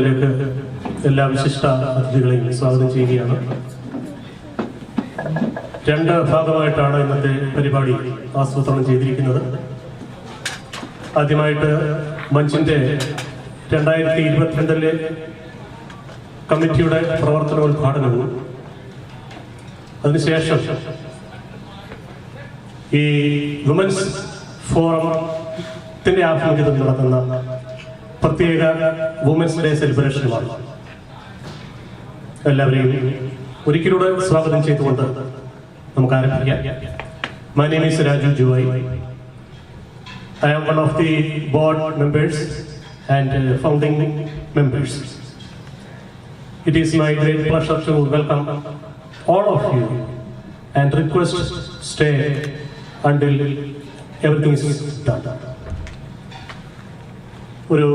പ്രോഗ്രാമിലേക്ക് എല്ലാ വിശിഷ്ട അതിഥികളെയും സ്വാഗതം ചെയ്യുകയാണ്. രണ്ട് ഭാഗമായിട്ടാണ് ഇന്നത്തെ പരിപാടി ആസൂത്രണം ചെയ്തിരിക്കുന്നത്. ആദ്യമായിട്ട് മഞ്ചിന്റെ 2022 കമ്മിറ്റിയുടെ പ്രവർത്തനോദ്ഘാടനവും, അതിനുശേഷം ഈ വുമൻസ് ഫോറത്തിന്റെ ആഭിമുഖ്യത്തിൽ നടത്തുന്ന പ്രത്യേക വുമൻസ് ഡേ സെലിബ്രേഷനുമാണ്. എല്ലാവരെയും ഒരിക്കലൂടെ സ്വാഗതം ചെയ്തുകൊണ്ട് നമുക്ക് ആരംഭിക്കാം. My name is Raju Joy. I am one of the board members and founding members. It is my great pleasure to welcome all of you and request stay until everything is done. ഒരു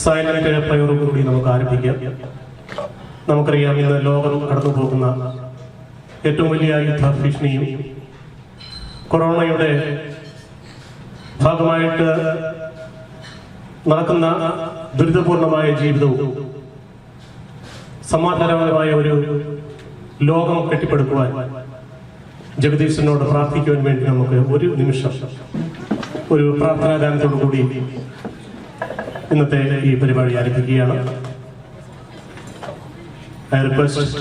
silent പ്രയോഗത്തോടുകൂടി നമുക്ക് ആരംഭിക്കാം. നമുക്കറിയാം, ഇന്ന് ലോകം കടന്നു പോകുന്ന ഏറ്റവും വലിയ യുദ്ധഭീഷണിയും കൊറോണയുടെ ഭാഗമായിട്ട് നടക്കുന്ന ദുരിതപൂർണമായ ജീവിതവും സമാധാനപരമായ ഒരു ലോകം കെട്ടിപ്പടുക്കുവാൻ ജഗദീശനോട് പ്രാർത്ഥിക്കുവാൻ വേണ്ടി നമുക്ക് ഒരു നിമിഷം ഒരു പ്രാർത്ഥനാ ഗാനത്തോടു കൂടി ഇന്നത്തെ ഈ പരിപാടി ആരംഭിക്കുകയാണ്. I request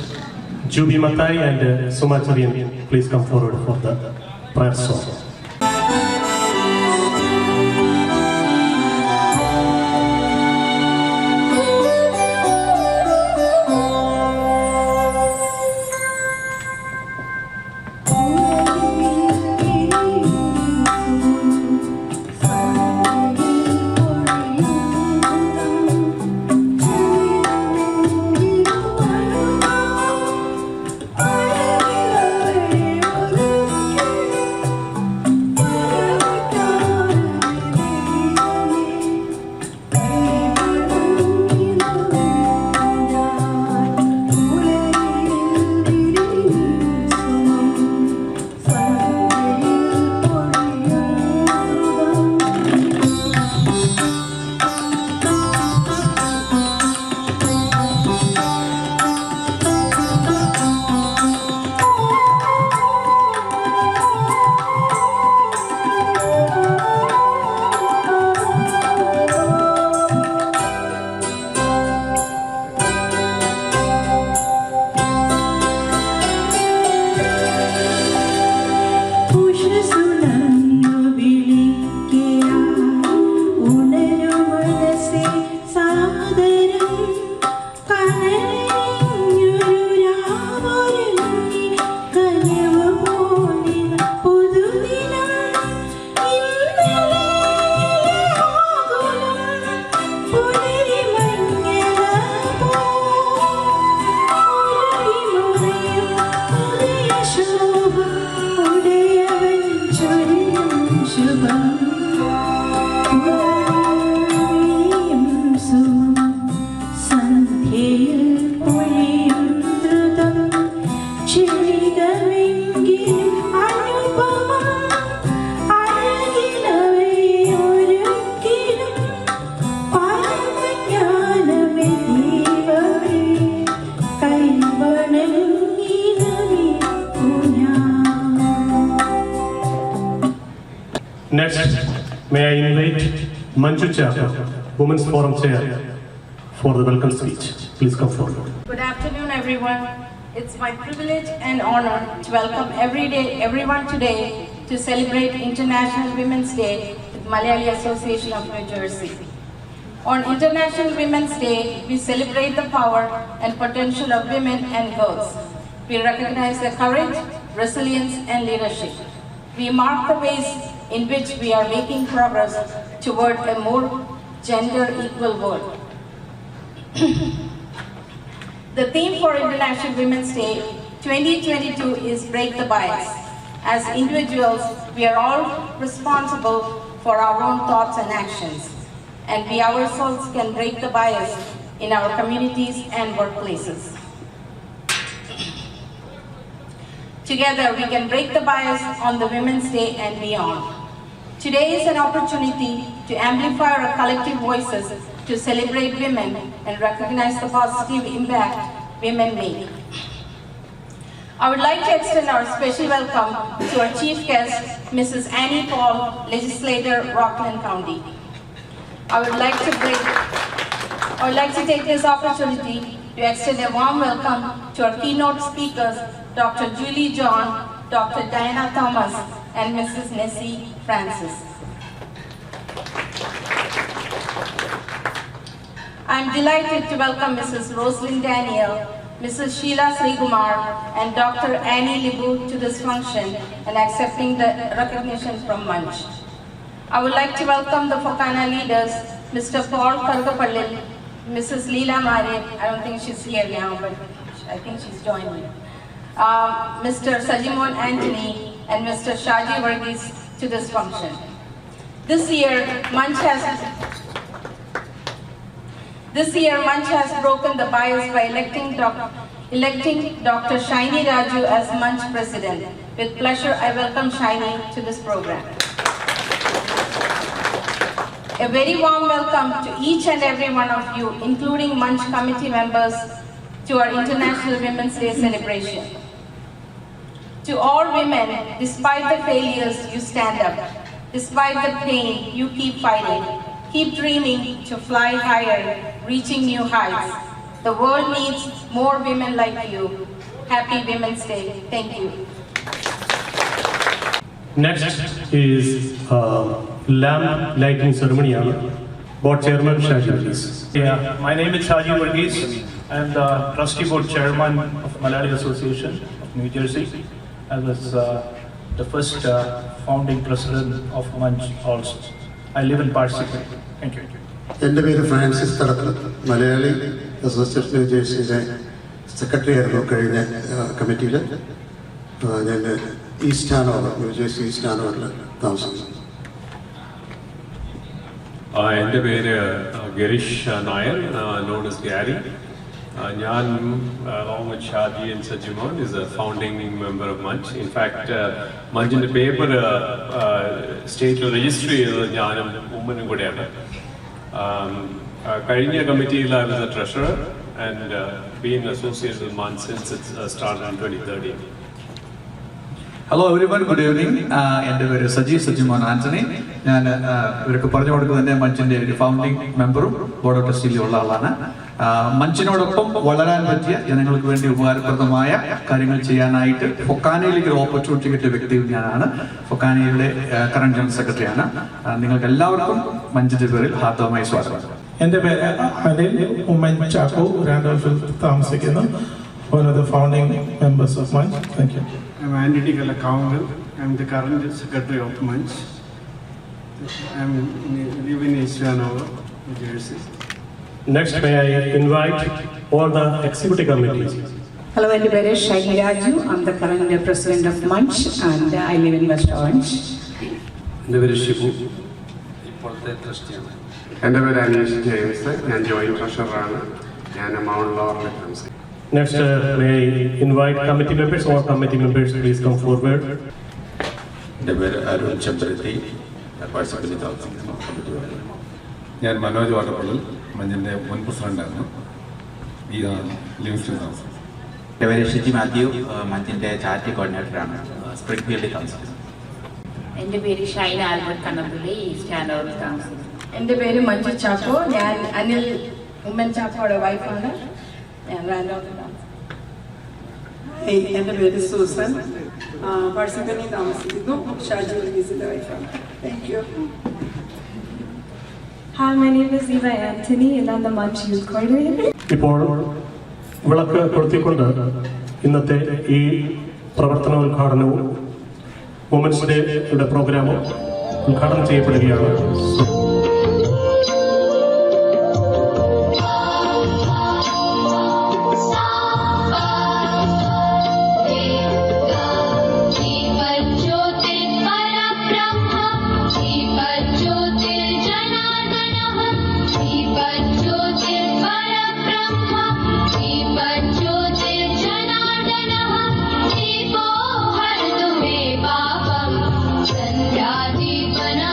Jubi Matai and Sumacharian please come forward for the prayer song. Next, may I invite Manj, Women's Forum Chair, for the welcome speech. Please come forward. Good afternoon, everyone. It's my privilege and honor to welcome everyone today to celebrate International Women's Day with Malayali Association of New Jersey. On International Women's Day, we celebrate the power and potential of women and girls. We recognize their courage, resilience, and leadership. We mark the ways in which we are making progress toward a more gender-equal world. The theme for International Women's Day 2022 is Break the Bias. As individuals, we are all responsible for our own thoughts and actions, and we ourselves can break the bias in our communities and workplaces. Together, we can break the bias on the Women's Day and beyond. Today is an opportunity to amplify our collective voices to celebrate women and recognize the positive impact women make. I would like to extend our special welcome to our chief guest, Mrs. Annie Paul, Legislator, Rockland County. I would like to take this opportunity to extend a warm welcome to our keynote speakers, Dr. Julie John, Dr. Diana Thomas, and Mrs. Nessie Francis. I am delighted to welcome Mrs. Rosalind Daniel, Mrs. Sheila Srikumar, and Dr. Annie Libu to this function and accepting the recognition from Manj. I would like to welcome the Fokana leaders, Mr. Paul Kargapallil, Mrs. Leela Mare, I don't think she's here now, but I think she's joining. Mr. Sajimon Anthony, and Mr. Shaji Varghese to this function. This year, Manj has broken the bias by electing Dr. Shaini Raju as Manj President. With pleasure, I welcome Shaini to this program. A very warm welcome to each and every one of you, including Manj committee members, to our International Women's Day celebration. To all women, despite the failures, you stand up. Despite the pain, you keep fighting. Keep dreaming to fly higher, reaching new heights. The world needs more women like you. Happy Women's Day. Thank you. Next is lamp lighting ceremony. Board Chairman Shaji Varghese. Yeah, my name is Shaji Varghese. I am the Trustee Board Chairman of Malayali Association of New Jersey. I was the first founding president of Manj also. I live in Parsippany. Thank you. എൻ്റെ പേര് Francis Thadathil, Malayali association new ജേഴ്സിയിലെ secretary ആയിരുന്നു കഴിഞ്ഞ കമ്മിറ്റിയിൽ. ഞാൻ east Hanover, New Jersey east ഹാനോവറിൽ താമസിക്കുന്നു. എൻ്റെ പേര് Girish Nair, known as Gary. ഞാൻ along with Shaji and Sajimon is a founding member of Manj. In fact, Manjന്റെ പേപ്പർ സ്റ്റേറ്റിൽ രജിസ്റ്റർ ചെയ്തത് ഞാനും ഉമ്മനും കൂടെയാണ്. കഴിഞ്ഞ കമ്മിറ്റിയിൽ I was the treasurer and been associated with Manj since it started in 2013. Hello everyone, good evening. എൻ്റെ പേര് സജിമോൻ ആന്റണി. ഞാൻ ഇവർക്ക് പറഞ്ഞു കൊടുക്കുന്നത് തന്നെ മഞ്ചിൻ്റെ ഒരു ഫൗണ്ടിങ് മെമ്പറും ബോർഡ് ഓഫ് ട്രസ്റ്റിയിലും ഉള്ള ആളാണ്. മഞ്ചിനോടൊപ്പം വളരാൻ പറ്റിയ ജനങ്ങൾക്ക് വേണ്ടി ഉപകാരപ്രദമായ കാര്യങ്ങൾ ചെയ്യാനായിട്ട് ഫൊക്കാനയിലേക്ക് ഒരു ഓപ്പർച്യൂണിറ്റി കിട്ടിയ വ്യക്തിയും ഞാനാണ്. ഫൊക്കാനയുടെ കറന്റ് ജനറൽ സെക്രട്ടറിയാണ്. നിങ്ങൾക്ക് എല്ലാവർക്കും മഞ്ചിന്റെ പേരിൽ ഹാർദവമായി സ്വാഗതം. എൻ്റെ പേര് അനിൽ ഉമ്മൻ ചാക്കോ, റാൻഡോൾഫിൽ താമസിക്കുന്നു. One of the founding members of Manj. Thank you. I'm Andy Kaungal. I'm the current secretary of Manj. I live in East Hanover, New Jersey. Next, may I invite all the executive committees. Hello, my name is Shaini Raju. I'm the current president of Manj and I live in West Orange. എൻ്റെ പേര് ഷിബു, ഇപ്പോഴത്തെ ട്രസ്റ്റിയാണ്. എൻ്റെ പേര് Aneesh James, ഞാൻ joint ട്രഷററാണ്. ഞാൻ mount ലോറിൽ താമസിക്കുന്നു. Next, may I invite committee members. All committee members, please come forward. എൻ്റെ പേര് അരുൺ ചെമ്പരത്തി, പാർട്ടിസിപ്പേറ്റ് താമസിക്കുന്നു. ഞാൻ മനോജ് വാട്ടപ്പള്ളിൽ, മഞ്ചിൻ്റെ മുൻ പ്രസിഡന്റാണ്. ഈ ലിവിങ്സ്റ്റൺ താമസിക്കുന്നു. എൻ്റെ പേര് ഷിജി മാത്യു, മഞ്ചിൻ്റെ ചാരിറ്റി കോർഡിനേറ്ററാണ്, സ്പ്രിംഗ് ഫീൽഡിൽ താമസിക്കുന്നു. എൻ്റെ പേര് ഷൈന ആൽബർട്ട് കണ്ണപ്പള്ളി, ഈസ്റ്റ് ഹാനോവറിൽ താമസിക്കുന്നു. എൻ്റെ പേര് മഞ്ജു ചാക്കോ, ഞാൻ അനിൽ ഉമ്മൻ ചാക്കോയുടെ വൈഫാണ്. എൻ്റെ പേര് സൂസൻ, പാർസിപ്പനി താമസിക്കുന്നു. ഷാജി വർഗീസിന്റെ വൈഫാണ്. Thank you. Hi, my name is Eva Anthony and I'm the Manj Youth Coordinator. ഇപ്പോൾ വിളക്ക് കൊളുത്തിക്കൊണ്ട് ഇന്നത്തെ ഈ പ്രവർത്തന ഉദ്ഘാടനവും വുമൻസ് ഡേയുടെ പ്രോഗ്രാമും ഉദ്ഘാടനം ചെയ്യപ്പെടുകയാണ്. Sanjaya Jeevana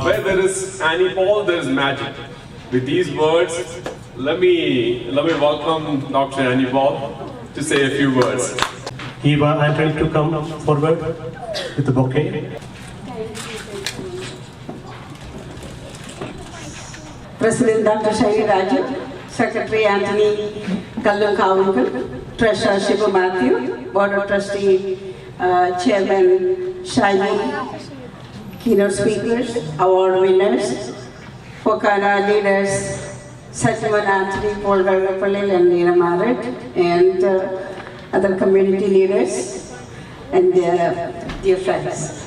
Where there is Annie Paul, there is magic. With these words, let me welcome Dr. Annie Paul to say a few words. Eva Anthony to come forward with the bouquet. President Dr. Shaini Raju, Secretary Anthony Kallum, Treasurer Shiva Matthew, Board of Trustee Chairman Shaini, keynote speakers, award winners, Pokana leaders, Sajiman Anthony, Paul Gargapalil and Neera Marat, and other community leaders and dear friends.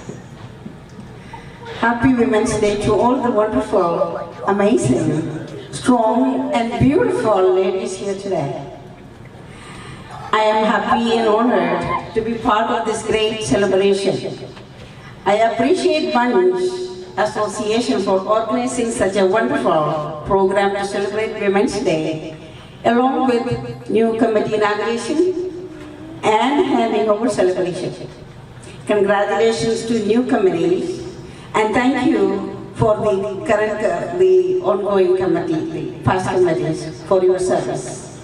Happy Women's Day to all the wonderful, amazing, strong and beautiful ladies here today. I am happy and honored to be part of this great celebration. I appreciate Manj Association for organizing such a wonderful program to celebrate Women's Day, along with new committee inauguration and handing over celebration. Congratulations to new committees. And thank you for the ongoing committee, the past committees, for your service.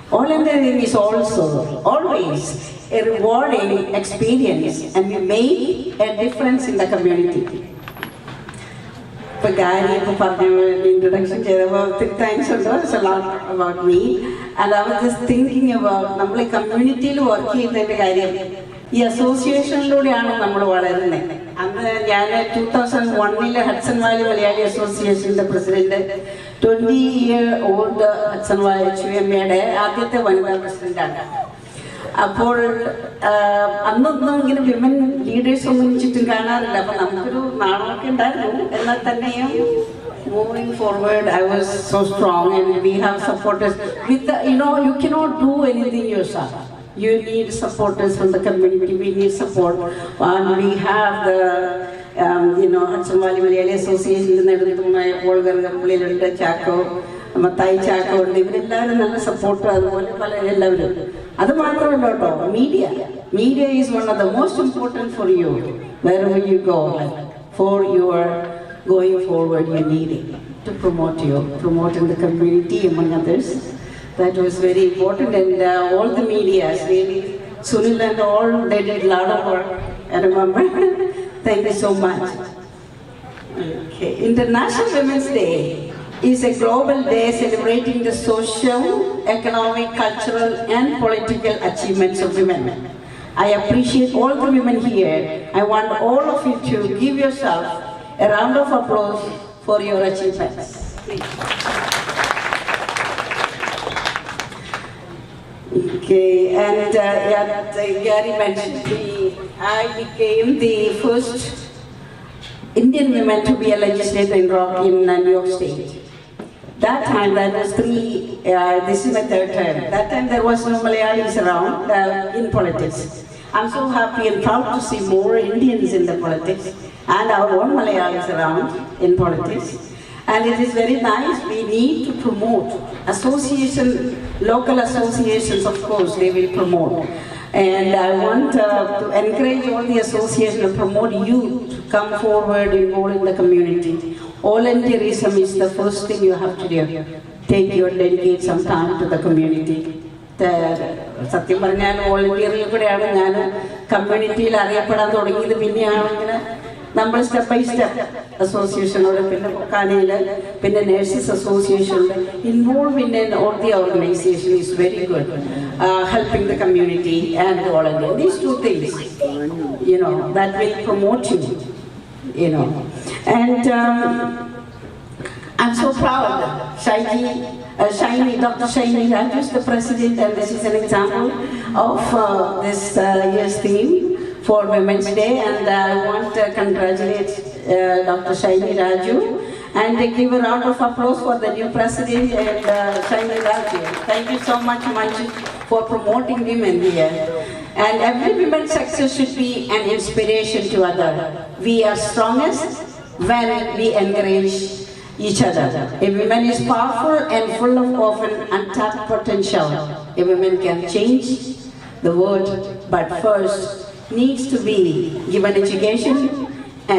Volunteering is also always a rewarding experience and we make a difference in the community. Gary introduction, thanks a lot. It's a lot about me. And I was just thinking about the community working in the association. And 2001 Hudson Valley Malayali Association, the president, 20-year-old Hudson Valley HVM president. അപ്പോൾ അന്നൊന്നും ഇങ്ങനെ women leaders ഒന്നും ചുറ്റും കാണാറില്ല. അപ്പം നമുക്കൊരു നാണമൊക്കെ ഉണ്ടായിരുന്നു. എന്നാൽ തന്നെയും moving forward, I was so strong and we have supporters. With the, you cannot do anything yourself. You need supporters from the community. We need support. And we have the Hudson Valley Malayali Association, Olga Pulilunda Chaco, Matai Chaco, everyone support. Media is one of the most important for you, wherever you go, for your going forward, you need it to promote in the community among others. That was very important, and all the media, really, Sunil and all, they did a lot of work, I remember. Thank you so much. Okay. International Women's Day is a global day celebrating the social, economic, cultural and political achievements of women. I appreciate all the women here. I want all of you to give yourself a round of applause for your achievements. Please. Okay, and Gary mentioned I became the first Indian woman to be a legislator in New York State. That time, that was this is my third term. That time there was no Malayalis around in politics. I'm so happy and proud to see more Indians in the politics and our own Malayalis around in politics. And it is very nice. We need to promote local associations, of course, they will promote. And I want to encourage all the associations to promote youth to come forward, involved in the community. Volunteerism is the first thing you have to do. Dedicate some time to the community. സത്യം പറഞ്ഞാൽ വോളണ്ടിയറിൽ കൂടെയാണ് ഞാൻ കമ്മ്യൂണിറ്റിയിൽ അറിയപ്പെടാൻ തുടങ്ങിയത്. പിന്നെയാണ് ഇങ്ങനെ നമ്മൾ സ്റ്റെപ്പ് ബൈ സ്റ്റെപ്പ് അസോസിയേഷനോട്, പിന്നെ പൊക്കാനയിൽ, പിന്നെ നേഴ്സസ് അസോസിയേഷനിൽ involve in all the organisation is very good. Helping the community and volunteer. These two things, that will promote you, And I'm so proud. Dr. Shaini Raju is the president, and this is an example of this year's theme for Women's Day. And I want to congratulate Dr. Shaini Raju and give a round of applause for the new president and Shaini Raju. Thank you so much, Manj, for promoting women here. And every woman's success should be an inspiration to others. We are strongest when we encourage each other. A woman is powerful and full of often untapped potential. A woman can change the world, but first needs to be given education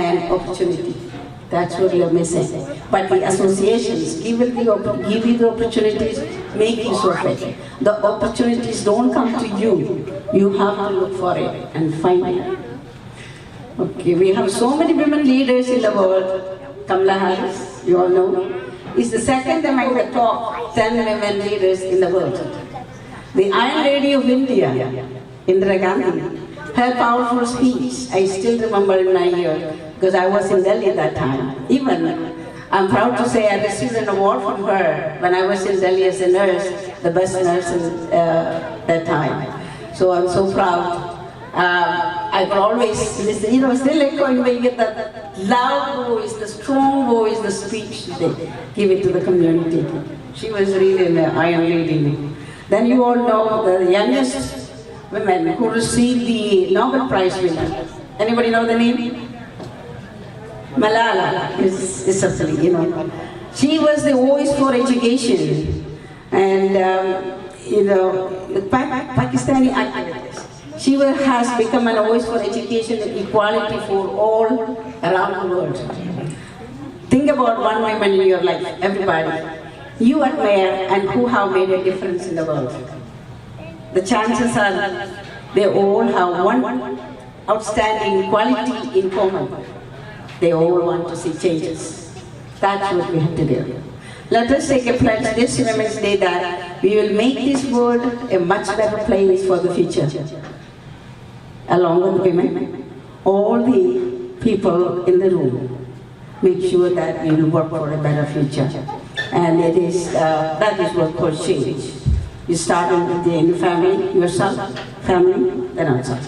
and opportunity. That's what you're missing. But the associations give you the opportunities, make use of it. The opportunities don't come to you. You have to look for it and find it. Okay, we have so many women leaders in the world. Kamala Harris, you all know, is the second among the top 10 women leaders in the world. The Iron Lady of India, Indira Gandhi, her powerful speech, I still remember in my ear, because I was in Delhi at that time. Even, I'm proud to say I received an award from her when I was in Delhi as a nurse, the best nurse in that time. So I'm so proud. I could always listen, still echoing, we get that loud voice, the strong voice, the speech they give it to the community. She was really an Iron Lady. Then you all know the youngest women who received the Nobel Prize winner. Anybody know the name? Malala is certainly, She was the voice for education. And, Pakistani activist. She has become a voice for education and equality for all around the world. Think about one woman in your life, everybody. You admire and who have made a difference in the world. The chances are they all have one outstanding quality in common. They all want to see changes. That's what we have to do. Let us take a pledge this Women's Day that we will make this world a much better place for the future. Along with women, all the people in the room, make sure that we will work for a better future. And that is what called change. You start in the family, yourself, family, then outside.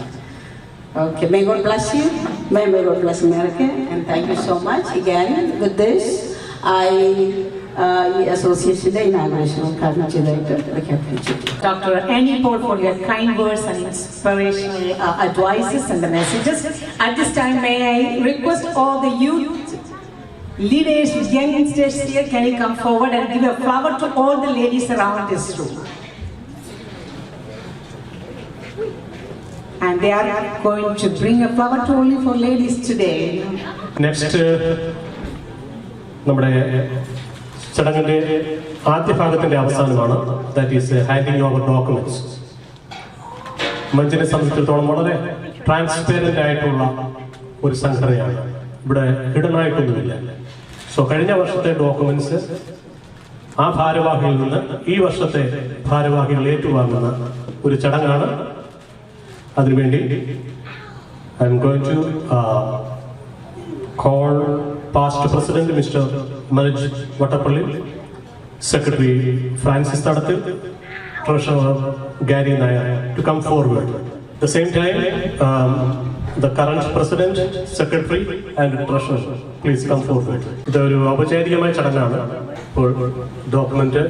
Okay, may God bless you. May God bless America. And thank you so much. Again, with this, the association, the inauguration of Dr. Annie Paul for your kind words and inspirational advices and the messages. At this time, may I request all the youth leaders, youngsters here, can you come forward and give a flower to all the ladies around this room? And they are going to bring a flower to only for ladies today. Next, നമ്മുടെ ചടങ്ങിൻ്റെ ആദ്യ ഭാഗത്തിൻ്റെ അവസാനമാണ്, that is handing over documents. മഞ്ചിനെ സംബന്ധിച്ചിടത്തോളം വളരെ transparent ആയിട്ടുള്ള ഒരു സംഘടനയാണ്. ഇവിടെ ഹിഡനായിട്ടൊന്നുമില്ല. സോ കഴിഞ്ഞ വർഷത്തെ ഡോക്യുമെന്റ്സ് ആ ഭാരവാഹികളിൽ നിന്ന് ഈ വർഷത്തെ ഭാരവാഹികൾ ഏറ്റുവാങ്ങുന്ന ഒരു ചടങ്ങാണ്. അതിനുവേണ്ടി I am going to call past President Mr. Manj Vattapalli, Secretary Francis Tadathil, Treasurer Gary Nair to come forward. At the same time, the current President, Secretary and Treasurer, please come forward. ഇത് ഒരു ഔപചാരികമായ ചടങ്ങാണ്. ഇപ്പോൾ document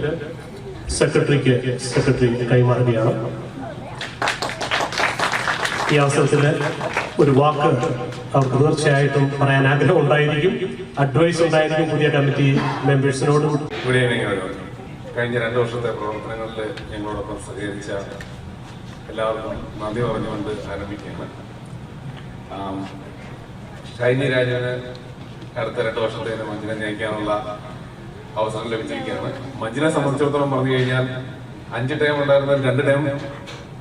secretary കൈമാറുകയാണ്. ഈ അവസരത്തിൽ ഒരു വാക്ക് അവർക്ക് തീർച്ചയായിട്ടും പറയാൻ ആഗ്രഹം ഉണ്ടായിരിക്കും, അഡ്വൈസ് ഉണ്ടായിരിക്കും പുതിയ കമ്മിറ്റി മെമ്പേഴ്സിനോട്. Good evening. കഴിഞ്ഞ 2 വർഷത്തെ പ്രവർത്തനങ്ങളിൽ ഞങ്ങളോടൊപ്പം സഹകരിച്ച എല്ലാവർക്കും നന്ദി പറഞ്ഞുകൊണ്ട് ആരംഭിക്കുകയാണ്. ഷൈനി രാജുവിന് അടുത്ത 2 വർഷത്തേക്ക് മഞ്ജിനെ നയിക്കാനുള്ള അവസരം ലഭിച്ചിരിക്കുകയാണ്. മഞ്ജിനെ സംബന്ധിച്ചിടത്തോളം പറഞ്ഞു കഴിഞ്ഞാൽ 5 ടൈം ഉണ്ടായിരുന്ന 2 ടൈം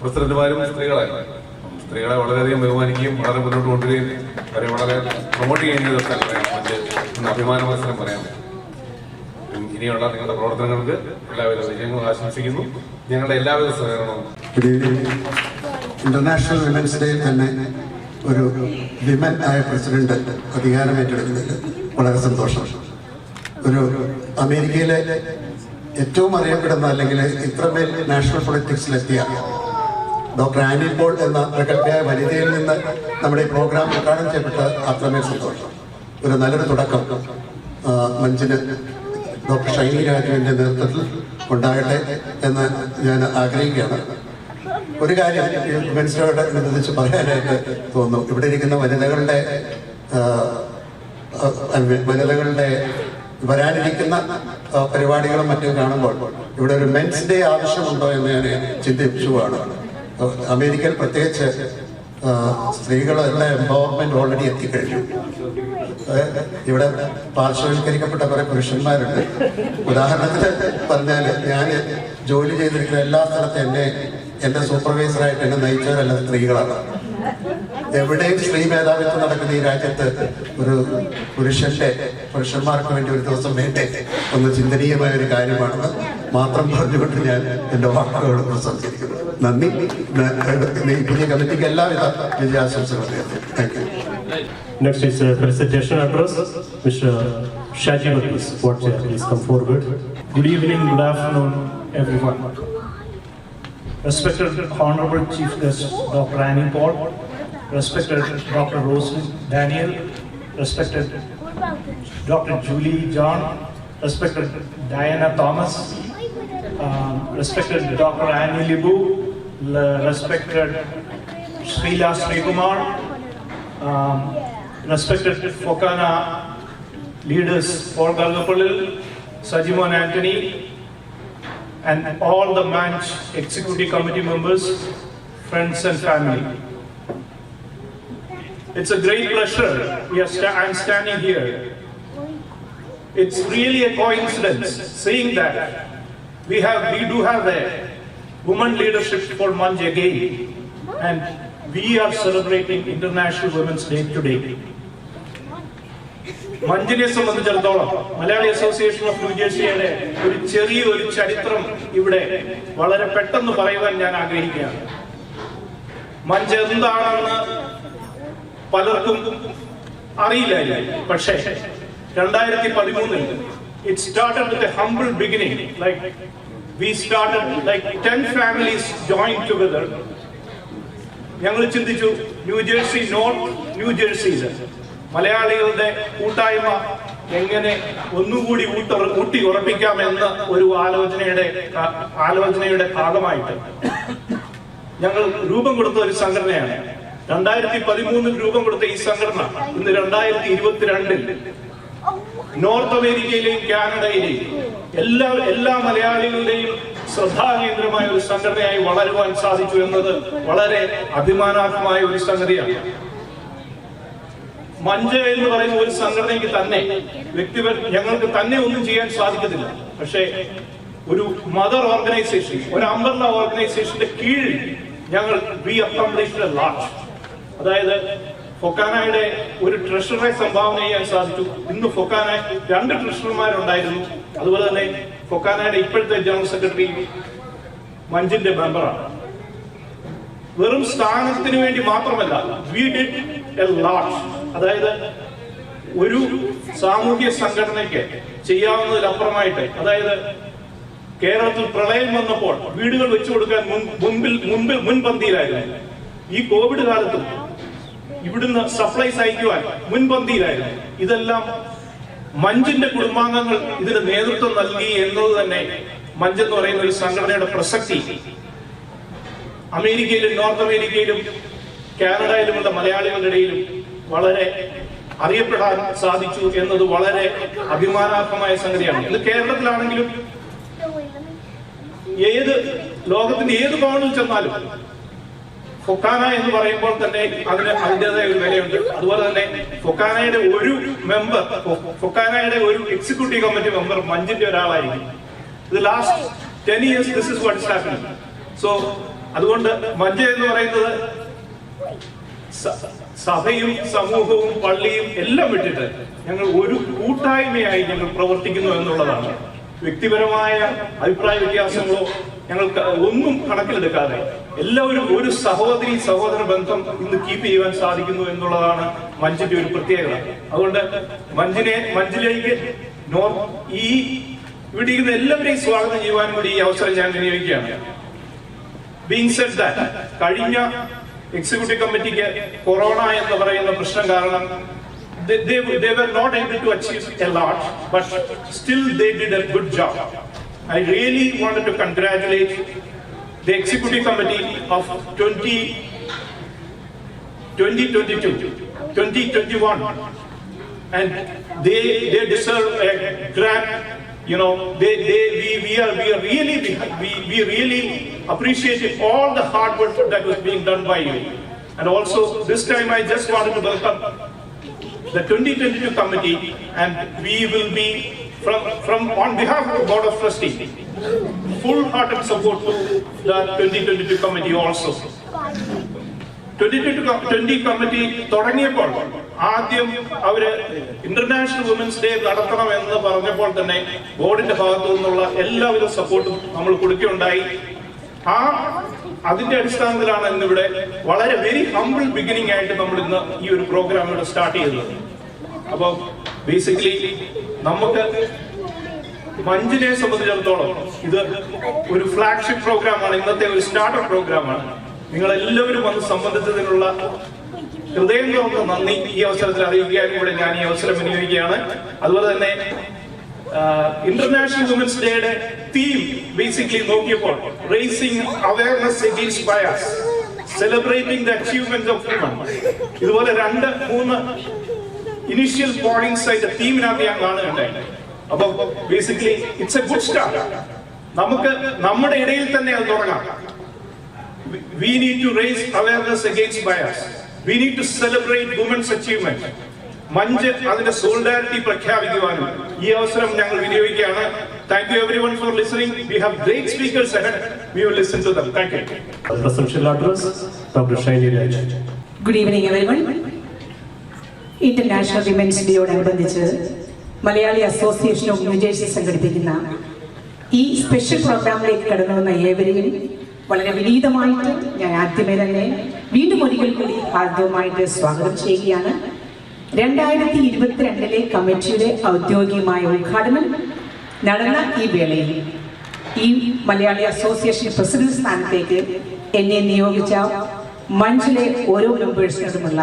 പ്രസിഡന്റുമാരും സ്ത്രീകളായിരുന്നു. സ്ത്രീകളെ വളരെയധികം ബഹുമാനിക്കുകയും വളരെ മുന്നോട്ട് കൊണ്ടുവരികയും അവരെ വളരെ പ്രൊമോട്ട് ചെയ്യുന്ന സ്ഥലങ്ങളാണ് മറ്റ് എന്ന അഭിമാന മത്സരം പറയാൻ. ഇനിയുള്ള നിങ്ങളുടെ പ്രവർത്തനങ്ങൾക്ക് എല്ലാവിധ വിജയങ്ങളും ആശംസിക്കുന്നു. ഞങ്ങളുടെ എല്ലാവിധ സഹകരണവും. ഇന്റർനാഷണൽ വിമൻസ് ഡേയിൽ തന്നെ ഒരു വിമൻ ആയ പ്രസിഡന്റ് അധികാരം ഏറ്റെടുക്കുന്നതിൽ വളരെ സന്തോഷം. ഒരു അമേരിക്കയിലെ ഏറ്റവും അറിയപ്പെടുന്ന അല്ലെങ്കിൽ ഇത്രമേൽ നാഷണൽ പൊളിറ്റിക്സിലെത്തിയ ഡോക്ടർ ആനി പോൾ എന്ന പ്രഗത്ഭയായ വനിതയിൽ നിന്ന് നമ്മുടെ ഈ പ്രോഗ്രാം ഉദ്ഘാടനം ചെയ്യപ്പെട്ട അത്രമേൽ സന്തോഷം. ഒരു നല്ലൊരു തുടക്കം മഞ്ചിന് ഡോക്ടർ ഷൈനി രാജുവിൻ്റെ നേതൃത്വത്തിൽ ഉണ്ടാകട്ടെ എന്ന് ഞാൻ ആഗ്രഹിക്കുകയാണ്. ഒരു കാര്യം വിമൻസ് ഡേയോട് അനുബന്ധിച്ച് പറയാനായിട്ട് തോന്നുന്നു. ഇവിടെ ഇരിക്കുന്ന വനിതകളുടെ വരാനിരിക്കുന്ന പരിപാടികളും മറ്റും കാണുമ്പോൾ ഇവിടെ ഒരു മെൻസ് ഡേ ആവശ്യമുണ്ടോ എന്ന് ഞാൻ ചിന്തിച്ചുവാണ്. അമേരിക്കയിൽ പ്രത്യേകിച്ച് സ്ത്രീകളുടെ എംപവർമെൻറ്റ് ഓൾറെഡി എത്തിക്കഴിഞ്ഞു. ഇവിടെ പാർശ്വവൽക്കരിക്കപ്പെട്ട കുറേ പുരുഷന്മാരുണ്ട്. ഉദാഹരണത്തിന് പറഞ്ഞാൽ ഞാൻ ജോലി ചെയ്തിരിക്കുന്ന എല്ലാ സ്ഥലത്തും എൻ്റെ സൂപ്പർവൈസറായിട്ട് എന്നെ നയിച്ചവരെല്ലാം സ്ത്രീകളാണ്. എവിടെയും സ്ത്രീ മേധാവിത്വം നടക്കുന്ന ഈ രാജ്യത്ത് ഒരു പുരുഷന്മാർക്ക് വേണ്ടി ഒരു ദിവസം വേണ്ടേ ഒന്ന് ചിന്തനീയമായ ഒരു കാര്യമാണെന്ന് മാത്രം പറഞ്ഞുകൊണ്ട് ഞാൻ എൻ്റെ വാക്കുകൾ സംസാരിക്കുന്നു. നന്ദി. പുതിയ കമ്മിറ്റിക്ക് എല്ലാവിധ വിജയാശംസകളും നേരുന്നു. Thank you. Next is presentation address. Mr. Shaji Varghese, please come forward. Good evening, good afternoon, everyone. Respected Honorable Chief Guest Dr. Annie Paul, respected Dr. Roslyn Daniel, respected Dr. Julie John, respected Diana Thomas, respected Dr. Annie Libu, respected Srila Srikumar, respected Fokana leaders Paul Galgapallil, Sajimon Anthony, and all the Manj Executive Committee members, friends and family. It's a great pleasure. I'm standing here. It's really a coincidence seeing that we do have a women leadership for Manj again, and we are celebrating International Women's Day today. മഞ്ജിനെ സംബന്ധിച്ചിടത്തോളം Malayali association of ന്യൂജേഴ്സിയുടെ ഒരു ചെറിയൊരു ചരിത്രം ഇവിടെ വളരെ പെട്ടെന്ന് പറയുവാൻ ഞാൻ ആഗ്രഹിക്കുകയാണ്. മഞ്ച് എന്താണെന്ന് പലർക്കും അറിയില്ലായിരുന്നു. പക്ഷേ 2013 it started with a humble beginning. Like we started like 10 families joined together. ഞങ്ങൾ ചിന്തിച്ചു ന്യൂജേഴ്സി നോർത്ത് ന്യൂജേഴ്സിയിൽ മലയാളികളുടെ കൂട്ടായ്മ എങ്ങനെ ഒന്നുകൂടി ഊട്ടി ഉറപ്പിക്കാമെന്ന ഒരു ആലോചനയുടെ ഭാഗമായിട്ട് ഞങ്ങൾ രൂപം കൊടുത്ത ഒരു സംഘടനയാണ്. 2013 രൂപം കൊടുത്ത ഈ സംഘടന ഇന്ന് 2022 നോർത്ത് അമേരിക്കയിലെയും കാനഡയിലെയും എല്ലാ മലയാളികളുടെയും ശ്രദ്ധാകേന്ദ്രമായ ഒരു സംഘടനയായി വളരുവാൻ സാധിച്ചു എന്നത് വളരെ അഭിമാനാർഹമായ ഒരു സംഗതിയാണ്. മഞ്ച് എന്ന് പറയുന്ന ഒരു സംഘടനയ്ക്ക് തന്നെ ഞങ്ങൾക്ക് തന്നെ ഒന്നും ചെയ്യാൻ സാധിക്കത്തില്ല. പക്ഷേ ഒരു മദർ ഓർഗനൈസേഷൻ, ഒരു അംബ്രല്ല ഓർഗനൈസേഷന്റെ കീഴിൽ ഞങ്ങൾ വി അക്കംപ്ലിഷ്ഡ് എ ലോട്ട്. അതായത് ഫൊക്കാനയുടെ ഒരു ട്രഷററെ സംഭാവന ചെയ്യാൻ സാധിച്ചു. ഇന്ന് ഫൊക്കാന 2 ട്രഷറർമാരുണ്ടായിരുന്നു. അതുപോലെ തന്നെ ഫൊക്കാനയുടെ ഇപ്പോഴത്തെ ജനറൽ സെക്രട്ടറി മഞ്ചിന്റെ മെമ്പറാണ്. വെറും സ്ഥാനത്തിന് വേണ്ടി മാത്രമല്ല, വി ഡിഡ് എ ലോട്ട്. അതായത് ഒരു സാമൂഹ്യ സംഘടനയ്ക്ക് ചെയ്യാവുന്നതിലപ്പുറമായിട്ട്, അതായത് കേരളത്തിൽ പ്രളയം വന്നപ്പോൾ വീടുകൾ വെച്ചു കൊടുക്കാൻ മുൻപന്തിയിലായിരുന്നു. ഈ കോവിഡ് കാലത്തും ഇവിടുന്ന് സപ്ലൈസ് അയക്കുവാൻ മുൻപന്തിയിലായിരുന്നു. ഇതെല്ലാം മഞ്ചിന്റെ കുടുംബാംഗങ്ങൾ ഇതിന് നേതൃത്വം നൽകി എന്നത് തന്നെ മഞ്ച് എന്ന് പറയുന്ന ഒരു സംഘടനയുടെ പ്രസക്തി അമേരിക്കയിലും നോർത്ത് അമേരിക്കയിലും കാനഡയിലുമുള്ള മലയാളികളുടെ ഇടയിലും വളരെ അറിയപ്പെടാൻ സാധിച്ചു എന്നത് വളരെ അഭിമാനാർഹമായ സംഗതിയാണ്. ഇത് കേരളത്തിലാണെങ്കിലും ലോകത്തിന്റെ ഏത് കോണിൽ ചെന്നാലും ഫൊക്കാന എന്ന് പറയുമ്പോൾ തന്നെ അതിൻ്റെതായ ഒരു വിലയുണ്ട്. അതുപോലെ തന്നെ ഫൊക്കാനയുടെ ഒരു എക്സിക്യൂട്ടീവ് കമ്മിറ്റി മെമ്പർ മഞ്ചിന്റെ ഒരാളായിരിക്കും. ഇത് last 10 years this is what is happening. So അതുകൊണ്ട് മഞ്ച് എന്ന് പറയുന്നത് സഭയും സമൂഹവും പള്ളിയും എല്ലാം വിട്ടിട്ട് ഞങ്ങൾ ഒരു കൂട്ടായ്മയായി ഞങ്ങൾ പ്രവർത്തിക്കുന്നു എന്നുള്ളതാണ്. വ്യക്തിപരമായ അഭിപ്രായ വ്യത്യാസങ്ങളോ ഞങ്ങൾക്ക് ഒന്നും കണക്കിലെടുക്കാതെ എല്ലാവരും ഒരു സഹോദര ബന്ധം ഇന്ന് കീപ്പ് ചെയ്യുവാൻ സാധിക്കുന്നു എന്നുള്ളതാണ് മഞ്ചിന്റെ ഒരു പ്രത്യേകത. അതുകൊണ്ട് മഞ്ചിലേക്ക് ഇവിടെ ഇരിക്കുന്ന എല്ലാവരെയും സ്വാഗതം ചെയ്യുവാൻ കൂടി ഈ അവസരം ഞാൻ വിനിയോഗിക്കുകയാണ്. ബീങ് സെഡ് ദാറ്റ്, കഴിഞ്ഞ എക്സിക്യൂട്ടീവ് കമ്മിറ്റിക്ക് കൊറോണ എന്ന് പറയുന്ന പ്രശ്നം കാരണം they were not able to achieve a lot, but still they did a good job. I really wanted to congratulate the executive committee of 2021, and they deserve a grand, we really appreciate all the hard work that was being done by you. And also this time I just wanted to welcome the 2022 committee, and we will be from on behalf of the Board of Trustees, full-hearted support to the 2022 committee also. 2020 committee തുടങ്ങിയപ്പോൾ ആദ്യം അവര് international women's day നടത്തണം എന്ന് പറഞ്ഞപ്പോൾ തന്നെ ബോർഡിന്റെ ഭാഗത്തു നിന്നുള്ള എല്ലാവിധ സപ്പോർട്ടും നമ്മൾ കൊടുക്കുകയുണ്ടായി. അതിന്റെ അടിസ്ഥാനത്തിലാണ് ഇന്നിവിടെ വളരെ വെരി ഹംബിൾ ബിഗിനിങ് ആയിട്ട് നമ്മൾ ഇന്ന് ഈ ഒരു പ്രോഗ്രാം ഇവിടെ സ്റ്റാർട്ട് ചെയ്തത്. അപ്പോൾ ബേസിക്കലി നമുക്ക് മഞ്ജിനെ സംബന്ധിച്ചിടത്തോളം ഇത് ഒരു ഫ്ലാഗ്ഷിപ്പ് പ്രോഗ്രാമാണ്, ഇന്നത്തെ ഒരു സ്റ്റാർട്ടർ പ്രോഗ്രാമാണ്. നിങ്ങൾ എല്ലാവരും വന്ന് സംബന്ധിച്ചതിനുള്ള ഹൃദയം തുറന്ന് നന്ദി ഈ അവസരത്തിൽ അറിയിക്കാൻ കൂടെ ഞാൻ ഈ അവസരം വിനിയോഗിക്കുകയാണ്. അതുപോലെ തന്നെ ഇന്റർനാഷണൽ വുമൻസ് ഡേയുടെ തീം ബേസിക്കലി നോക്കിയപ്പോൾ raising awareness against bias, celebrating the achievement of women, ഇതുപോലെ 2-3 ഇനിഷ്യൽ പോയിന്റ്സ് ആയിട്ട് തീമിനകത്ത് ഞാൻ കാണുകയുണ്ടായി. അപ്പൊ basically it's a good start. നമുക്ക് നമ്മുടെ ഇടയിൽ തന്നെ അത് തുടങ്ങാം. We need to raise awareness against bias. We need to celebrate women's achievement. Munch അതിന്റെ സോളിഡാരിറ്റി പ്രഖ്യാപിക്കുവാനും ഈ അവസരം ഞങ്ങൾ വിനിയോഗിക്കുകയാണ്. Thank you everyone for listening. We have great speakers ahead. We will listen to them. Thank you. Presidential address, Dr. Shaini Raj. Good evening everyone. International women's ഡേയോടനുബന്ധിച്ച് Malayali association of New Jersey സംഘടിപ്പിക്കുന്ന ഈ special പ്രോഗ്രാമിലേക്ക് കടന്നു വന്ന ഏവരെയും വളരെ വിനീതമായിട്ട് ഞാൻ ആദ്യമേ തന്നെ വീണ്ടും ഒരിക്കൽ കൂടി ഹാർദവമായിട്ട് സ്വാഗതം ചെയ്യുകയാണ്. 2022 കമ്മിറ്റിയുടെ ഔദ്യോഗികമായ ഉദ്ഘാടനം നടന്ന ഈ വേളയിൽ ഈ മലയാളി അസോസിയേഷൻ പ്രസിഡന്റ് സ്ഥാനത്തേക്ക് എന്നെ നിയോഗിച്ച മഞ്ചിലെ ഓരോ മെമ്പേഴ്സിനോടുമുള്ള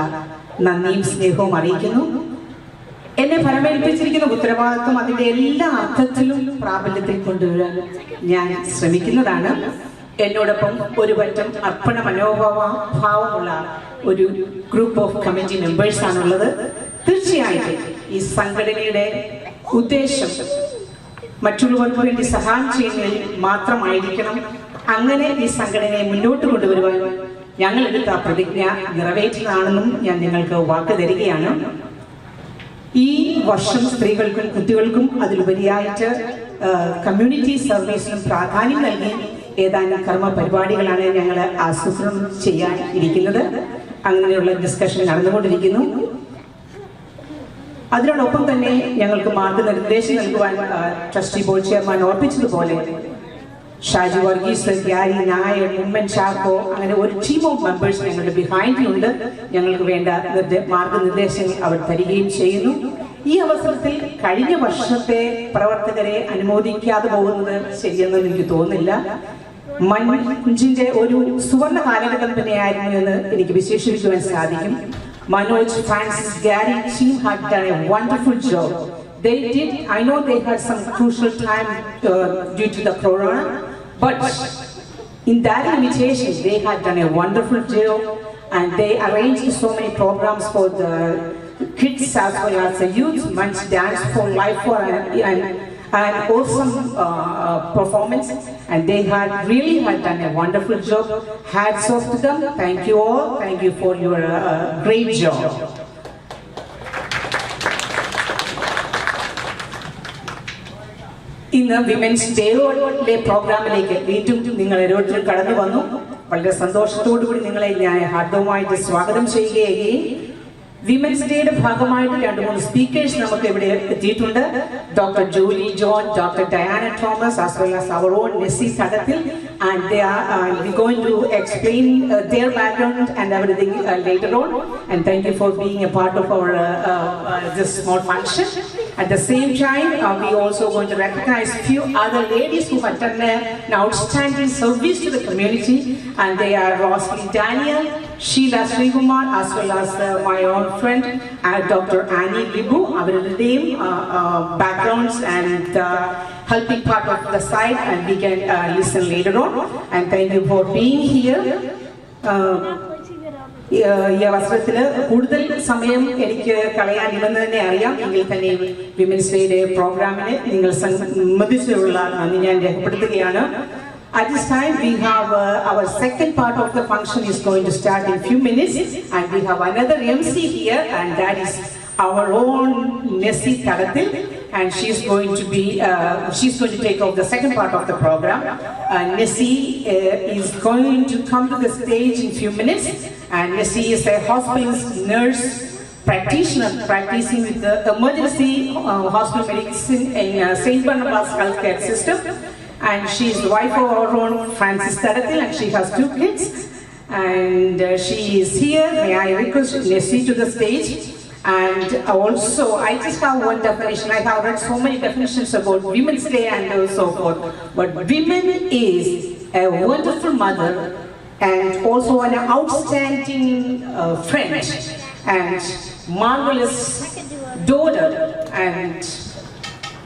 നന്ദിയും സ്നേഹവും അറിയിക്കുന്നു. എന്നെ ഫലമേൽപ്പിച്ചിരിക്കുന്ന ഉത്തരവാദിത്വം അതിന്റെ എല്ലാ അർത്ഥത്തിലും പ്രാബല്യത്തിൽ കൊണ്ടുവരാൻ ഞാൻ ശ്രമിക്കുന്നതാണ്. എന്നോടൊപ്പം ഒരു പറ്റം അർപ്പണ മനോഭാവമുള്ള ഒരു ഗ്രൂപ്പ് ഓഫ് കമ്മിറ്റി മെമ്പേഴ്സ് ആണുള്ളത്. തീർച്ചയായിട്ടും ഈ സംഘടനയുടെ ഉദ്ദേശം മറ്റുള്ളവർക്ക് വേണ്ടി സഹായം ചെയ്യുന്നതിൽ മാത്രമായിരിക്കണം. അങ്ങനെ ഈ സംഘടനയെ മുന്നോട്ട് കൊണ്ടുവരുവാൻ ഞങ്ങൾ എടുത്ത പ്രതിജ്ഞ നിറവേറ്റുന്നതാണെന്നും ഞാൻ നിങ്ങൾക്ക് വാക്ക് തരികയാണ്. ഈ വർഷം സ്ത്രീകൾക്കും കുട്ടികൾക്കും അതിലുപരിയായിട്ട് കമ്മ്യൂണിറ്റി സർവീസിനും പ്രാധാന്യം നൽകി ഏതാനും കർമ്മ പരിപാടികളാണ് ഞങ്ങൾ ആസൂത്രണം ചെയ്യാൻ ഇരിക്കുന്നത്. അങ്ങനെയുള്ള ഡിസ്കഷൻ നടന്നുകൊണ്ടിരിക്കുന്നു. അതിനോടൊപ്പം തന്നെ ഞങ്ങൾക്ക് മാർഗനിർദ്ദേശം നൽകുവാൻ ട്രസ്റ്റി ബോർഡ് ചെയർമാൻ ഓർപ്പിച്ചതുപോലെ ഷാജി വർഗീസ്, ഗ്യാരി നായർ, ഉമ്മൻ ചാക്കോ, അങ്ങനെ ഒരു ടീം ഓഫ് മെമ്പേഴ്സ് ഞങ്ങളുടെ ബിഹൈൻഡിലുണ്ട്. ഞങ്ങൾക്ക് വേണ്ട മാർഗനിർദ്ദേശങ്ങൾ അവർ തരികയും ചെയ്യുന്നു. ഈ അവസരത്തിൽ കഴിഞ്ഞ വർഷത്തെ പ്രവർത്തകരെ അനുമോദിക്കാതെ പോകുന്നത് ശരിയെന്ന് എനിക്ക് തോന്നുന്നില്ല. മഞ്ചിന്റെ ഒരു സുവർണ കാലഘട്ടം തന്നെയായിരുന്നു എന്ന് എനിക്ക് വിശേഷിപ്പിക്കുവാൻ സാധിക്കും. Manoj, Francis, Gary, team had done a wonderful job. They did, I know they had some crucial time due to the corona, but in that limitation, they had done a wonderful job, and they arranged so many programs for the kids as well as the youth. Manj Dance for Life for an awesome performance, and they had really done a wonderful job. Hats off to them. Thank you all. Thank you for your great job. ഇന്ന് women's ഡേയുടെ പ്രോഗ്രാമിലേക്ക് വീണ്ടും നിങ്ങൾ ഓരോരുത്തരും കടന്നു വന്നു. വളരെ സന്തോഷത്തോടു കൂടി നിങ്ങളെ ഞാൻ ഹാർദവമായിട്ട് സ്വാഗതം ചെയ്യുകയും വിമൻസ് ഡേയുടെ ഭാഗമായിട്ട് 2-3 സ്പീക്കേഴ്സ് നമുക്ക് ഇവിടെ എത്തിയിട്ടുണ്ട്. Doctor Julie John, doctor Diana Thomas, as well as our own Nessie Sadatil, and they are going to explain their background and everything later on. And thank you for being a part of our this small function. At the same time, we also going to recognize few other ladies who have done an outstanding service to the community, and they are Rosalie Daniel, Sheila Srikumar, as well as my own friend Dr. Annie Libu. Avrudeയും backgrounds and helping part of the side, and we can listen later on. And thank you for being here. ഈ അവസരത്തിൽ കൂടുതൽ സമയം എനിക്ക് കളയാനില്ലെന്ന് തന്നെ അറിയാം. എങ്കിൽ തന്നെ women's ഡേയുടെ പ്രോഗ്രാമിന് നിങ്ങൾ സംബന്ധിച്ചുള്ള നന്ദി ഞാൻ രേഖപ്പെടുത്തുകയാണ്. At this time, we have our second part of the function is going to start in a few minutes, and we have another MC here, and that is our own Nessie Taratil, and she's going to take over the second part of the program. Nessie is going to come to the stage in a few minutes, and Nessie is a hospital nurse practitioner practicing with the emergency hospital medicine in St. Barnabas healthcare system. And she is the wife of our own Francis Taratil, and she has 2 kids. And she is here. May I request Nessie to the stage? And also, I just have one definition. I have read so many definitions about Women's Day and so forth. But women is a wonderful mother and also an outstanding friend and marvelous daughter, and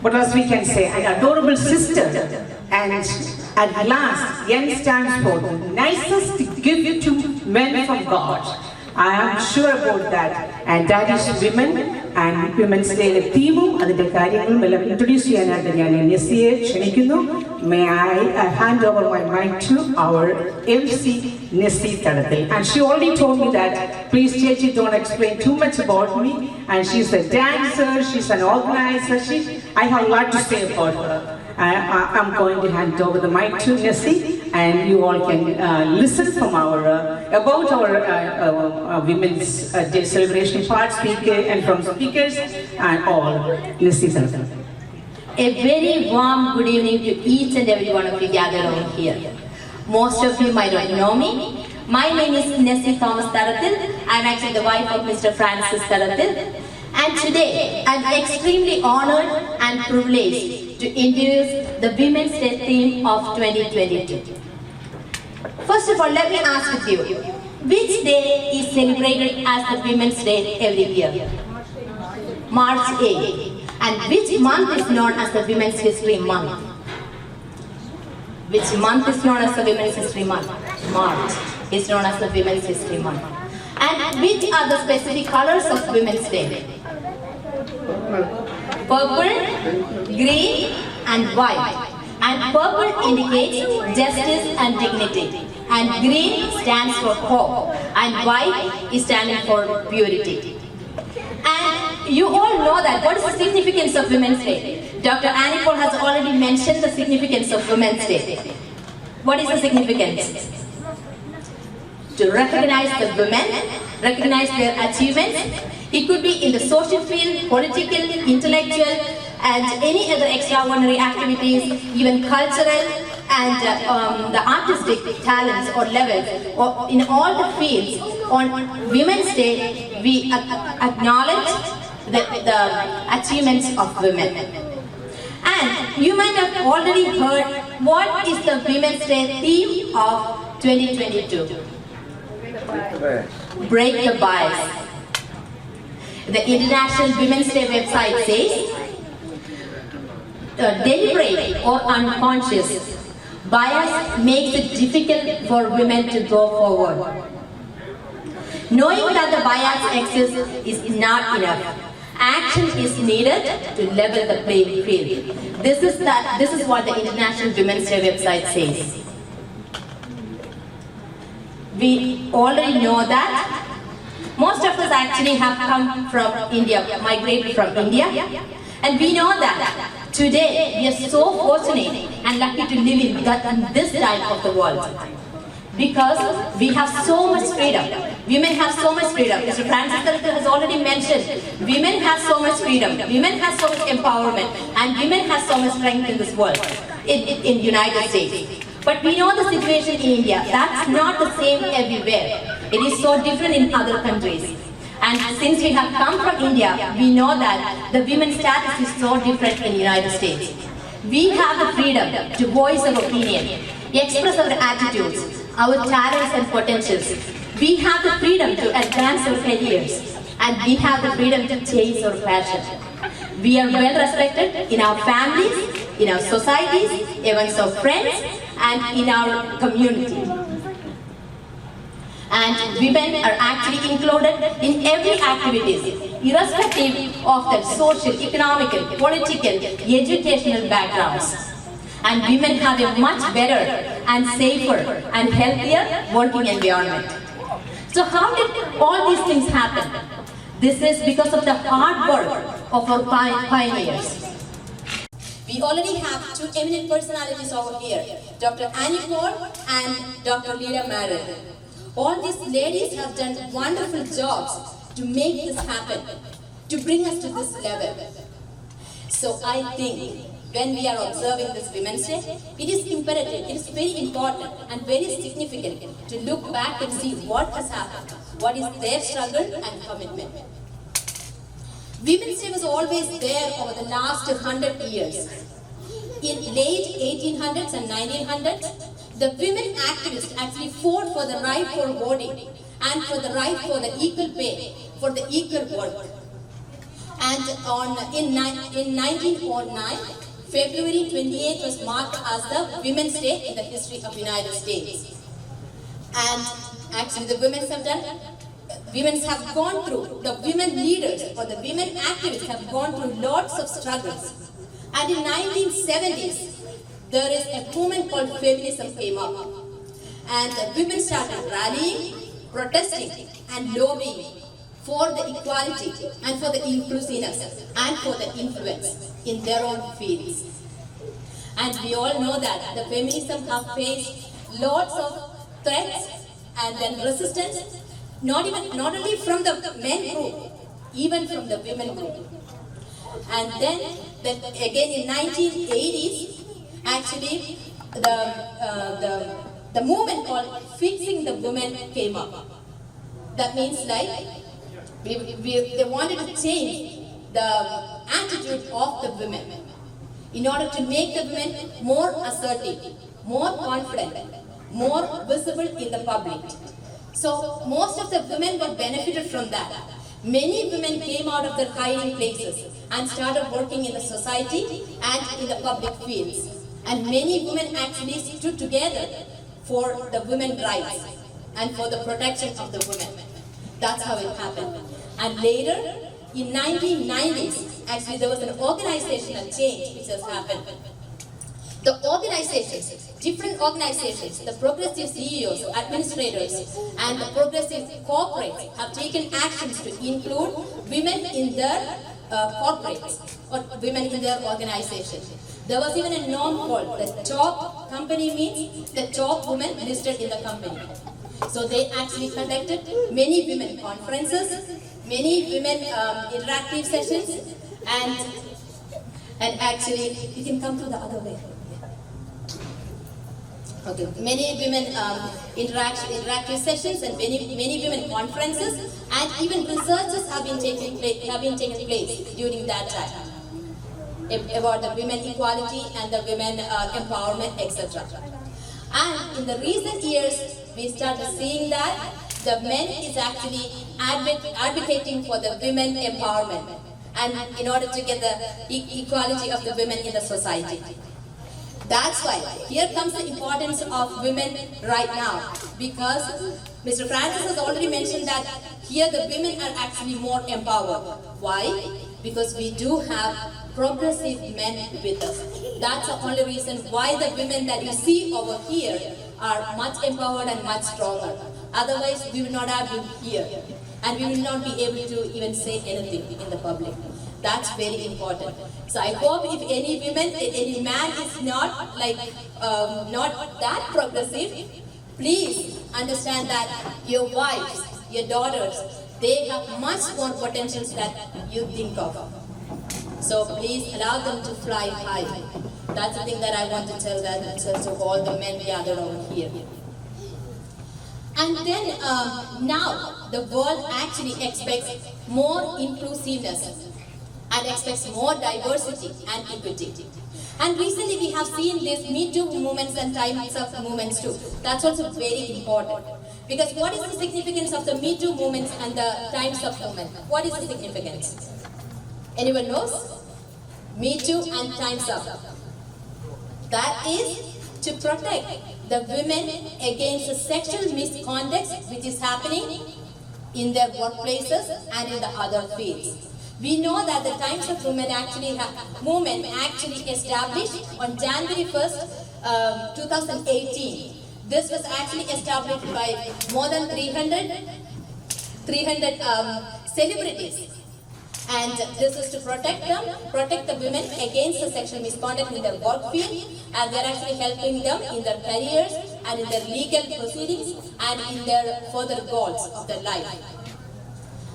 what else we can say, an adorable sister. And at last, N stands for the nicest gift to men from God. I am sure about that. And that is women and Women's Day theme. Introduce May I hand over my mic to our MC Nessie Taratil. And she already told me that, please Chechi, don't explain too much about me. And she's a dancer, she's an organizer, I have a lot to say about her. I'm going to hand over the mic to Nessie, and you all can listen from about our Women's Day celebration part, and from speakers and all. Nessie, a very warm good evening to each and every one of you gathered over here. Most of you might not know me. My name is Nessie Thomas Taratil. I'm actually the wife of Mr. Francis Taratil. And today, I'm extremely honored and privileged to introduce the Women's Day theme of 2022. First of all, let me ask you, which day is celebrated as the Women's Day every year? March 8. And which month is known as the Women's History Month? Which month is known as the Women's History Month? March is known as the Women's History Month. And which are the specific colors of Women's Day? Purple, green, and white. And purple indicates justice and dignity. And green stands for hope. And white is standing for purity. And you all know that. What is the significance of Women's Day? Dr. Annie Paul has already mentioned the significance of Women's Day. What is the significance? To recognize the women, recognize their achievements. It could be in the social field, political, intellectual, and any other extraordinary activities, even cultural and the artistic talents or levels, or in all the fields. On Women's Day, we acknowledge the achievements of women. And you might have already heard what is the Women's Day theme of 2022. Break the bias. The International Women's Day website says, deliberate or unconscious bias makes it difficult for women to go forward. Knowing that the bias exists is not enough. Action is needed to level the playing field. This is what the International Women's Day website says. We already know that most of us actually have come from India, migrated from India, and we know that today we are so fortunate and lucky to live in this time of the world, because we have so much freedom. Women have so much freedom. Mr. Francis has already mentioned, women have so much freedom, women have so much empowerment, and women have so much strength in this world, in United States. But we know the situation in India, that's not the same everywhere. It is so different in other countries. And since we have come from India, we know that the women's status is so different in the United States. We have the freedom to voice our opinion, express our attitudes, our talents and potentials. We have the freedom to advance our careers, and we have the freedom to chase our passion. We are well respected in our families, in our societies, amongst our friends, and in our community. And women are actually included in every activities, irrespective of their social, economical, political, educational backgrounds. and women have a much better and safer and healthier working environment. So how did all these things happen? This is because of the hard work of our pioneers. We already have two eminent personalities over here, Dr. Annie Paul and Dr. Leela Merrill. All these ladies have done wonderful jobs to make this happen, to bring us to this level. So I think when we are observing this Women's Day, it is imperative, it is very important and very significant to look back and see what has happened, what is their struggle and commitment. Women's Day was always there over the last 100 years. In late 1800s and 1900s, the women activists actually fought for the right for voting and for the right for the equal pay, for the equal work. And in 1909, February 28 was marked as the Women's Day in the history of the United States. And actually the women have gone through, the women leaders or the women activists have gone through lots of struggles. And in 1970s, there is a movement called feminism came up. And the women started rallying, protesting and lobbying for the equality and for the inclusiveness and for the influence in their own fields. And we all know that the feminism have faced lots of threats and then resistance, not only from the men group, even from the women group. And then again in 1980s, actually the movement called Fixing the Women came up. That means like they wanted to change the attitude of the women in order to make the women more assertive, more confident, more visible in the public. So most of the women were benefited from that. Many women came out of their hiding places and started working in the society and in the public fields. And many women actually stood together for the women's rights and for the protection of the women. That's how it happened. And later, in 1990s, actually there was an organizational change which has happened. The organizations, different organizations, the progressive CEOs, administrators, and the progressive corporates have taken actions to include women in their corporates or women in their organization. There was even a norm called the top company means the top women listed in the company. So they actually conducted many women conferences, many women interactive sessions, and actually you can come to the other way. Okay, many women interactive sessions and many women conferences, and even researches have been taken place during that time about the women equality and the women empowerment, etc. And in the recent years, we started seeing that the men is actually advocating for the women empowerment and in order to get the equality of the women in the society. That's why here comes the importance of women right now, because Mr. Francis has already mentioned that here the women are actually more empowered. Why? Because we do have progressive men with us. That's the only reason why the women that you see over here are much empowered and much stronger. Otherwise, we will not have been here and we will not be able to even say anything in the public. That's very important. So I hope if any women, any man is not not that progressive, please understand that your wives, your daughters, they have much more potentials that you think of. So please allow them to fly high. That's the thing that I want to tell to all the men gathered over here. And then now the world actually expects more inclusiveness and expects more diversity and equity. And recently we have seen these Me Too movements and Times Up movements too. That's also very important. Because what is the significance of the Me Too movements and the Times Up movement? What is the significance? Anyone knows? Me Too and Times Up. That is to protect the women against the sexual misconduct which is happening in their workplaces and in the other fields. We know that the Times of Women movement actually established on January 1st, 2018. This was actually established by more than 300 celebrities. And this is to protect the women against the sexual misconduct in their work field, and they're actually helping them in their careers and in their legal proceedings and in their further goals of their life.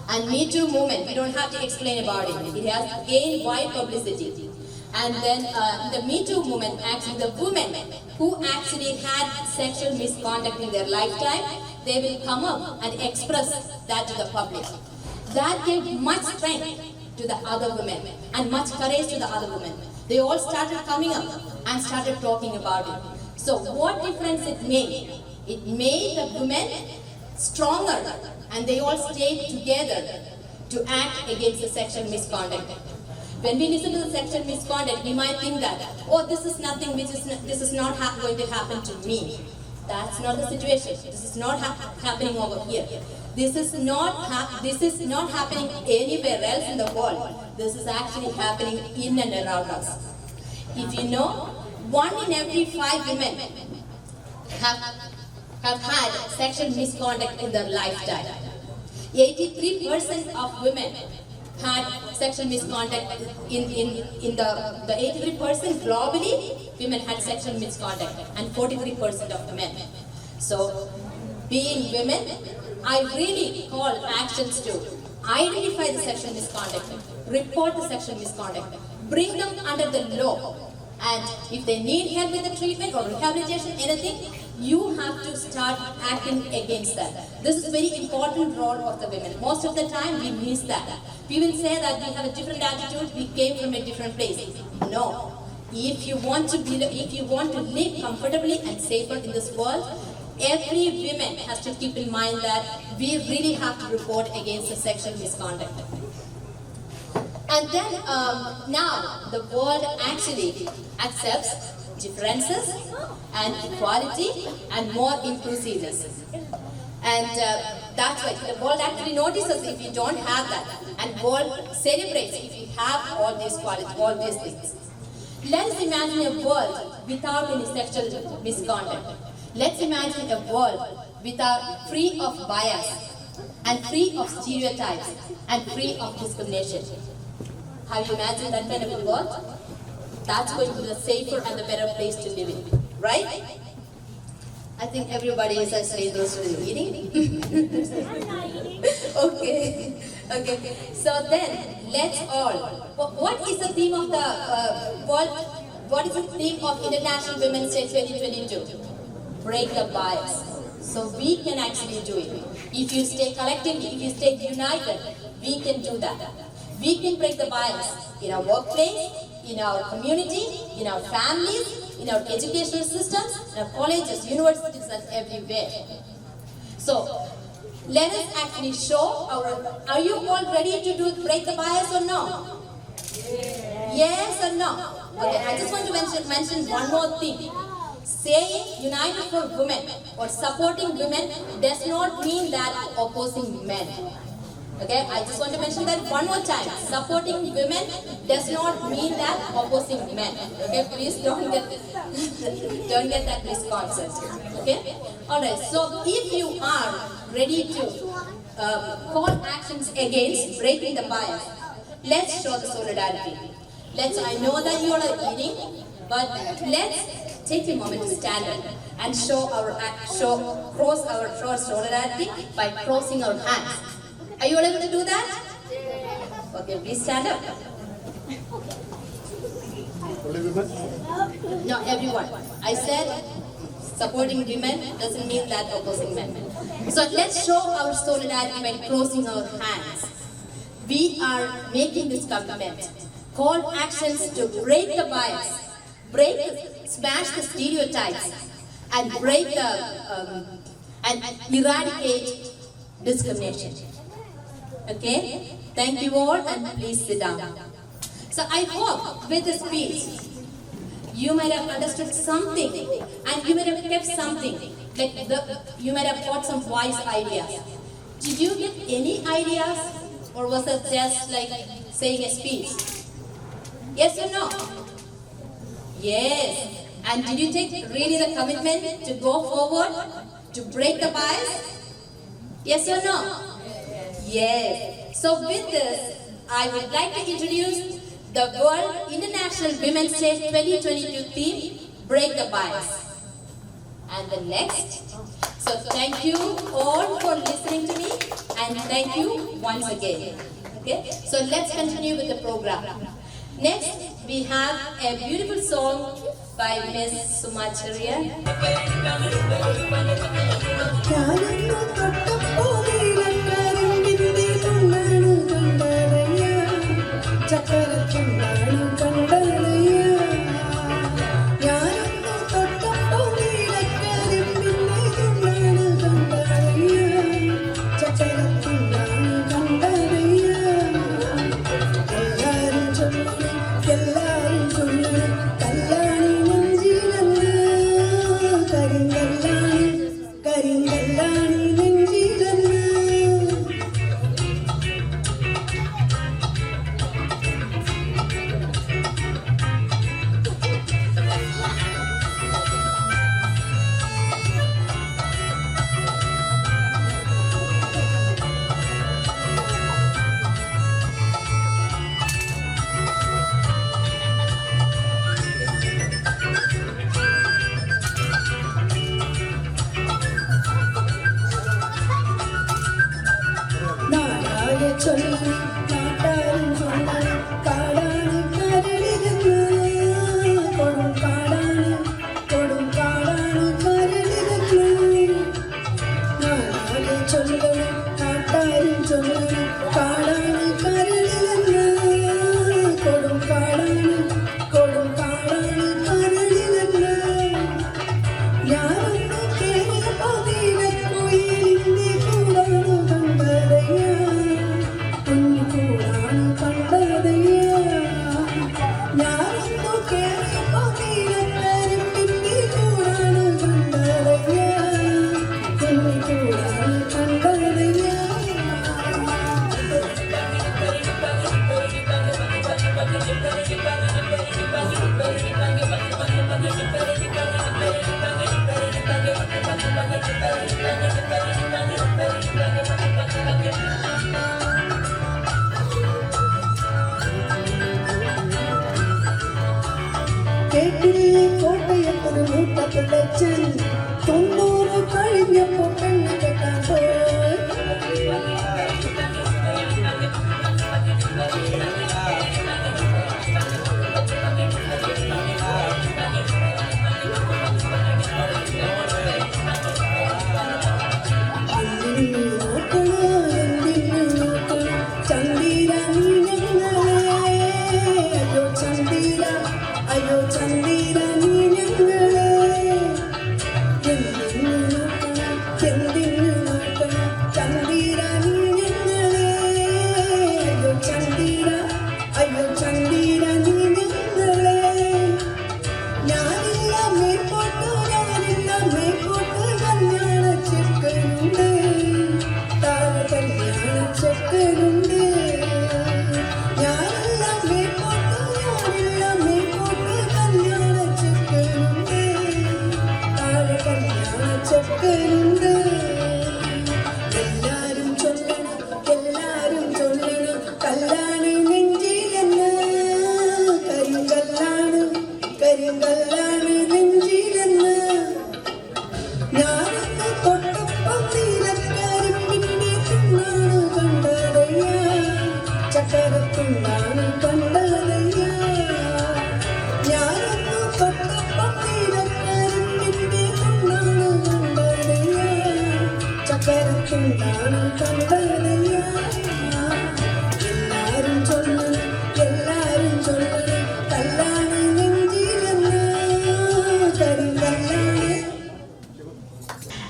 And Me Too movement, we don't have to explain about it. It has gained wide publicity. And then the Me Too movement, actually the women who actually had sexual misconduct in their lifetime, they will come up and express that to the public. That gave much strength to the other women and much courage to the other women. They all started coming up and started talking about it. So what difference it made? It made the women stronger, and they all stayed together to act against the sexual misconduct. When we listen to the sexual misconduct, we might think that, oh, this is nothing, this is not going to happen to me. That's not the situation. This is not happening over here. This is not happening anywhere else in the world. This is actually happening in and around us. If you know, 1 in every 5 women have had sexual misconduct in their lifetime. 83% of women had sexual misconduct in the 83% globally, women had sexual misconduct, and 43% of the men. So, being women, I really call actions to identify the sexual misconduct, report the sexual misconduct, bring them under the law, and if they need help with the treatment or rehabilitation, anything, you have to start acting against that. This is a very important role of the women. Most of the time we miss that. We will say that we have a different attitude, we came from a different place. No. If you want to live comfortably and safer in this world, every woman has to keep in mind that we really have to report against the sexual misconduct. And then now the world actually accepts differences and equality and more inclusiveness. And that's why the world actually notices if you don't have that, and world celebrates if you have all these qualities, all these things. Let's imagine a world without any sexual misconduct. Let's imagine a world free of bias and free of stereotypes and free of discrimination. Have you imagined that kind of a world? That's going to be the safer and the better place to live in, right? I think everybody is actually those who are eating. Okay. So then, let's all. What is the theme of the world? What is the theme of International Women's Day 2022? Break the bias. So we can actually do it. If you stay collectively, if you stay united, we can do that. We can break the bias in our workplace, in our community, in our families, in our educational systems, in our colleges, universities, and everywhere. So, let us actually show are you all ready to break the bias or no? Yes or no? Okay, I just want to mention one more thing. Saying united for women or supporting women does not mean that opposing men. Okay, I just want to mention that one more time. Supporting women does not mean that opposing men. Okay, please don't get that misconception. Okay, all right. So if you are ready to call actions against breaking the bias, let's show the solidarity. I know that you all are eating, but let's take a moment to stand up and cross our solidarity by crossing our hands. Are you all able to do that? Okay, please stand up. No, everyone. I said supporting women doesn't mean that opposing men. So let's show our solidarity by crossing our hands. We are making this commitment. Call actions to break the bias, smash the stereotypes, and and eradicate discrimination. Okay? Thank you all, and please sit down. So I hope with this speech, you might have understood something, and you might have kept something. You might have got some wise ideas. Did you get any ideas, or was it just like saying a speech. Yes or no? Yes. And did you take really the commitment to go forward, to break the bias? Yes or no? Yes. So with this, I would like to introduce the World International Women's Day 2022 theme, Break the Bias. And the next. So thank you all for listening to me, and thank you once again. Okay? So let's continue with the program. Next, we have a beautiful song by Miss Sumacharya.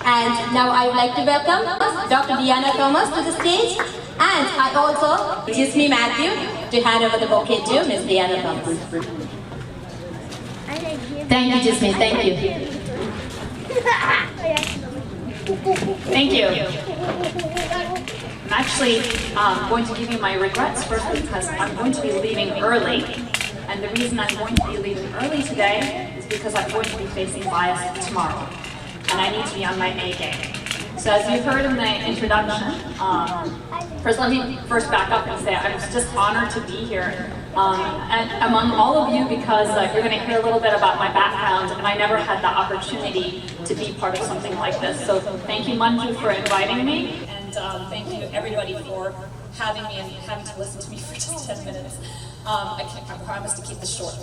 And now I would like to welcome Dr. Diana Thomas to the stage, and I also, Jismi Matthew, to hand over the bouquet to Ms. Diana Thomas. Thank you, Jismi, thank you. Thank you. I'm actually going to give you my regrets first because I'm going to be leaving early. And the reason I'm going to be leaving early today is because I'm going to be facing bias tomorrow. And I need to be on my A game. So as you heard in the introduction, first let me back up and say I'm just honored to be here and among all of you because you're going to hear a little bit about my background, and I never had the opportunity to be part of something like this. So thank you, Manju, for inviting me, and thank you everybody for having me and having to listen to me for just 10 minutes. I promise to keep this short.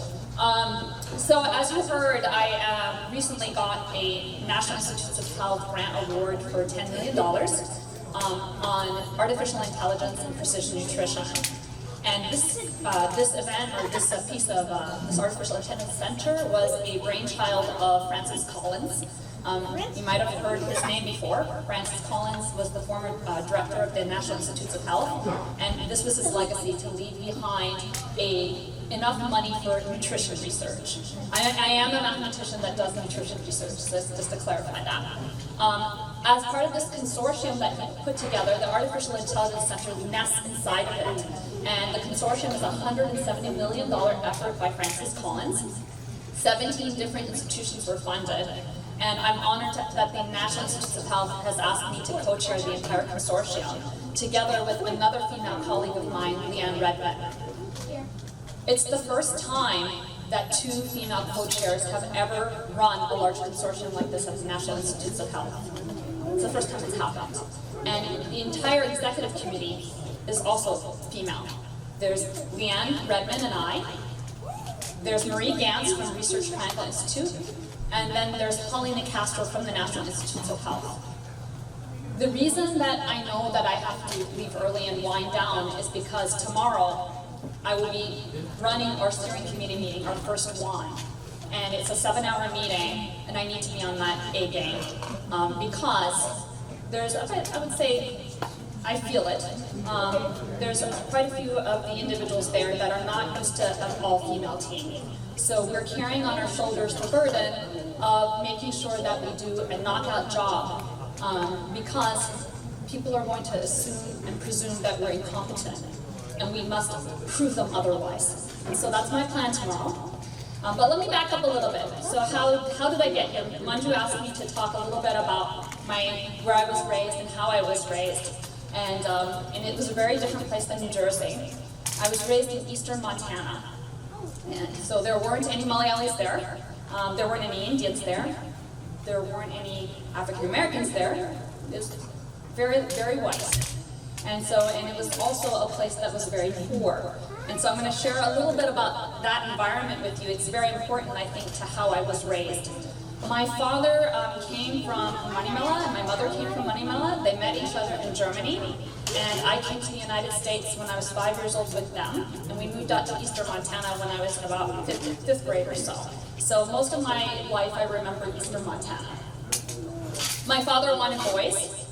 So as you heard, I recently got a National Institutes of Health grant award for $10 million on artificial intelligence and precision nutrition. And this event, or this piece of this Artificial Intelligence Center was a brainchild of Francis Collins. You might have heard his name before. Francis Collins was the former director of the National Institutes of Health, and this was his legacy, to leave behind enough money for nutrition research. I am a mathematician that does nutrition research, so just to clarify that. As part of this consortium that he put together, the Artificial Intelligence Center nests inside of it, and the consortium is a $170 million effort by Francis Collins. 17 different institutions were funded, and I'm honored that the National Institutes of Health has asked me to co-chair the entire consortium, together with another female colleague of mine, Leanne Redmond. It's the first time that 2 female co-chairs have ever run a large consortium like this at the National Institutes of Health. It's the first time it's happened. And the entire executive committee is also female. There's Leanne Redmond and I. There's Marie Gantz from Research Triangle Institute. And then there's Paulina Castro from the National Institutes of Health. The reason that I know that I have to leave early and wind down is because tomorrow I will be running our steering committee meeting, our first one. And it's a 7-hour meeting, and I need to be on that A game. Because there's, I would say, I feel it. There's quite a few of the individuals there that are not used to an all-female team. So we're carrying on our shoulders the burden of making sure that we do a knockout job, because people are going to assume and presume that we're incompetent, and we must prove them otherwise. And so that's my plan tomorrow. But let me back up a little bit. So how did I get here? Manju asked me to talk a little bit about where I was raised and how I was raised. And it was a very different place than New Jersey. I was raised in eastern Montana. And so there weren't any Malayalis there. There weren't any Indians there. There weren't any African Americans there. It was very, very white. And it was also a place that was very poor. And so I'm going to share a little bit about that environment with you. It's very important, I think, to how I was raised. My father came from Manimala, and my mother came from Manimala. They met each other in Germany. And I came to the United States when I was 5 years old with them. And we moved out to eastern Montana when I was about fifth grade or so. So most of my life I remember eastern Montana. My father wanted boys.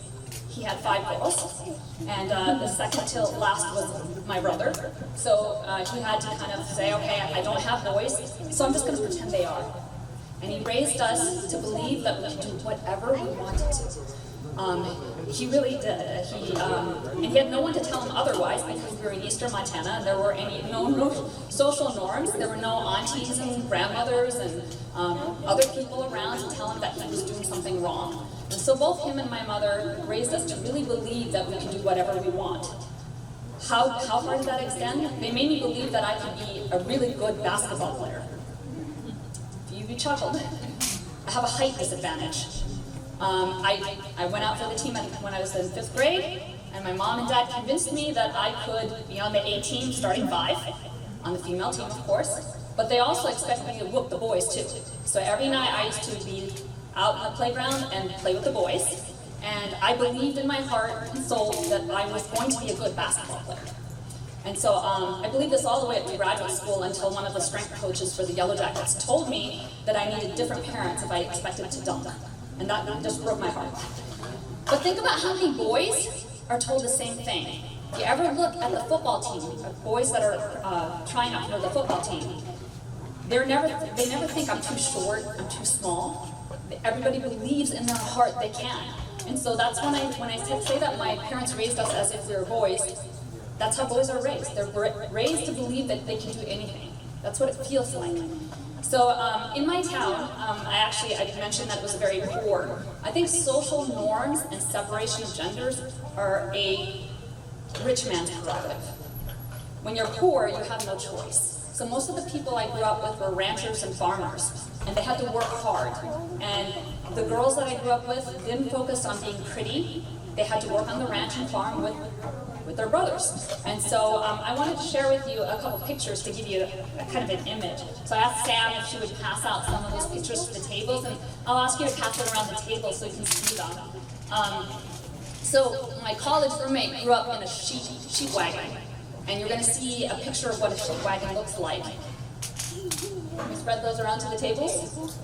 He had 5 girls, and the second to last was my brother. So he had to kind of say, okay, I don't have boys, so I'm just going to pretend they are. And he raised us to believe that we could do whatever we wanted to. He really did. And he had no one to tell him otherwise, because we were in eastern Montana, and there were no social norms. There were no aunties and grandmothers and other people around to tell him that he was doing something wrong. And so both him and my mother raised us to really believe that we could do whatever we want. How far did that extend? They made me believe that I could be a really good basketball player. You chuckled. I have a height disadvantage. I went out for the team when I was in 5th grade, and my mom and dad convinced me that I could be on the A team starting 5, on the female team, of course, but they also expected me to whoop the boys too. So every night I used to be out in the playground and play with the boys, and I believed in my heart and soul that I was going to be a good basketball player. And so I believed this all the way up to graduate school until one of the strength coaches for the Yellow Jackets told me that I needed different parents if I expected to dunk. And that just broke my heart. But think about how many boys are told the same thing. If you ever look at the football team, boys that are trying out for the football team, they never think I'm too short, I'm too small. Everybody believes in their heart they can. And so that's when I say that my parents raised us as if we were boys. That's how boys are raised. They're raised to believe that they can do anything. That's what it feels like. So in my town, I mentioned that it was very poor. I think social norms and separation of genders are a rich man's prerogative. When you're poor, you have no choice. So most of the people I grew up with were ranchers and farmers, and they had to work hard. And the girls that I grew up with didn't focus on being pretty. They had to work on the ranch and farm with their brothers. And so I wanted to share with you a couple pictures to give you a kind of an image. So I asked Sam if she would pass out some of those pictures to the tables, and I'll ask you to pass it around the table so you can see them. So my college roommate grew up in a sheep wagon, and you're going to see a picture of what a sheep wagon looks like. Can we spread those around to the tables?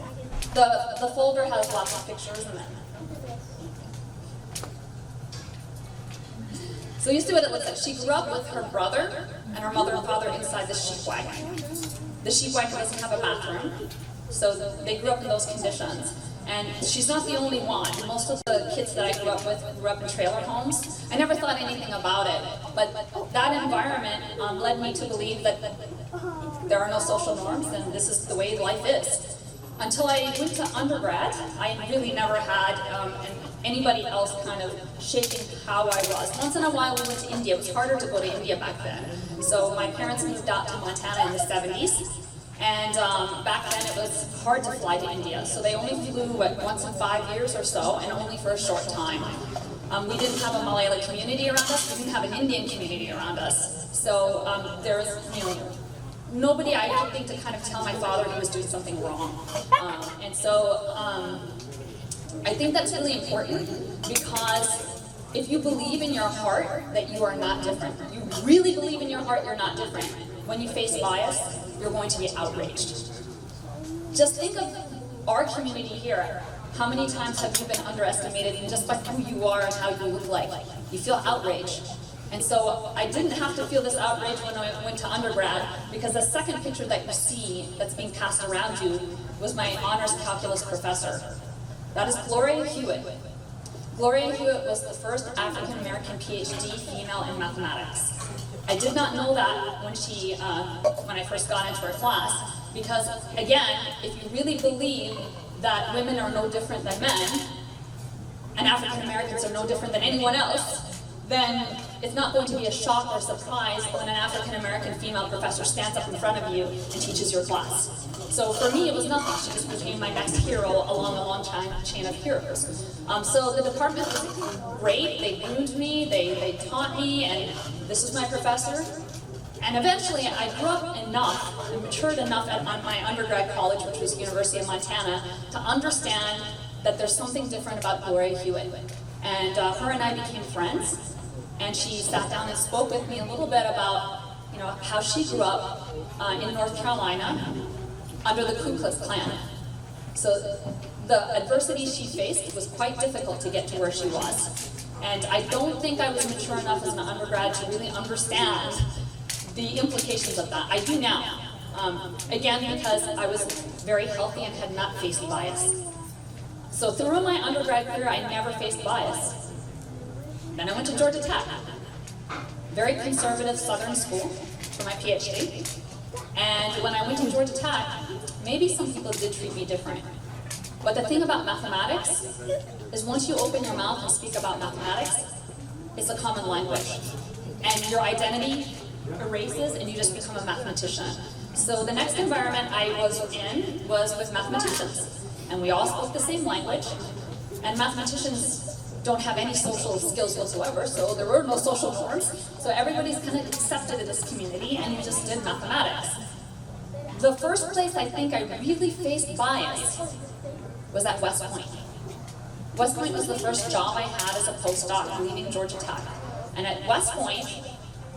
The folder has lots of pictures in it. So you see what it looks like. She grew up with her brother and her mother and father inside the sheep wagon. The sheep wagon doesn't have a bathroom, so they grew up in those conditions. And she's not the only one. Most of the kids that I grew up with grew up in trailer homes. I never thought anything about it, but that environment led me to believe that there are no social norms and this is the way life is. Until I went to undergrad, I really never had anybody else kind of shaping how I was. Once in a while we went to India. It was harder to go to India back then. So my parents moved out to Montana in the 70s. And back then it was hard to fly to India. So they only flew once in 5 years or so, and only for a short time. We didn't have a Malayali community around us. We didn't have an Indian community around us. So there was, nobody I could think to kind of tell my father he was doing something wrong. And so I think that's really important, because if you believe in your heart that you are not different, you really believe in your heart you're not different, when you face bias, you're going to be outraged. Just think of our community here. How many times have you been underestimated just by who you are and how you look like? You feel outraged. And so I didn't have to feel this outrage when I went to undergrad, because the second picture that you see that's being passed around you was my honors calculus professor. That is Gloria Hewitt. Gloria Hewitt was the first African-American PhD female in mathematics. I did not know that when I first got into her class, because again, if you really believe that women are no different than men, and African Americans are no different than anyone else, then it's not going to be a shock or surprise when an African American female professor stands up in front of you and teaches your class. So for me, it was nothing. She just became my next hero along a long chain of heroes. So the department was great. They groomed me, they taught me, and this is my professor. And eventually, I grew up enough and matured enough at my undergrad college, which was University of Montana, to understand that there's something different about Gloria Hewitt. And her and I became friends, and she sat down and spoke with me a little bit about how she grew up in North Carolina under the Ku Klux Klan. So the adversity she faced was quite difficult to get to where she was. And I don't think I was mature enough as an undergrad to really understand the implications of that. I do now. Again, because I was very healthy and had not faced bias. So through my undergrad career, I never faced bias. Then I went to Georgia Tech, very conservative Southern school for my PhD. And when I went to Georgia Tech, maybe some people did treat me different. But the thing about mathematics is once you open your mouth and speak about mathematics, it's a common language. And your identity erases and you just become a mathematician. So the next environment I was in was with mathematicians. And we all spoke the same language. And mathematicians don't have any social skills whatsoever, so there were no social norms. So everybody's kind of accepted in this community, and you just did mathematics. The first place I think I really faced bias was at West Point. West Point was the first job I had as a postdoc leaving Georgia Tech. And at West Point,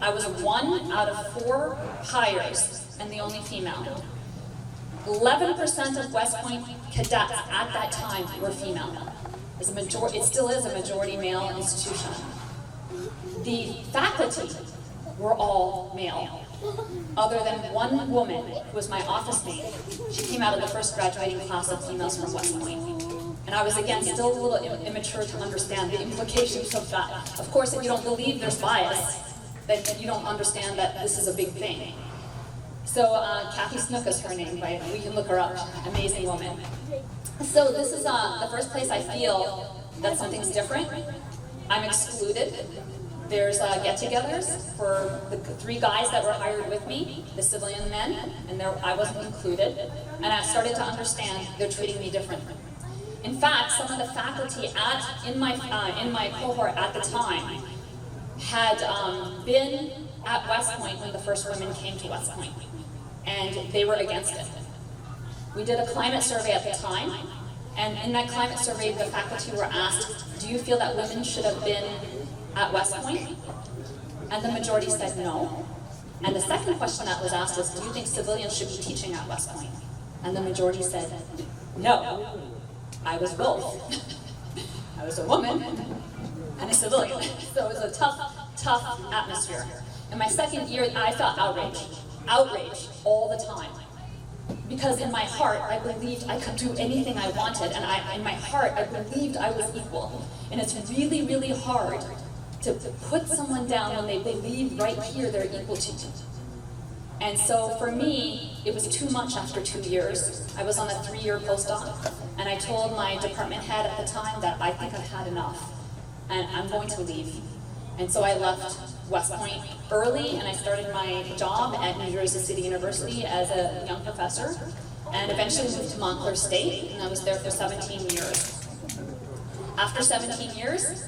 I was 1 out of 4 hires and the only female. 11% of West Point cadets at that time were female. It still is a majority male institution. The faculty were all male, other than one woman who was my office mate. She came out of the first graduating class of females from West Point. And I was, again, still a little immature to understand the implications of that. Of course, if you don't believe there's bias, then you don't understand that this is a big thing. So Kathy Snook is her name, right? We can look her up, amazing woman. So this is the first place I feel that something's different. I'm excluded. There's get-togethers for the 3 guys that were hired with me, the civilian men, and I wasn't included. And I started to understand they're treating me differently. In fact, some of the faculty in my cohort at the time had been at West Point when the first women came to West Point, and they were against it. We did a climate survey at the time, and in that climate survey, the faculty were asked, do you feel that women should have been at West Point? And the majority said no. And the second question that was asked was, do you think civilians should be teaching at West Point? And the majority said no. I was both. I was a woman and a civilian. So it was a tough atmosphere. In my second year, I felt outraged all the time. Because in my heart, I believed I could do anything I wanted, and in my heart, I believed I was equal. And it's really, really hard to put someone down when they believe right here they're equal to you. And so for me, it was too much after 2 years. I was on a 3-year postdoc, and I told my department head at the time that I think I've had enough, and I'm going to leave. And so I left West Point early, and I started my job at New Jersey City University as a young professor, and eventually moved to Montclair State, and I was there for 17 years. After 17 years,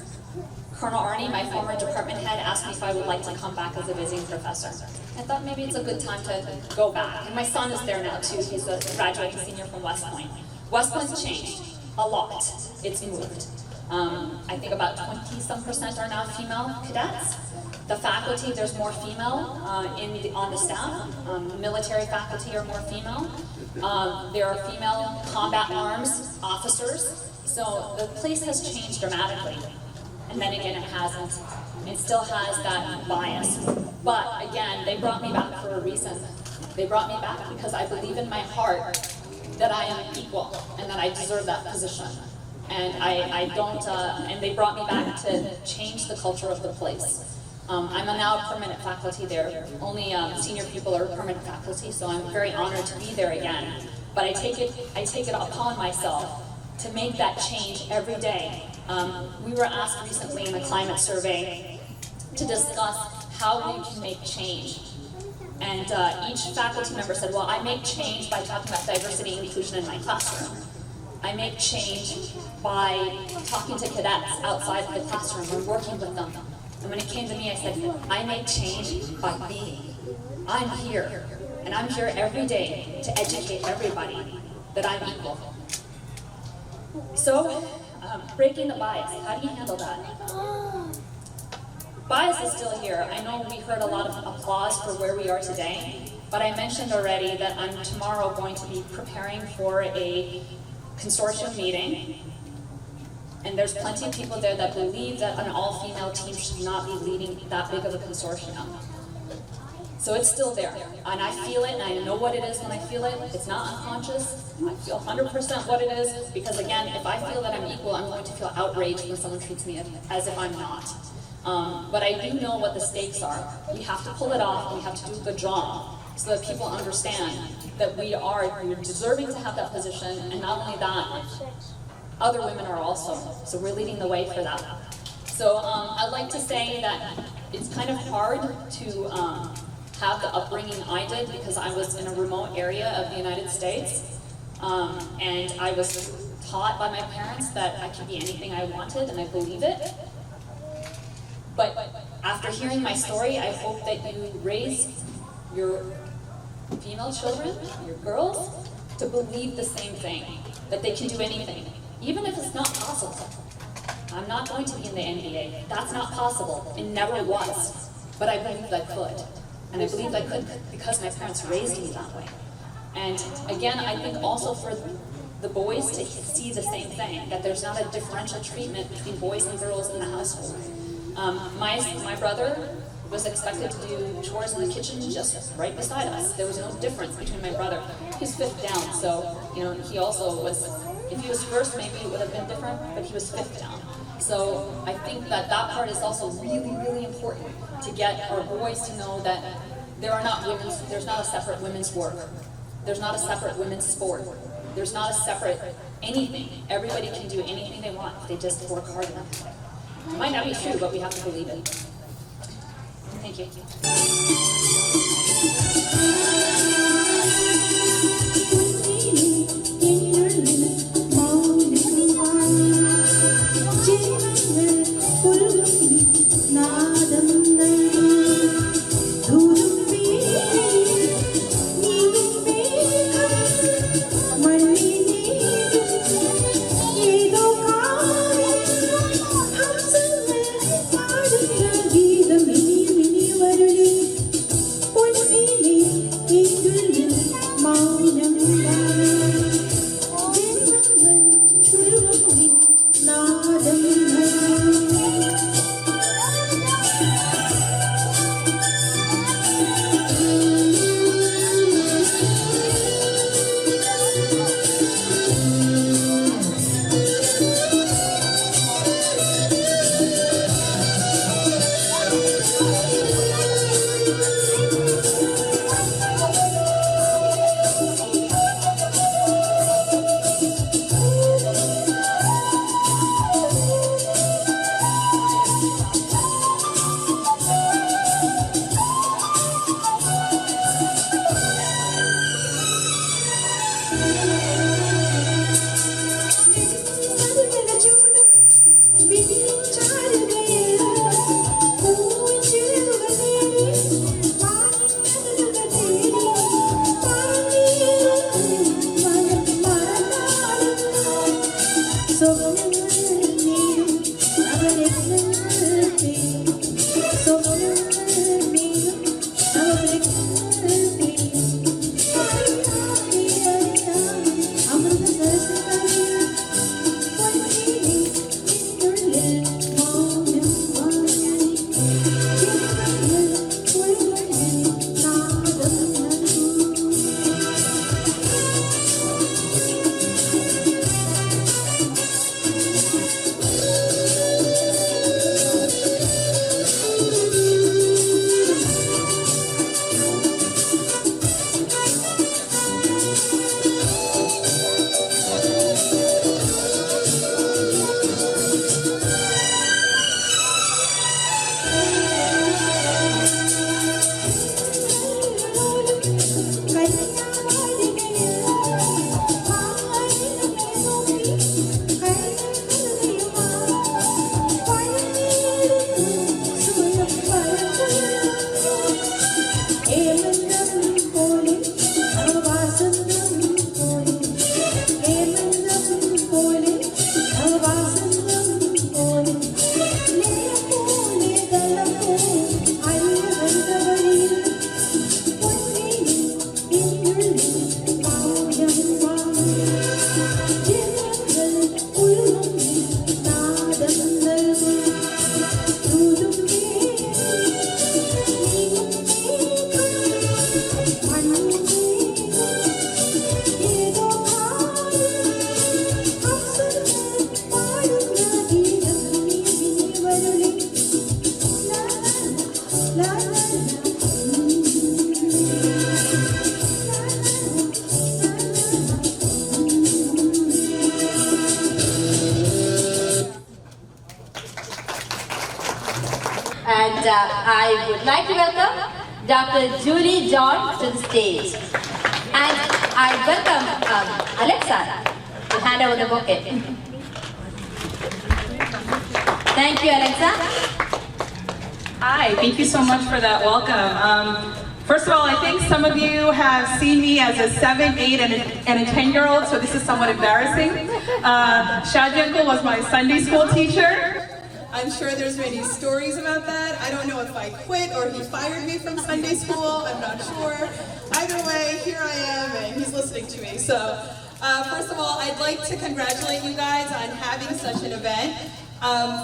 Colonel Arnie, my former department head, asked me if I would like to come back as a visiting professor. I thought maybe it's a good time to go back. And my son is there now too. He's a graduating senior from West Point. West Point's changed a lot. It's moved. I think about 20-some% are now female cadets. The faculty, there's more female on the staff. Military faculty are more female. There are female combat arms officers. So the place has changed dramatically. And then again, it hasn't. It still has that bias. But again, they brought me back for a reason. They brought me back because I believe in my heart that I am equal and that I deserve that position. And and they brought me back to change the culture of the place. I'm now a permanent faculty there. Only senior people are permanent faculty, so I'm very honored to be there again. But I take it upon myself to make that change every day. We were asked recently in the climate survey to discuss how we can make change. And each faculty member said, well, I make change by talking about diversity and inclusion in my classroom. I make change by talking to cadets outside of the classroom and working with them. And when it came to me, I said, I make change by being. I'm here, and I'm here every day to educate everybody that I'm equal. So, breaking the bias, how do you handle that? Bias is still here. I know we heard a lot of applause for where we are today, but I mentioned already that I'm tomorrow going to be preparing for a consortium meeting, and there's plenty of people there that believe that an all-female team should not be leading that big of a consortium. So it's still there, and I feel it, and I know what it is when I feel it. It's not unconscious. I feel 100% what it is, because again, if I feel that I'm equal, I'm going to feel outraged when someone treats me as if I'm not. But I do know what the stakes are. We have to pull it off, and we have to do a good job, so that people understand that we're deserving to have that position, and not only that, other women are also. So we're leading the way for that. So I'd like to say that it's kind of hard to have the upbringing I did, because I was in a remote area of the United States, and I was taught by my parents that I could be anything I wanted, and I believe it. But after hearing my story, I hope that you raise your female children, your girls, to believe the same thing, that they can do anything, even if it's not possible. I'm not going to be in the NBA. That's not possible. It never was. But I believed I could. And I believed I could because my parents raised me that way. And again, I think also for the boys to see the same thing, that there's not a differential treatment between boys and girls in the household. My brother was expected to do chores in the kitchen just right beside us. There was no difference between my brother. He's 5th down, so he also was If he was first, maybe it would have been different, but he was fifth down. So I think that that part is also really, really important to get our boys to know that there's not a separate women's work. There's not a separate women's sport. There's not a separate anything. Everybody can do anything they want if they just work hard enough. It might not be true, but we have to believe it. Thank you. And I would like to welcome Dr. Julie John to the stage. And I welcome Alexa to hand over the bouquet. Thank you, Alexa. Hi, thank you so much for that welcome. First of all, I think some of you have seen me as a 7, 8, and a 10-year-old, so this is somewhat embarrassing. Shaji Uncle was my Sunday school teacher. I'm sure there's many stories about that. I don't know if I quit or he fired me from Sunday school. I'm not sure. Either way, here I am, and he's listening to me. So, first of all, I'd like to congratulate you guys on having such an event.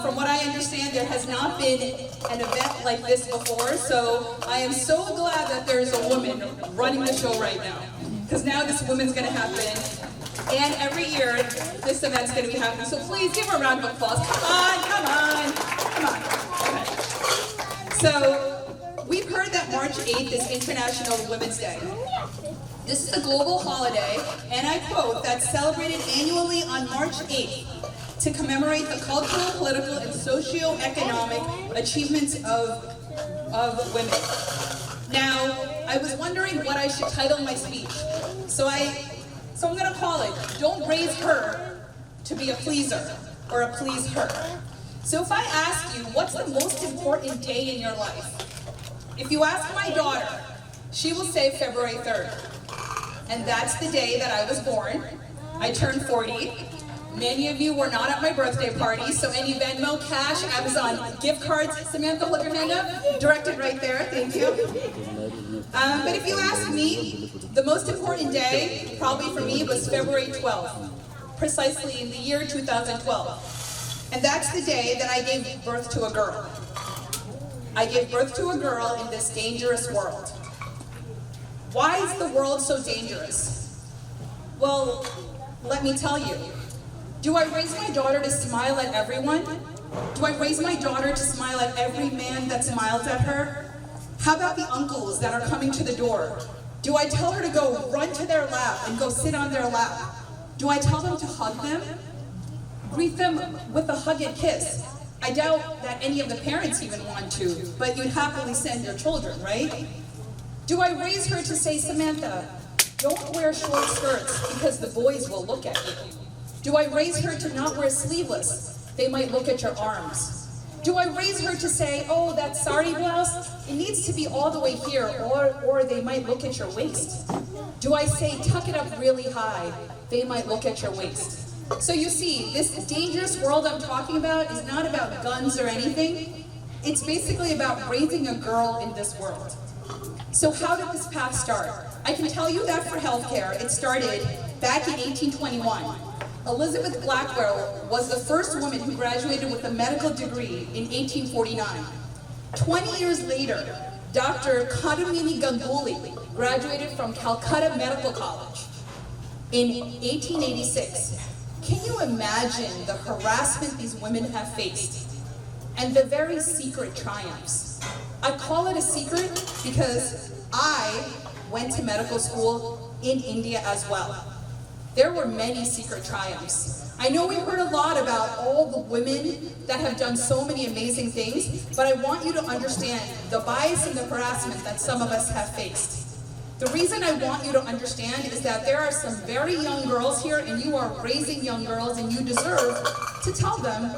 From what I understand, there has not been an event like this before, so I am so glad that there's a woman running the show right now. Because now this woman's going to happen And every year, this event's going to be happening. So please give her a round of applause. Come on, come on, come on. Okay. So we've heard that March 8th is International Women's Day. This is a global holiday, and I quote, that's celebrated annually on March 8th to commemorate the cultural, political, and socio-economic achievements of women. Now, I was wondering what I should title my speech. So I'm gonna call it, Don't Raise Her to Be a Pleaser, or a Please Her. So if I ask you, what's the most important day in your life? If you ask my daughter, she will say February 3rd. And that's the day that I was born. I turned 40. Many of you were not at my birthday party, so any Venmo, Cash, Amazon, gift cards, Samantha, hold your hand up. Directed right there, thank you. But if you ask me, the most important day, probably for me, was February 12th, precisely in the year 2012. And that's the day that I gave birth to a girl. I gave birth to a girl in this dangerous world. Why is the world so dangerous? Well, let me tell you. Do I raise my daughter to smile at everyone? Do I raise my daughter to smile at every man that smiles at her? How about the uncles that are coming to the door? Do I tell her to go run to their lap and go sit on their lap? Do I tell them to hug them? Greet them with a hug and kiss. I doubt that any of the parents even want to, but you'd happily send your children, right? Do I raise her to say, Samantha, don't wear short skirts because the boys will look at you? Do I raise her to not wear sleeveless? They might look at your arms. Do I raise her to say, oh, that sari blouse, it needs to be all the way here, or they might look at your waist? Do I say, tuck it up really high? They might look at your waist. So you see, this dangerous world I'm talking about is not about guns or anything. It's basically about raising a girl in this world. So how did this path start? I can tell you that for healthcare, it started back in 1821. Elizabeth Blackwell was the first woman who graduated with a medical degree in 1849. 20 years later, Dr. Kadamini Ganguly graduated from Calcutta Medical College in 1886. Can you imagine the harassment these women have faced? And the very secret triumphs. I call it a secret because I went to medical school in India as well. There were many secret triumphs. I know we heard a lot about all the women that have done so many amazing things, but I want you to understand the bias and the harassment that some of us have faced. The reason I want you to understand is that there are some very young girls here, and you are raising young girls, and you deserve to tell them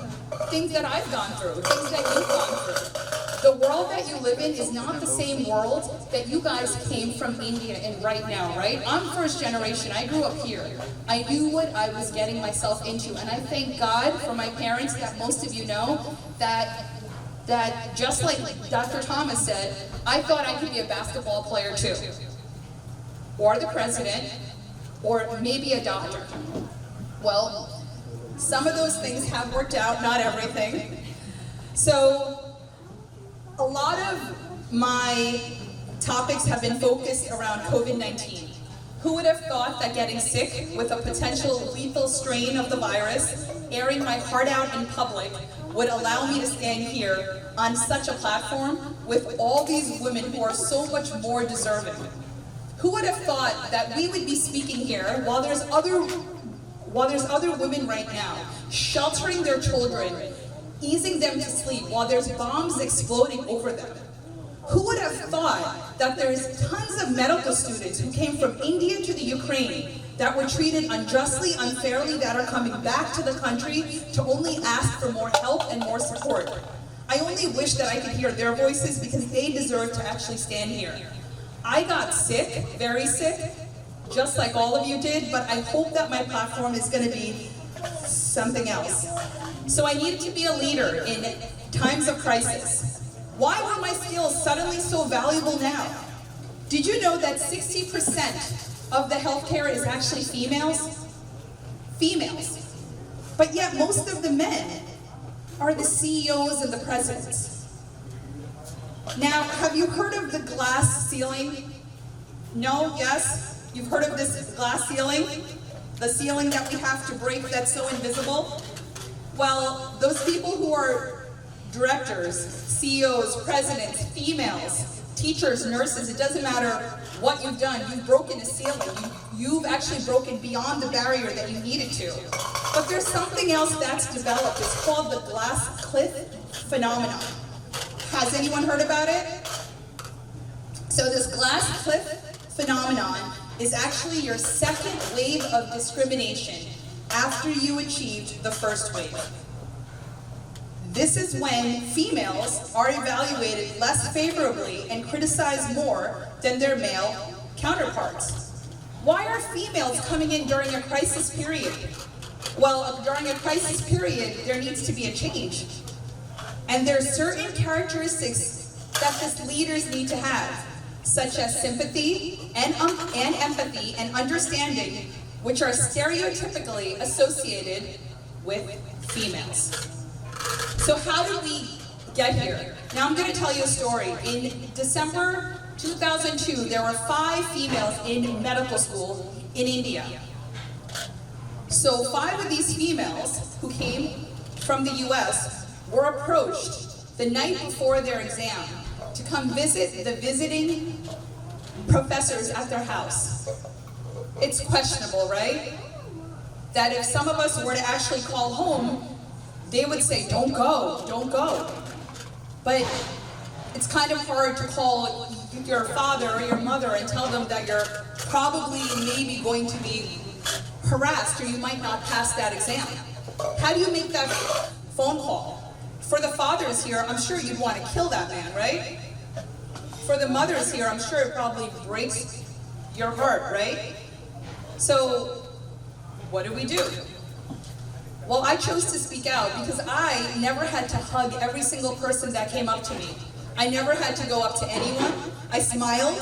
things that I've gone through, things that you've gone through. The world that you live in is not the same world that you guys came from India in right now, right? I'm first generation, I grew up here. I knew what I was getting myself into, and I thank God for my parents that most of you know that just like Dr. Thomas said, I thought I could be a basketball player too. Or the president, or maybe a doctor. Well, some of those things have worked out, not everything. So, a lot of my topics have been focused around COVID-19. Who would have thought that getting sick with a potential lethal strain of the virus, airing my heart out in public, would allow me to stand here on such a platform with all these women who are so much more deserving? Who would have thought that we would be speaking here while there's other women right now sheltering their children, easing them to sleep while there's bombs exploding over them? Who would have thought that there's tons of medical students who came from India to the Ukraine that were treated unjustly, unfairly, that are coming back to the country to only ask for more help and more support? I only wish that I could hear their voices because they deserve to actually stand here. I got sick, very sick, just like all of you did, but I hope that my platform is going to be something else. So I needed to be a leader in times of crisis. Why were my skills suddenly so valuable now? Did you know that 60% of the healthcare is actually females? Females. But yet most of the men are the CEOs and the presidents. Now, have you heard of the glass ceiling? No? Yes? You've heard of this glass ceiling? The ceiling that we have to break that's so invisible? Well, those people who are directors, CEOs, presidents, females, teachers, nurses, it doesn't matter what you've done, you've broken a ceiling. You've actually broken beyond the barrier that you needed to. But there's something else that's developed. It's called the glass cliff phenomenon. Has anyone heard about it? So this glass cliff phenomenon is actually your second wave of discrimination after you achieved the first wave. This is when females are evaluated less favorably and criticized more than their male counterparts. Why are females coming in during a crisis period? Well, during a crisis period, there needs to be a change. And there are certain characteristics that these leaders need to have, such as sympathy and empathy and understanding, which are stereotypically associated with females. So how did we get here? Now I'm going to tell you a story. In December 2002, there were 5 females in medical school in India. So 5 of these females who came from the US were approached the night before their exam to come visit the visiting professors at their house. It's questionable, right? That if some of us were to actually call home, they would say, don't go, don't go. But it's kind of hard to call your father or your mother and tell them that you're probably maybe going to be harassed or you might not pass that exam. How do you make that phone call? For the fathers here, I'm sure you'd want to kill that man, right? For the mothers here, I'm sure it probably breaks your heart, right? So, what do we do? Well, I chose to speak out because I never had to hug every single person that came up to me. I never had to go up to anyone. I smiled.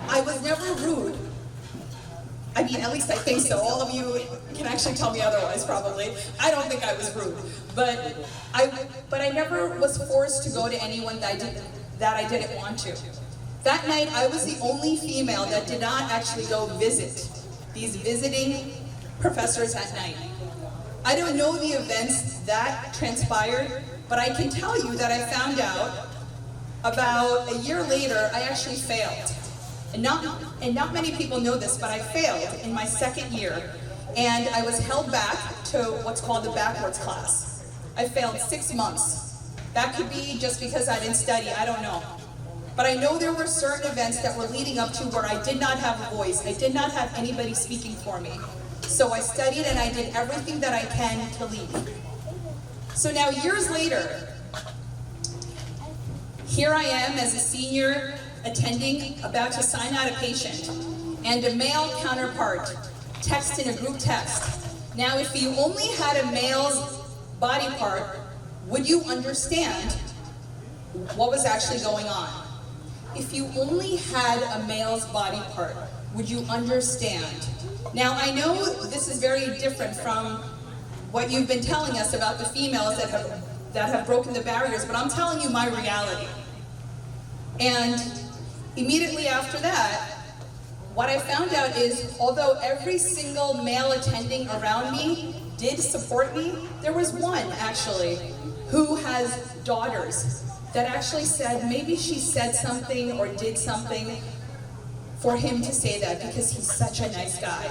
I was never rude. I mean, at least I think so. All of you can actually tell me otherwise, probably. I don't think I was rude. But I never was forced to go to anyone that I didn't want to. That night, I was the only female that did not actually go visit these visiting professors at night. I don't know the events that transpired, but I can tell you that I found out about a year later, I actually failed. And not many people know this, but I failed in my second year, and I was held back to what's called the backwards class. I failed 6 months. That could be just because I didn't study, I don't know. But I know there were certain events that were leading up to where I did not have a voice. I did not have anybody speaking for me. So I studied and I did everything that I can to lead. So now years later, here I am as a senior attending, about to sign out a patient, and a male counterpart texts in a group text. Now if you only had a male's body part, would you understand what was actually going on? If you only had a male's body part, would you understand? Now I know this is very different from what you've been telling us about the females that have broken the barriers, but I'm telling you my reality. And immediately after that, what I found out is, although every single male attending around me did support me, there was one actually who has daughters that actually said maybe she said something or did something for him to say that because he's such a nice guy.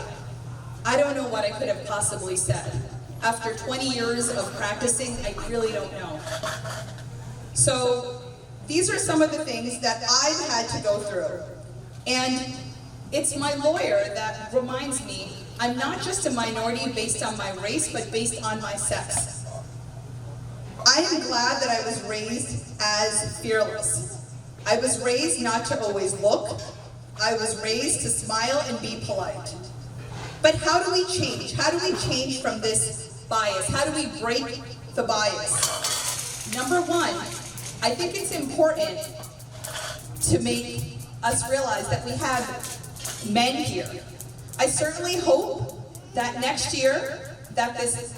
I don't know what I could have possibly said. After 20 years of practicing, I really don't know. So these are some of the things that I've had to go through. And it's my lawyer that reminds me, I'm not just a minority based on my race, but based on my sex. I am glad that I was raised as fearless. I was raised not to always look. I was raised to smile and be polite. But how do we change? How do we change from this bias? How do we break the bias? Number one, I think it's important to make us realize that we have men here. I certainly hope that next year, that this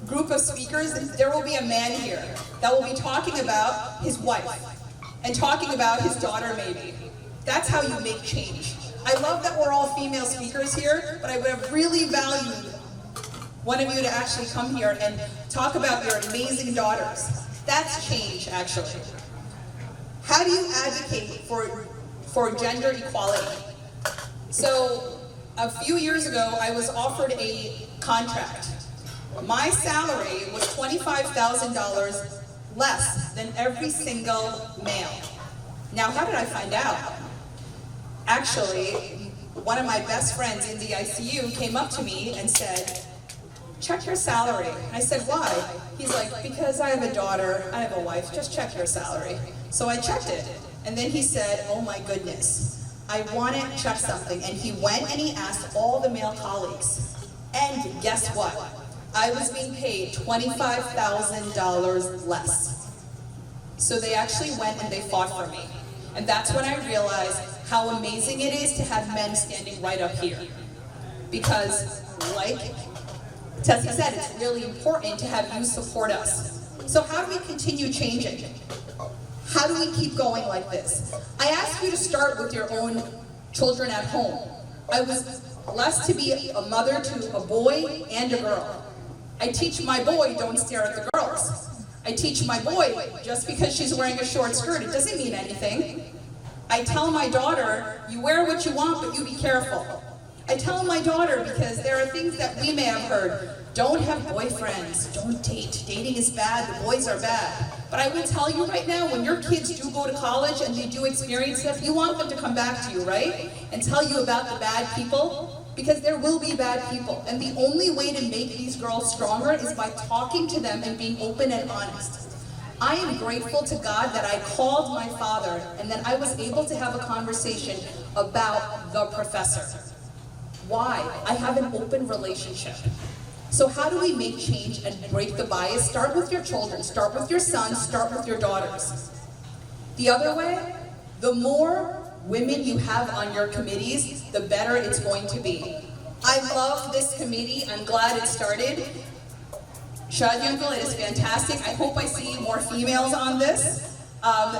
group of speakers, there will be a man here that will be talking about his wife and talking about his daughter maybe. That's how you make change. I love that we're all female speakers here, but I would have really valued one of you to actually come here and talk about your amazing daughters. That's change, actually. How do you advocate for gender equality? So, a few years ago, I was offered a contract. My salary was $25,000 less than every single male. Now, how did I find out? Actually, one of my best friends in the ICU came up to me and said, check your salary. I said, why? He's like, because I have a daughter, I have a wife, just check your salary. So I checked it, and then he said, oh my goodness, I want to check something. And he went and he asked all the male colleagues, and guess what? I was being paid $25,000 less. So they actually went and they fought for me. And that's when I realized how amazing it is to have men standing right up here. Because, like Tessie said, it's really important to have you support us. So how do we continue changing? How do we keep going like this? I ask you to start with your own children at home. I was blessed to be a mother to a boy and a girl. I teach my boy, don't stare at the girls. I teach my boy, just because she's wearing a short skirt, it doesn't mean anything. I tell my daughter, you wear what you want, but you be careful. I tell my daughter, because there are things that we may have heard, don't have boyfriends, don't date, dating is bad, the boys are bad. But I will tell you right now, when your kids do go to college and they do experience stuff, you want them to come back to you, right? And tell you about the bad people. Because there will be bad people. And the only way to make these girls stronger is by talking to them and being open and honest. I am grateful to God that I called my father and that I was able to have a conversation about the professor. Why? I have an open relationship. So how do we make change and break the bias? Start with your children, start with your sons, start with your daughters. The other way, the more women you have on your committees, the better it's going to be. I love this committee. I'm glad it started. Shadi Uncle, it is fantastic. I hope I see more females on this.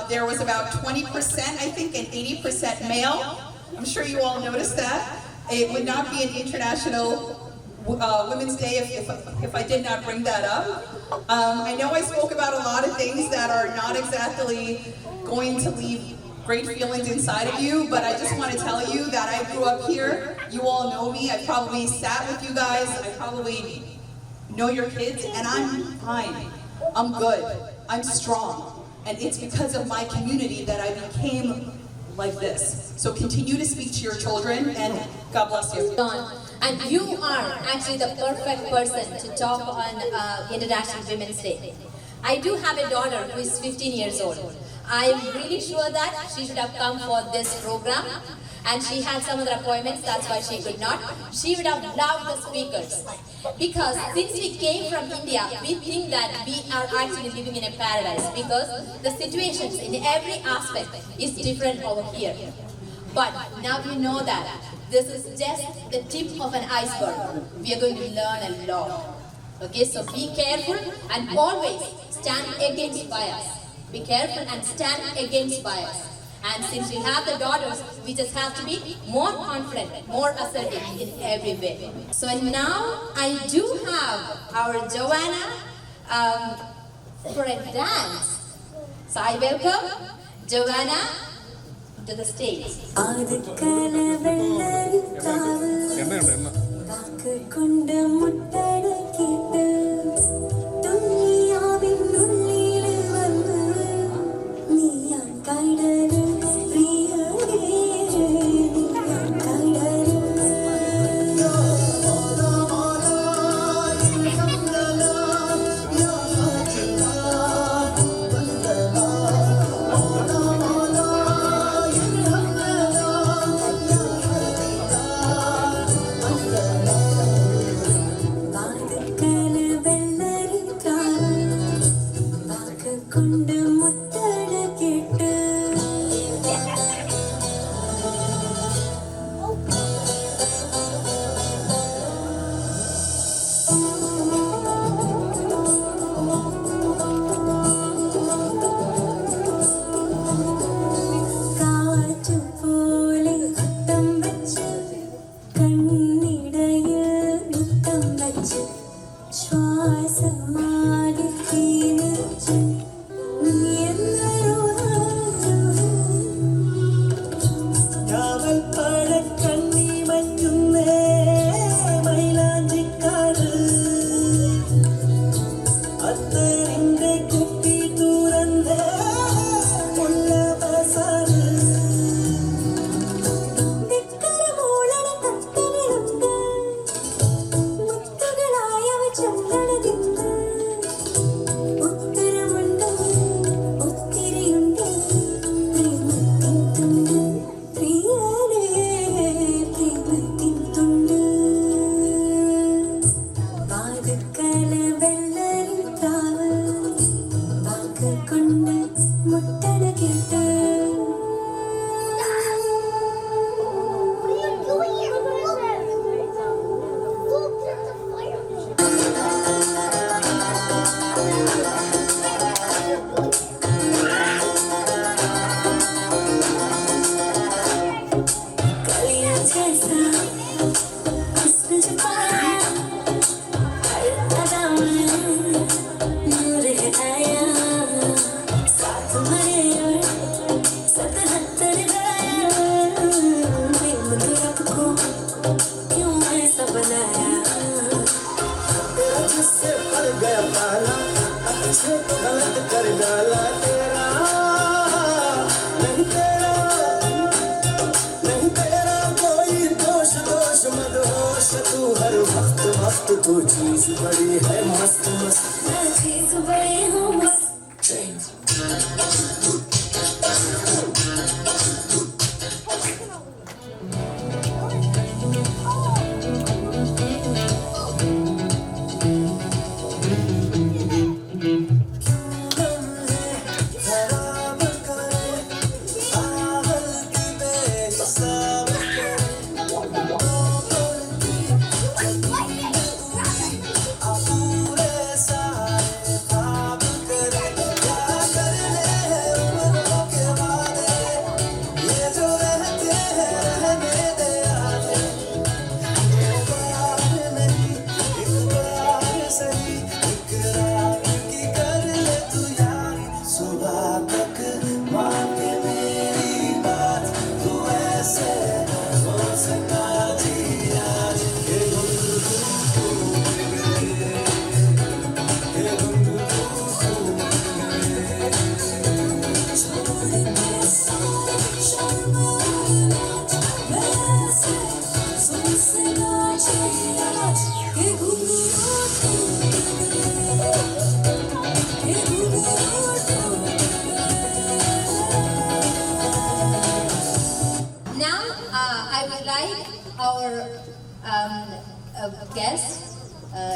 There was about 20%, I think, and 80% male. I'm sure you all noticed that. It would not be an International Women's Day if I did not bring that up. I know I spoke about a lot of things that are not exactly going to leave great feelings inside of you, but I just want to tell you that I grew up here. You all know me. I probably sat with you guys. I probably know your kids, and I'm fine. I'm good. I'm strong. And it's because of my community that I became like this. So continue to speak to your children, and God bless you. And you are actually the perfect person to talk on International Women's Day. I do have a daughter who is 15 years old. I am really sure that she should have come for this program, and she had some other appointments, that's why she could not. She would have loved the speakers. Because since we came from India, we think that we are actually living in a paradise, because the situations in every aspect is different over here. But now you know that this is just the tip of an iceberg. We are going to learn a lot. Okay, so be careful and always stand against bias. Be careful and stand against bias. And since we have the daughters, we just have to be more confident, more assertive in every way. So now I do have our Joanna for a dance. So I welcome Joanna to the stage. गलत कर डाला तेरा नहीं तेरा नहीं तेरा कोई दोष दोष मदहोश तू हर वक्त वक्त तू चीज बड़ी है मस्त मस्त मैं चीज बड़ी हूँ मस्त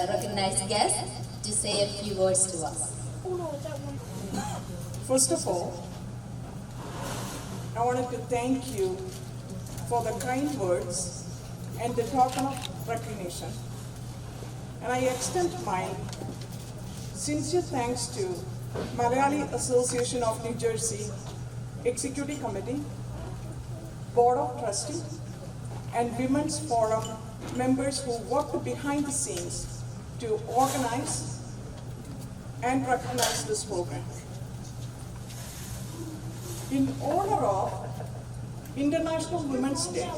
Recognized guest to say a few words to us. First of all, I wanted to thank you for the kind words and the token of recognition. And I extend my sincere thanks to Malayali Association of New Jersey Executive Committee, Board of Trustees, and Women's Forum members who worked behind the scenes to organize and recognize this program. In honor of International Women's Day,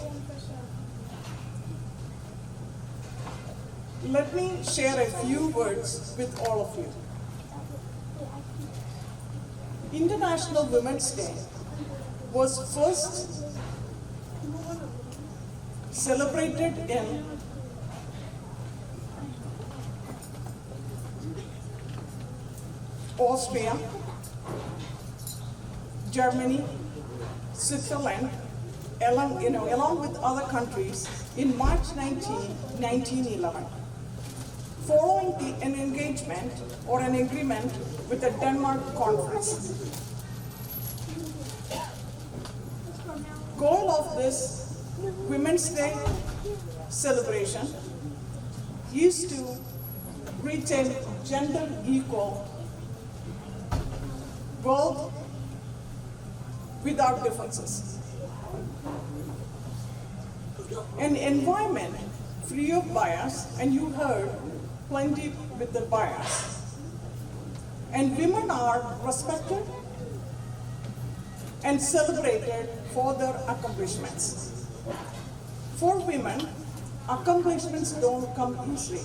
let me share a few words with all of you. International Women's Day was first celebrated in Austria, Germany, Switzerland, along with other countries in March 1911, following an engagement or an agreement with the Denmark Conference. Goal of this Women's Day celebration is to reach a gender equal world without differences. An environment free of bias, and you heard plenty with the bias. And women are respected and celebrated for their accomplishments. For women, accomplishments don't come easily.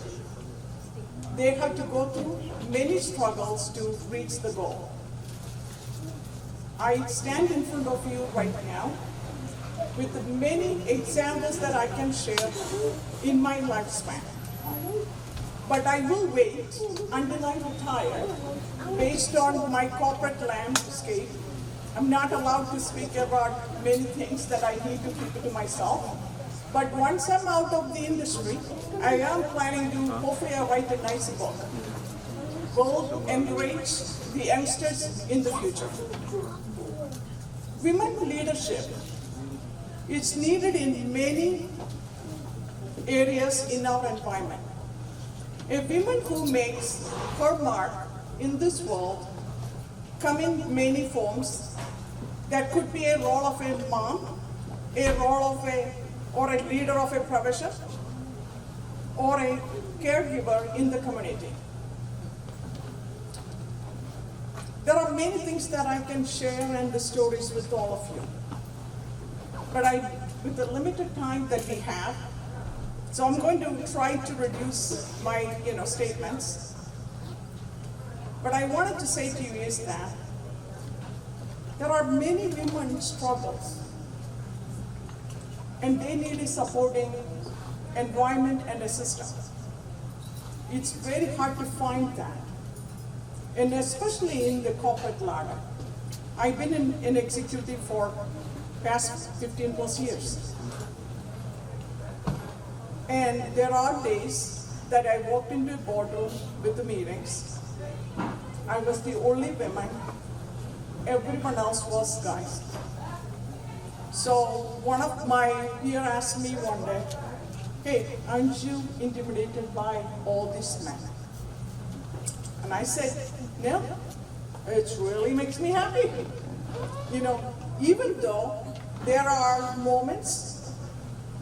They have to go through many struggles to reach the goal. I stand in front of you right now with many examples that I can share in my lifespan. But I will wait until I retire based on my corporate landscape. I'm not allowed to speak about many things that I need to keep to myself. But once I'm out of the industry, I am planning to hopefully write a nice book. Will encourage the youngsters in the future. Women leadership is needed in many areas in our environment. A woman who makes her mark in this world come in many forms. That could be a role of a mom, a role of or a leader of a profession, or a caregiver in the community. There are many things that I can share and the stories with all of you. But with the limited time that we have, so I'm going to try to reduce my statements. What I wanted to say to you is that there are many women struggles and they need a supporting environment and a system. It's very hard to find that, and especially in the corporate ladder. I've been in executive for past 15 plus years. And there are days that I walked into a boardroom with the meetings. I was the only woman. Everyone else was guys. So one of my peers asked me one day, hey, aren't you intimidated by all these men? And I said, no, it really makes me happy. You know, even though there are moments,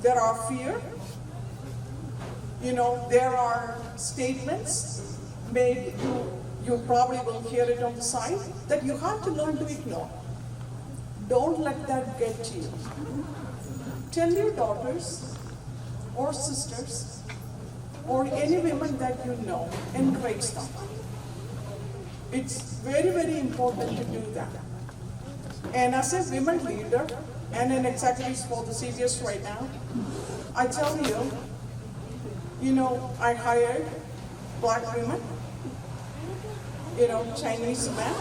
there are fear, you know, there are statements made, you probably will hear it on the side, that you have to learn to ignore. Don't let that get to you. Tell your daughters or sisters or any women that you know, encourage them. It's very, very important to do that. And as a women leader and an executive for the CBS right now, I tell you, you know, I hired Black women, you know, Chinese men,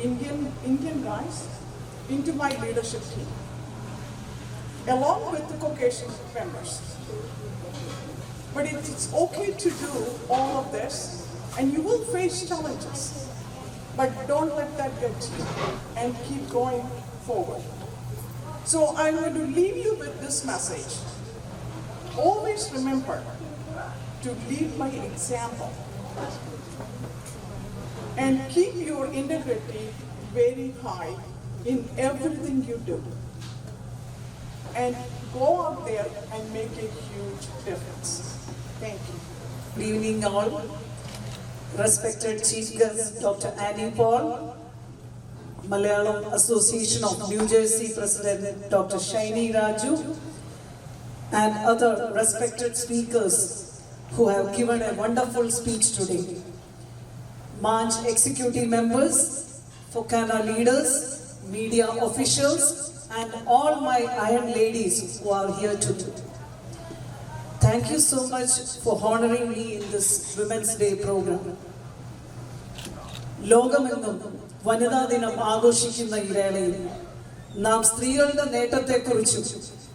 Indian guys into my leadership team, along with the Caucasian members. But it's okay to do all of this, and you will face challenges, but don't let that get to you, and keep going forward. So I'm going to leave you with this message. Always remember to lead by example and keep your integrity very high in everything you do. And go out there and make a huge difference. Thank you. Good evening all. Respected Chief Guest Dr. Annie Paul, Malayalam Association of New Jersey President Dr. Shaini Raju, and other respected speakers who have given a wonderful speech today. Manj executive members, Fokana leaders, media officials, and all my iron ladies who are here today. Thank you so much for honoring me in this Women's Day program. ലോകമെങ്ങും വനിതാ ദിനം ആഘോഷിക്കുന്ന ഈ വേളയിൽ നാം സ്ത്രീകളുടെ നേട്ടത്തെക്കുറിച്ചും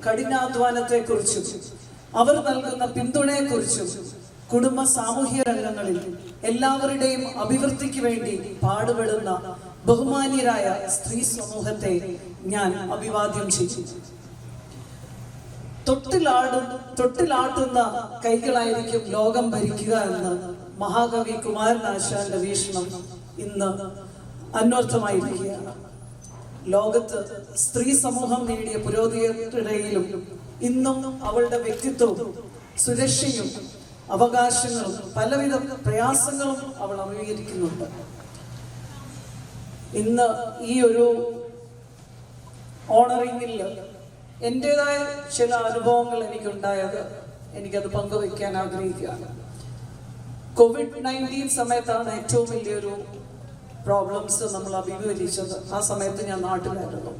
കഠിനാധ്വാനത്തെക്കുറിച്ചും അവർ നൽകുന്ന പിന്തുണയെക്കുറിച്ചും കുടുംബ സാമൂഹ്യ രംഗങ്ങളിൽ എല്ലാവരുടെയും അഭിവൃദ്ധിക്ക് വേണ്ടി പാടുപെടുന്ന ബഹുമാന്യരായ സ്ത്രീ സമൂഹത്തെ ഞാൻ അഭിവാദ്യം ചെയ്യുന്നു. തൊട്ടിലാട്ടുന്ന കൈകളായിരിക്കും ലോകം ഭരിക്കുക എന്ന് മഹാകവി കുമാരനാശാന്റെ വീക്ഷണം ഇന്ന് അന്വർത്ഥമായിരിക്കുകയാണ്. ലോകത്ത് സ്ത്രീ സമൂഹം നേടിയ പുരോഗതിയിലും ഇന്നും അവളുടെ വ്യക്തിത്വവും സുരക്ഷയും അവകാശങ്ങളും പലവിധ പ്രയാസങ്ങളും അവൾ അഭിമുഖീകരിക്കുന്നുണ്ട്. ഇന്ന് ഈ ഒരു ഓണറിംഗിൽ എൻ്റെതായ ചില അനുഭവങ്ങൾ എനിക്കത് പങ്കുവയ്ക്കാൻ ആഗ്രഹിക്കുകയാണ്. COVID-19 സമയത്താണ് ഏറ്റവും വലിയൊരു പ്രോബ്ലംസ് നമ്മൾ അഭിമുഖീകരിച്ചത്. ആ സമയത്ത് ഞാൻ നാട്ടിലായിരുന്നു.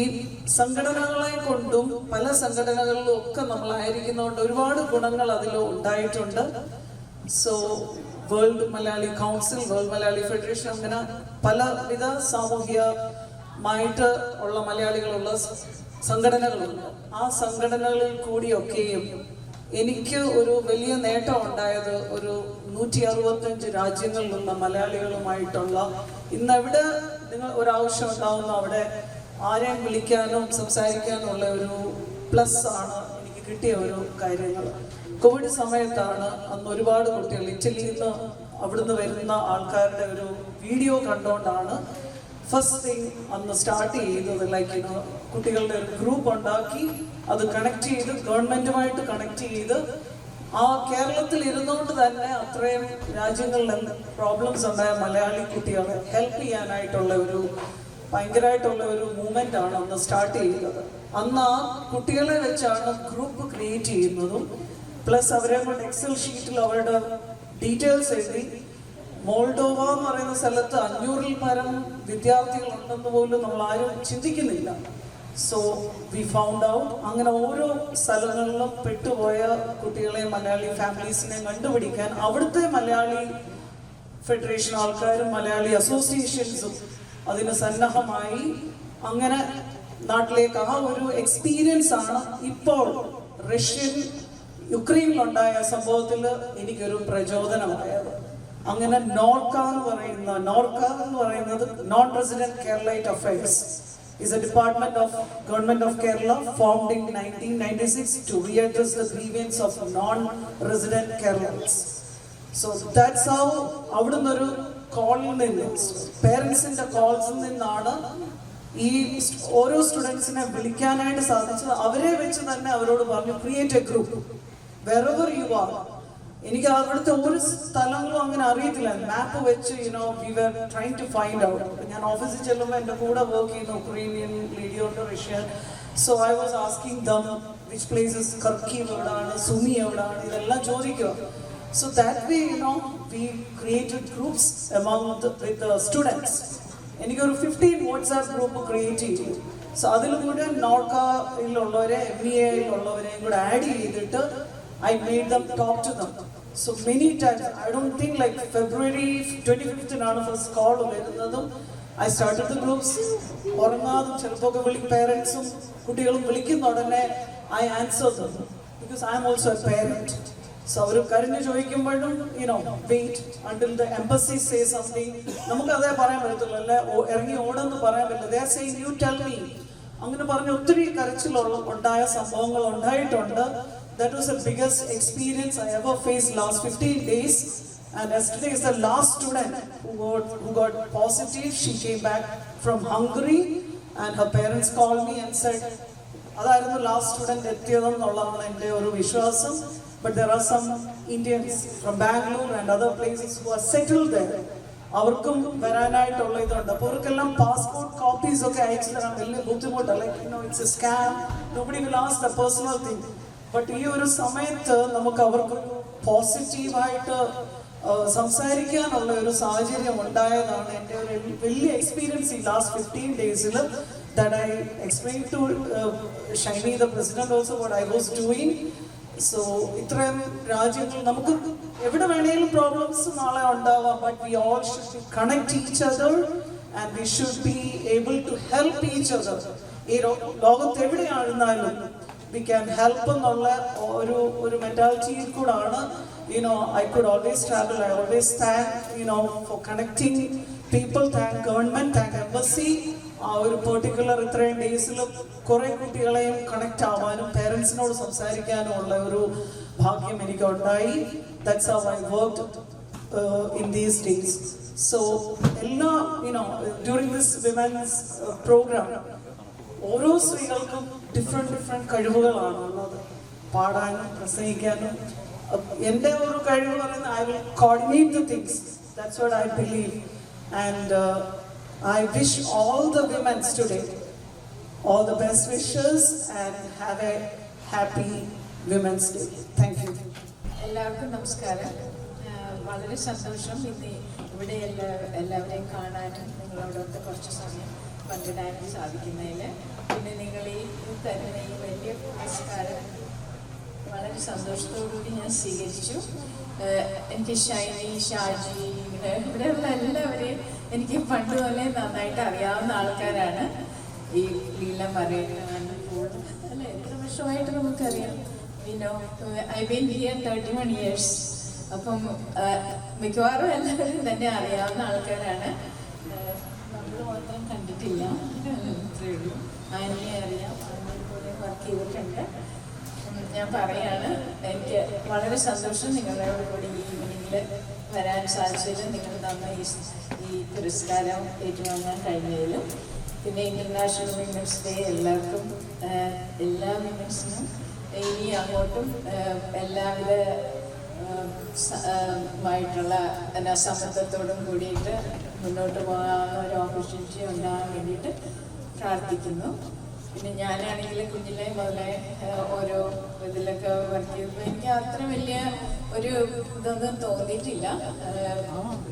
ഈ സംഘടനകളെ കൊണ്ടും പല സംഘടനകളിലും ഒക്കെ നമ്മളായിരിക്കുന്നതുകൊണ്ട് ഒരുപാട് ഗുണങ്ങൾ അതിൽ ഉണ്ടായിട്ടുണ്ട്. So world Malayali council, world Malayali federation, അങ്ങനെ പലവിധ സാമൂഹികമായിട്ട് ഉള്ള മലയാളികളുള്ള സംഘടനകളുണ്ട്. ആ സംഘടനകളിൽ കൂടിയൊക്കെയും എനിക്ക് ഒരു വലിയ നേട്ടം ഉണ്ടായത് ഒരു 165 രാജ്യങ്ങളിലുള്ള മലയാളികളുമായിട്ടുള്ള ഇന്നെവിടെ നിങ്ങൾ ഒരാവശ്യം ഉണ്ടാവുന്ന അവിടെ ആരെയും വിളിക്കാനും സംസാരിക്കാനും ഉള്ള ഒരു പ്ലസ് ആണ് എനിക്ക് കിട്ടിയ ഒരു കാര്യങ്ങൾ. കോവിഡ് സമയത്താണ് അന്ന് ഒരുപാട് കുട്ടികൾ ഇറ്റലിയിൽ നിന്ന് അവിടുന്ന് വരുന്ന ആൾക്കാരുടെ ഒരു വീഡിയോ കണ്ടുകൊണ്ടാണ് ഫസ്റ്റ് തിങ് അന്ന് സ്റ്റാർട്ട് ചെയ്തത്. ലൈക്ക് കുട്ടികളുടെ ഒരു ഗ്രൂപ്പ് ഉണ്ടാക്കി അത് കണക്ട് ചെയ്ത് ഗവൺമെന്റുമായിട്ട് കണക്ട് ചെയ്ത് ആ കേരളത്തിൽ ഇരുന്നുകൊണ്ട് തന്നെ അത്രയും രാജ്യങ്ങളിൽ പ്രോബ്ലംസ് ഉണ്ടായ മലയാളി കുട്ടികളെ ഹെൽപ്പ് ചെയ്യാനായിട്ടുള്ള ഒരു ഭയങ്കരമായിട്ടുള്ള ഒരു മൂവ്മെന്റ് ആണ് അന്ന് സ്റ്റാർട്ട് ചെയ്തത്. അന്ന് ആ കുട്ടികളെ വെച്ചാണ് ഗ്രൂപ്പ് ക്രിയേറ്റ് ചെയ്യുന്നതും പ്ലസ് അവരെ കൊണ്ട് എക്സൽ ഷീറ്റിൽ അവരുടെ ഡീറ്റെയിൽസ് എഴുതി. മോൾഡോവ എന്ന് പറയുന്ന സ്ഥലത്ത് 500-ൽ പരം വിദ്യാർത്ഥികളുണ്ടെന്ന് പോലും നമ്മൾ ആരും ചിന്തിക്കുന്നില്ല. So we found out. അങ്ങനെ ഓരോ സ്ഥലങ്ങളിലും പെട്ടുപോയ കുട്ടികളെ, മലയാളി ഫാമിലീസിനെ കണ്ടുപിടിക്കാൻ അവിടുത്തെ മലയാളി ഫെഡറേഷൻ ആൾക്കാരും മലയാളി അസോസിയേഷൻസും അതിന് സന്നദ്ധമായി. അങ്ങനെ നാട്ടിലേക്ക് ആ ഒരു എക്സ്പീരിയൻസ് ആണ് ഇപ്പോൾ യുക്രൈനിലുണ്ടായ സംഭവത്തിൽ എനിക്കൊരു പ്രചോദനമായത്. അങ്ങനെ നോർക്ക എന്ന് പറയുന്നത് non resident Keralite affairs is a department of Government of Kerala formed in 1996 to readdress the grievance of non-resident Keralites. So that's how അവിടുന്ന് ഒരു കോളിൽ നിന്ന് പേരൻസിന്റെ കോൾസിൽ നിന്നാണ് ഈ ഓരോ സ്റ്റുഡൻസിനെ വിളിക്കാനായിട്ട് സാധിച്ചത്. അവരെ വെച്ച് തന്നെ അവരോട് പറഞ്ഞു create A group wherever you are. എനിക്ക് അവിടുത്തെ ഒരു സ്ഥലങ്ങളും അങ്ങനെ അറിയത്തില്ല. മാപ്പ് വെച്ച് we were trying to find out. ഞാൻ ഓഫീസിൽ ചെല്ലുമ്പോൾ എൻ്റെ കൂടെ വർക്ക് ചെയ്യുന്ന ഉക്രൈനിയൻ ലേഡിയുണ്ട്, Russian. So I was asking them which places, Kharkiv എവിടെയാണ്, സുമി എവിടെയാണ്, ഇതെല്ലാം ചോദിക്കുക. So that way we created groups among with students. എനിക്കൊരു 15 വാട്സാപ്പ് ഗ്രൂപ്പ് ക്രിയേറ്റ് ചെയ്തു. സോ അതിൽ കൂടെ നോർക്കയിലുള്ളവരെ MEA-യിലുള്ളവരെയും കൂടെ ആഡ് ചെയ്തിട്ട് I made them talk to them. So many times, I don't think like February 25th ആണ് first call വരുന്നതും. I started the groups. ഉറങ്ങാതും ചിലപ്പോൾ പേരൻസും കുട്ടികളും വിളിക്കുന്ന ഉടനെ I answer them because I am also a parent. So അവർ കരഞ്ഞു ചോദിക്കുമ്പോഴും wait until the embassy says something. നമുക്ക് അതേ പറയാൻ പറ്റത്തുള്ളൂ, അല്ലെ ഇറങ്ങി ഓടെന്ന് പറയാൻ പറ്റില്ല. They are saying you tell me. അങ്ങനെ പറഞ്ഞ് ഒത്തിരി ഉണ്ടായ സംഭവങ്ങൾ ഉണ്ടായിട്ടുണ്ട്. That was the biggest experience I ever faced last 15 days. And yesterday is the last student who got positive. She came back from Hungary and her parents called me and said, അതായിരുന്നു last student എത്തിയതെന്നുള്ളതാണ് എൻ്റെ ഒരു വിശ്വാസം. But there are some Indians from Bangalore and other places who are settled there. അവർക്കും വരാനായിട്ടുള്ള ഇതുണ്ട്. അപ്പോൾ അവർക്കെല്ലാം passport copies ഒക്കെ അയച്ചു തരാൻ വലിയ ബുദ്ധിമുട്ടല്ല. It's a scam. nobody will ask the personal thing. But ഈ ഒരു സമയത്ത് നമുക്ക് അവർക്ക് പോസിറ്റീവായിട്ട് സംസാരിക്കാനുള്ള ഒരു സാഹചര്യം ഉണ്ടായതാണ് എൻ്റെ ഒരു വലിയ എക്സ്പീരിയൻസ് ഈ ലാസ്റ്റ് 15 ഡേയ്സിൽ. That I explain to Shiny the president also what I was doing. So ഇത്രയും രാജ്യങ്ങൾ നമുക്ക് എവിടെ വേണമെങ്കിലും പ്രോബ്ലംസ് നാളെ ഉണ്ടാവാം. But we all should connect each other and we should be able to help each other. ഈ ലോകത്ത് എവിടെയായിരുന്നാലും we can help എന്നുള്ള ഒരു മെന്റാലിറ്റിയിൽ കൂടാണ്. I could always travel. I always thank for connecting people, thank government, thank embassy. ആ ഒരു particular ഇത്രയും ഡേയ്സിൽ കുറെ കുട്ടികളെയും കണക്ട് ആവാനും പേരൻസിനോട് സംസാരിക്കാനും ഉള്ള ഒരു ഭാഗ്യം എനിക്ക് ഉണ്ടായി. That's how I worked in these days. So എല്ലാ during this women's program ഓരോ സ്ത്രീകൾക്കും ഡിഫറെൻറ്റ് കഴിവുകളാണ് ഉള്ളത്. പാടാനും പ്രസംഗിക്കാനും. എൻ്റെ ഒരു കഴിവ് പറയുന്നത് I will coordinate the things. That's what I believe. And I wish all the women's today all the best wishes and have A happy women's day. Thank you. എല്ലാവർക്കും നമസ്കാരം. വളരെ സന്തോഷം ഇന്ന് ഇവിടെ എല്ലാവരെയും കാണാനും നിങ്ങളോടൊത്ത് കുറച്ച് സമയം പങ്കിടാനും സാധിക്കുന്നതിൽ. പിന്നെ നിങ്ങൾ ഈ തരുന്ന ഈ വലിയ പുരസ്കാരം വളരെ സന്തോഷത്തോടുകൂടി ഞാൻ സ്വീകരിച്ചു. എനിക്ക് ഷൈനി, ഷാജി, ഇവിടെയുള്ള എല്ലാവരെയും എനിക്ക് പണ്ട് പോലെ നന്നായിട്ട് അറിയാവുന്ന ആൾക്കാരാണ്. ഈ ലീല മറേൻ പോൾ അല്ല എത്ര വർഷമായിട്ട് നമുക്കറിയാം. I been here 31 years. അപ്പം മിക്കവാറും എല്ലാവരും തന്നെ അറിയാവുന്ന ആൾക്കാരാണ്. നമ്മൾ മാത്രം കണ്ടിട്ടില്ല, അത്രയേ ഉള്ളൂ. ആനിയെ അറിയാം, ആനിയെ പോലെ വർക്ക് ചെയ്തിട്ടുണ്ട്. ഞാൻ പറയാണ്, എനിക്ക് വളരെ സന്തോഷം നിങ്ങളോട് കൂടി ഈ ഈവനിങ്ങിൽ വരാൻ സാധിച്ചതിലും നിങ്ങൾ തന്ന ഈ പുരസ്കാരം ഏറ്റുവാങ്ങാൻ കഴിഞ്ഞതിലും. പിന്നെ ഇൻ്റർനാഷണൽ വിമൻസ് ഡേ എല്ലാവർക്കും, എല്ലാ വിമൻസിനും ഇനി അങ്ങോട്ടും എല്ലാവിധ മായിട്ടുള്ള സമത്വത്തോടും കൂടിയിട്ട് മുന്നോട്ട് പോകാവുന്ന ഒരു ഓപ്പർച്യൂണിറ്റി ഉണ്ടാകാൻ വേണ്ടിയിട്ട് പ്രാർത്ഥിക്കുന്നു. പിന്നെ ഞാനാണെങ്കിൽ കുഞ്ഞിലെ മുതലേ ഓരോ ഇതിലൊക്കെ വർക്ക് ചെയ്തപ്പോൾ എനിക്ക് അത്ര വലിയ ഒരു ഇതൊന്നും തോന്നിയിട്ടില്ല.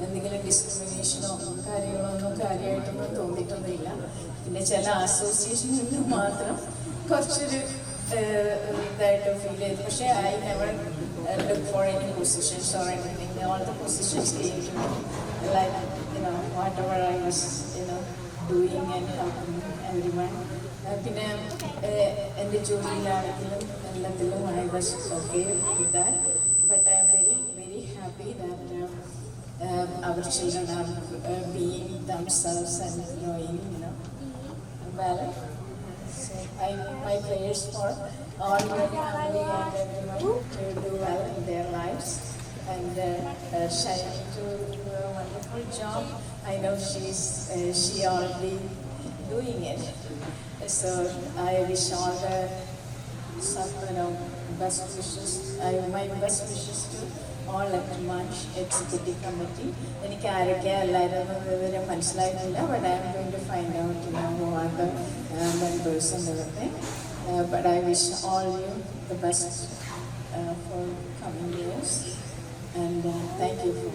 എന്തെങ്കിലും ഡിസ്ക്രിമിനേഷനോ കാര്യങ്ങളൊന്നും കാര്യമായിട്ടൊന്നും തോന്നിയിട്ടൊന്നുമില്ല. പിന്നെ ചില അസോസിയേഷനിൽ മാത്രം കുറച്ചൊരു ഇതായിട്ട് ഫീൽ ചെയ്തു. പക്ഷേ I never look for any positions or anything. All the positions came to me like whatever I was doing and helping everyone. പിന്നെ എൻ്റെ ജോലിയിലാണെങ്കിലും എല്ലാത്തിലും I was okay with that. But I am very, very happy that our children are being themselves and growing, well. So my prayers for all my family and everyone to do well in their lives. And Shaya to do a wonderful job. I know she already doing it. So I wish all the best wishes. My best wishes to all at Manj Executive Committee. എനിക്ക് ആരൊക്കെ എല്ലാവരും വിവരം മനസ്സിലായിട്ടില്ല. But I am going to find out who are the members and everything. But I wish all you the best for coming years. And thank you for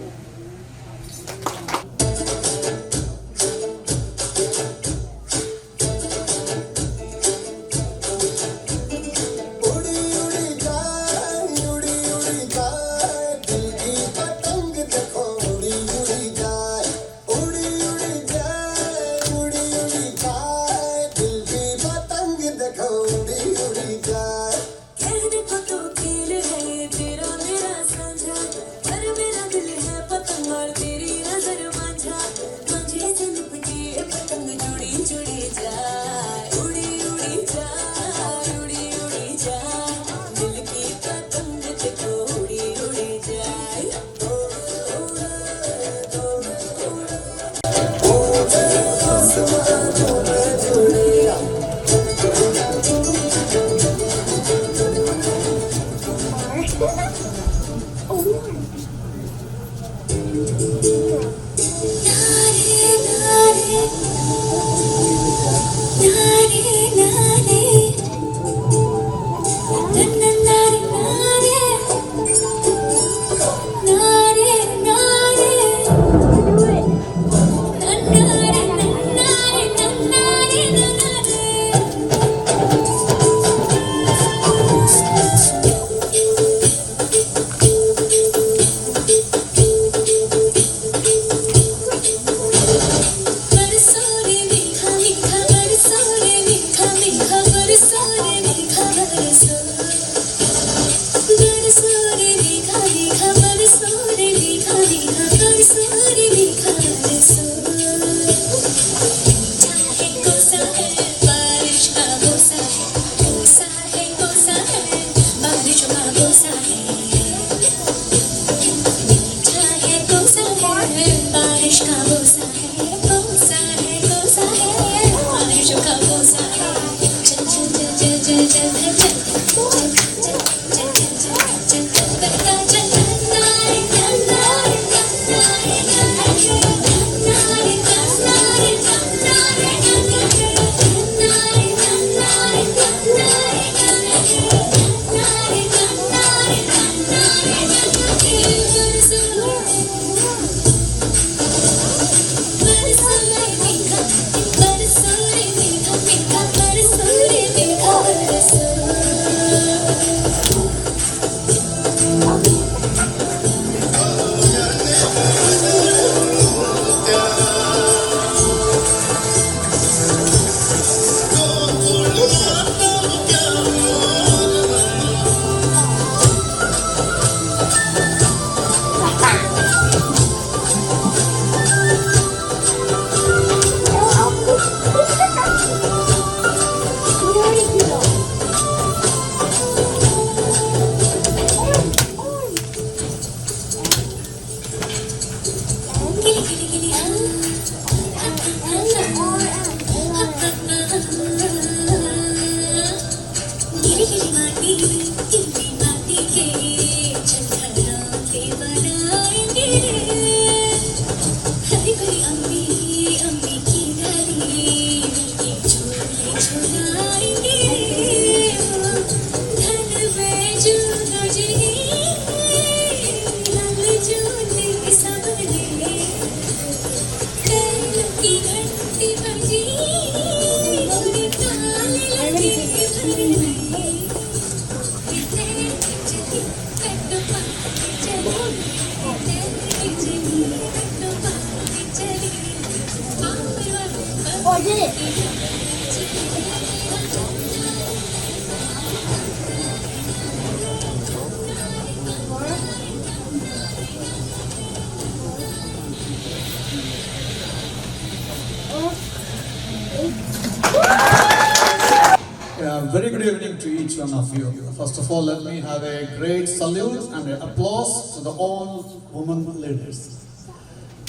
very good evening to each one of you. First of all, let me have a great salute and an applause to the all women leaders.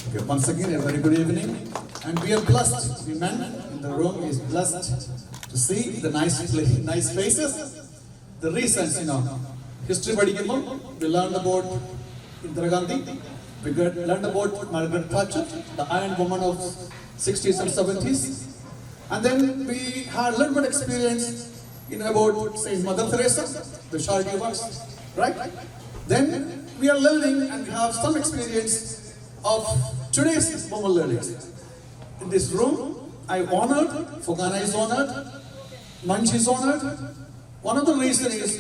Okay, once again, a very good evening. And we are blessed, the men in the room is blessed to see the nice faces. The reasons, history പഠിക്കുമ്പോൾ we learned about Indira Gandhi, we learned about Margaret Thatcher, the Iron Woman of 60s and 70s. And then we had a little bit experience about Saint Mother Teresa, the charity works, right? Then we are learning and we have some experience of today's women learners. In this room, I honored, Fogana is honored, Manj is honored. One of the reasons is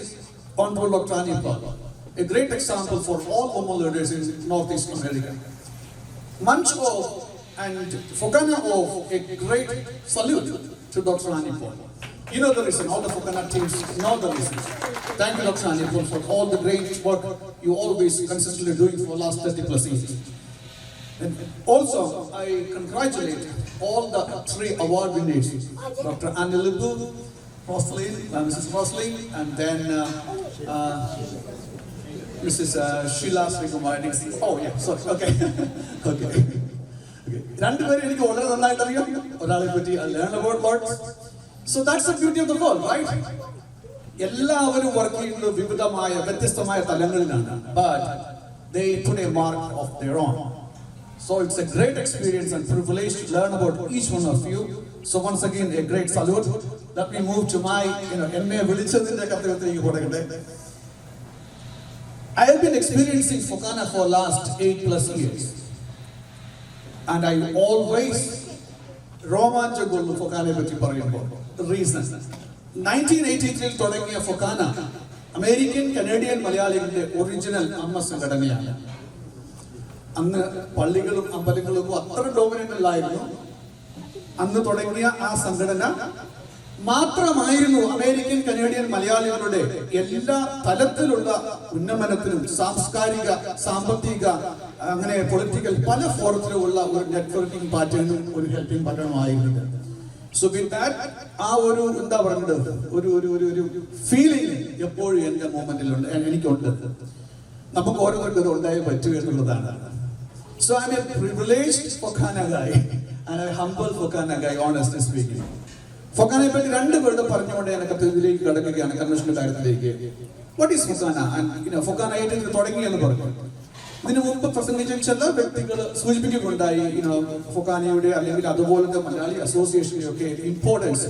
Honorable Dr. Anil Paul, a great example for all women leaders in Northeast America. Manj and Fogana of a great salute to Dr. Anil Paul. You know the reason, all the Fogana teams know the reason. Thank you, Dr. Anil Paul, for all the great work you always consistently doing for the last 30 plus years. And also, I congratulate all the 3 award winners, Dr. Anil Paul, Mrs. Roslin, and then Mrs. Sheila Srikumari. Oh yeah, sorry, okay. Okay. രണ്ടുപേരും എനിക്ക് വളരെ നന്നായിട്ട് അറിയാം ഒരാളെ പറ്റി I learn about words. So that's the beauty of the world, right? എല്ലാവരും work ചെയ്യുന്നത് വിവിധമായ വ്യത്യസ്തമായ തലങ്ങളിലാണ്, but they put a mark of their own. So it's a great experience and privilege to learn about each one of you. So once again, a great salute. Let me move to my, എന്നെ വിളിച്ചതിന്റെ കഥകത്തേക്ക് കൊടുക്കട്ടെ. I have been experiencing Fogana for last 8 plus years. And I always romanchagollu Fogana patti parayumbo. The reason 1983 തുടങ്ങിയ Fogana American Canadian മലയാളികളുടെ original അമ്മ സംഘടനയാണ്. അന്ന് പള്ളികളും അമ്പലങ്ങളും അത്ര ഡോമിനന്റ് അല്ലായിരുന്നു. അന്ന് തുടങ്ങിയ ആ സംഘടന മാത്രമായിരുന്നു അമേരിക്കൻ കനേഡിയൻ മലയാളികളുടെ എല്ലാ തലത്തിലുള്ള ഉന്നമനത്തിനും സാംസ്കാരിക സാമ്പത്തിക അങ്ങനെ പൊളിറ്റിക്കൽ പല ഫോറത്തിലുള്ള ഒരു നെറ്റ്വർക്കിംഗ് പാറ്റേണും ഒരു ഹെൽപ്പിംഗ് പാറ്റേണുമായിരുന്നു. സോ വിത്ത് ദാറ്റ് ആ ഒരു എന്താ പറയുന്നത് ഒരു ഫീലിംഗ് എപ്പോഴും എൻ്റെ മൊമെന്റിലുണ്ട്, എനിക്കുണ്ട്. നമുക്ക് ഓരോരുത്തർക്കും ഇത് ഉണ്ടായേ പറ്റൂ എന്നുള്ളതാണ്. So I'm a privileged Fogana guy and a humble Fogana guy, honestly speaking. Fogana പറ്റി 2 വേർഡ് പറഞ്ഞുകൊണ്ട് ഞാൻ കഥയിലേക്ക് കടക്കുകയാണ്, കൺവെൻഷന്റെ കാര്യത്തിലേക്ക്. What is Fogana? And Fogana ആയിട്ട് തുടങ്ങിയെന്ന് പറഞ്ഞു. ഇതിനു മുമ്പ് പ്രസംഗിച്ച ചില വ്യക്തികൾ സൂചിപ്പിക്കുകയുണ്ടായി ഫൊക്കാനയുടെ അല്ലെങ്കിൽ അതുപോലത്തെ മലയാളി അസോസിയേഷന്റെ ഒക്കെ ഇമ്പോർട്ടൻസ്.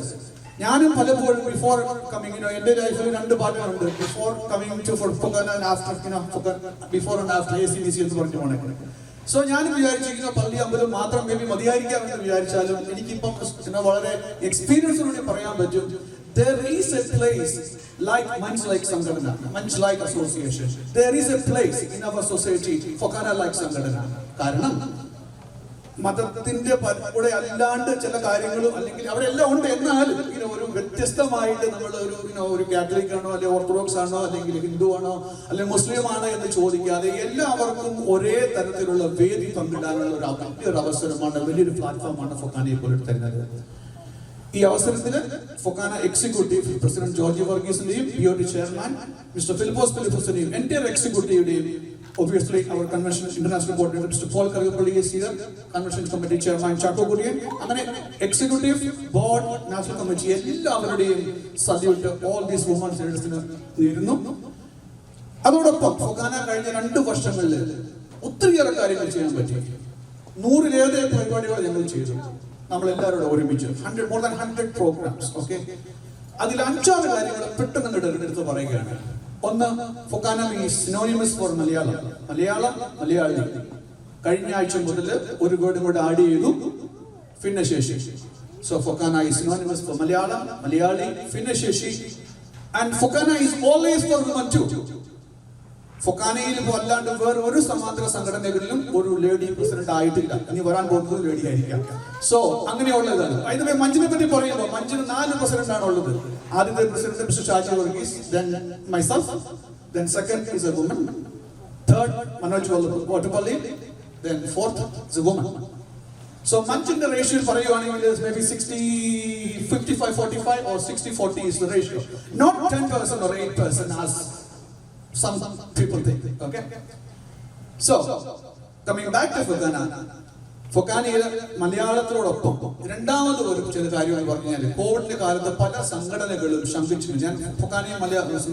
ഞാനും പലപ്പോഴും ബിഫോർ കമ്മിങ് എൻ്റെ ലൈഫിൽ 2 പാട്ടുകളുണ്ട്, before coming to Fogana and after before and after ACDC എന്ന് പറഞ്ഞു പോണേ. സോ ഞാൻ വിചാരിച്ചിരിക്കുന്ന പള്ളി അമ്പലം മാത്രം മേ ബി മതിയായിരിക്കാമെന്ന് വിചാരിച്ചാലും എനിക്കിപ്പം വളരെ എക്സ്പീരിയൻസിലൂടെ പറയാൻ പറ്റും. There is a place like Manj like Sangadana, Manj like association. There is a place in our society Fogana like Sangadana. കാരണം മതത്തിന്റെ കൂടെ അല്ലാണ്ട് ചില കാര്യങ്ങളും അല്ലെങ്കിൽ അവരെല്ലാം ഉണ്ട്, എന്നാലും ഒരു വ്യത്യസ്തമായിട്ട് നമ്മൾ ഒരു കാത്തലിക് ആണോ അല്ലെങ്കിൽ ഓർത്തഡോക്സ് ആണോ അല്ലെങ്കിൽ ഹിന്ദു ആണോ അല്ലെങ്കിൽ മുസ്ലിം ആണോ എന്ന് ചോദിക്കാതെ എല്ലാവർക്കും ഒരേ തരത്തിലുള്ള വേദി പങ്കിടാനുള്ള വലിയൊരു അവസരമാണ്, വലിയൊരു പ്ലാറ്റ്ഫോമാണ് ഫൊക്കാനയെ പോലെ തരുന്നത്. ഈ അവസരത്തിൽ ഫൊക്കാന എക്സിക്യൂട്ടീവ് പ്രസിഡന്റ് ജോർജ് വർഗീസിന്റെയും POT ചെയർമാൻ മിസ്റ്റർ ഫിലിപ്പോസ് ഫിലിപ്പോസിന്റെയും എൻ്റെ എക്സിക്യൂട്ടീവിന്റെയും obviously our convention international coordinator Mr. Paul Kargapalli is here, convention committee chairman Chaco Gurian, അങ്ങനെ executive board national committee എല്ലാവരുടെയും salute all these women leadersന് നേരുന്നു. അതോടൊപ്പം ഫൊക്കാന കഴിഞ്ഞ 2 വർഷങ്ങളിൽ ഒത്തിരിയേറെ കാര്യങ്ങൾ ചെയ്യാൻ പറ്റി. 100-ലേറെ പരിപാടികൾ ഞങ്ങൾ ചെയ്തു, നമ്മളെല്ലാവരോടും ഒരുമിച്ച് more than 100 programs. ഓക്കെ, അതിൽ 5 കാര്യങ്ങൾ പെട്ടെന്ന് എടുത്ത് പറയുകയാണ്. ഒന്ന്, FOKANA is synonymous for Malayalam. Malayali. കഴിഞ്ഞ ആഴ്ച മുതൽ ഒരു വേർഡ് കൂടെ ആഡ് ചെയ്തു, ഭിന്നശേഷി. So FOKANA is synonymous for Malayali, ഭിന്നശേഷി. And FOKANA is always for woman too. ഫൊക്കാനയിൽ ഇപ്പോൾ അല്ലാണ്ട് വേറെ ഒരു സമാന്തര സംഘടനകളിലും ഒരു ലേഡി പ്രസിഡന്റ് ആയിട്ടില്ല. ഇനി വരാൻ പോകുന്നത് ലേഡി ആയിരിക്കാം. സോ അങ്ങനെയുള്ളതാണ്. അതിന്റെ മഞ്ജിനെ പറ്റി പറയുമ്പോൾ മഞ്ജിന് 4 പ്രസിഡന്റ് ആണ് ഉള്ളത്. ആദ്യത്തെ president mister Shaji Varghese, then myself, then second is a woman, third Manoj Wattapalli, then fourth is a woman. So Manj in the ratio is maybe 60, 55, 45 or 60, 40 is the ratio. Not 10% or 8% as some people think, okay? So, coming back to Fokana, Fokana മലയാളത്തോടൊപ്പം രണ്ടാമത് ഒരു ചില കാര്യങ്ങൾ പറഞ്ഞാൽ കോവിഡിന്റെ കാലത്ത് പല സംഘടനകളും ശംഖിച്ചു. ഞാൻ ഫൊക്കാനയും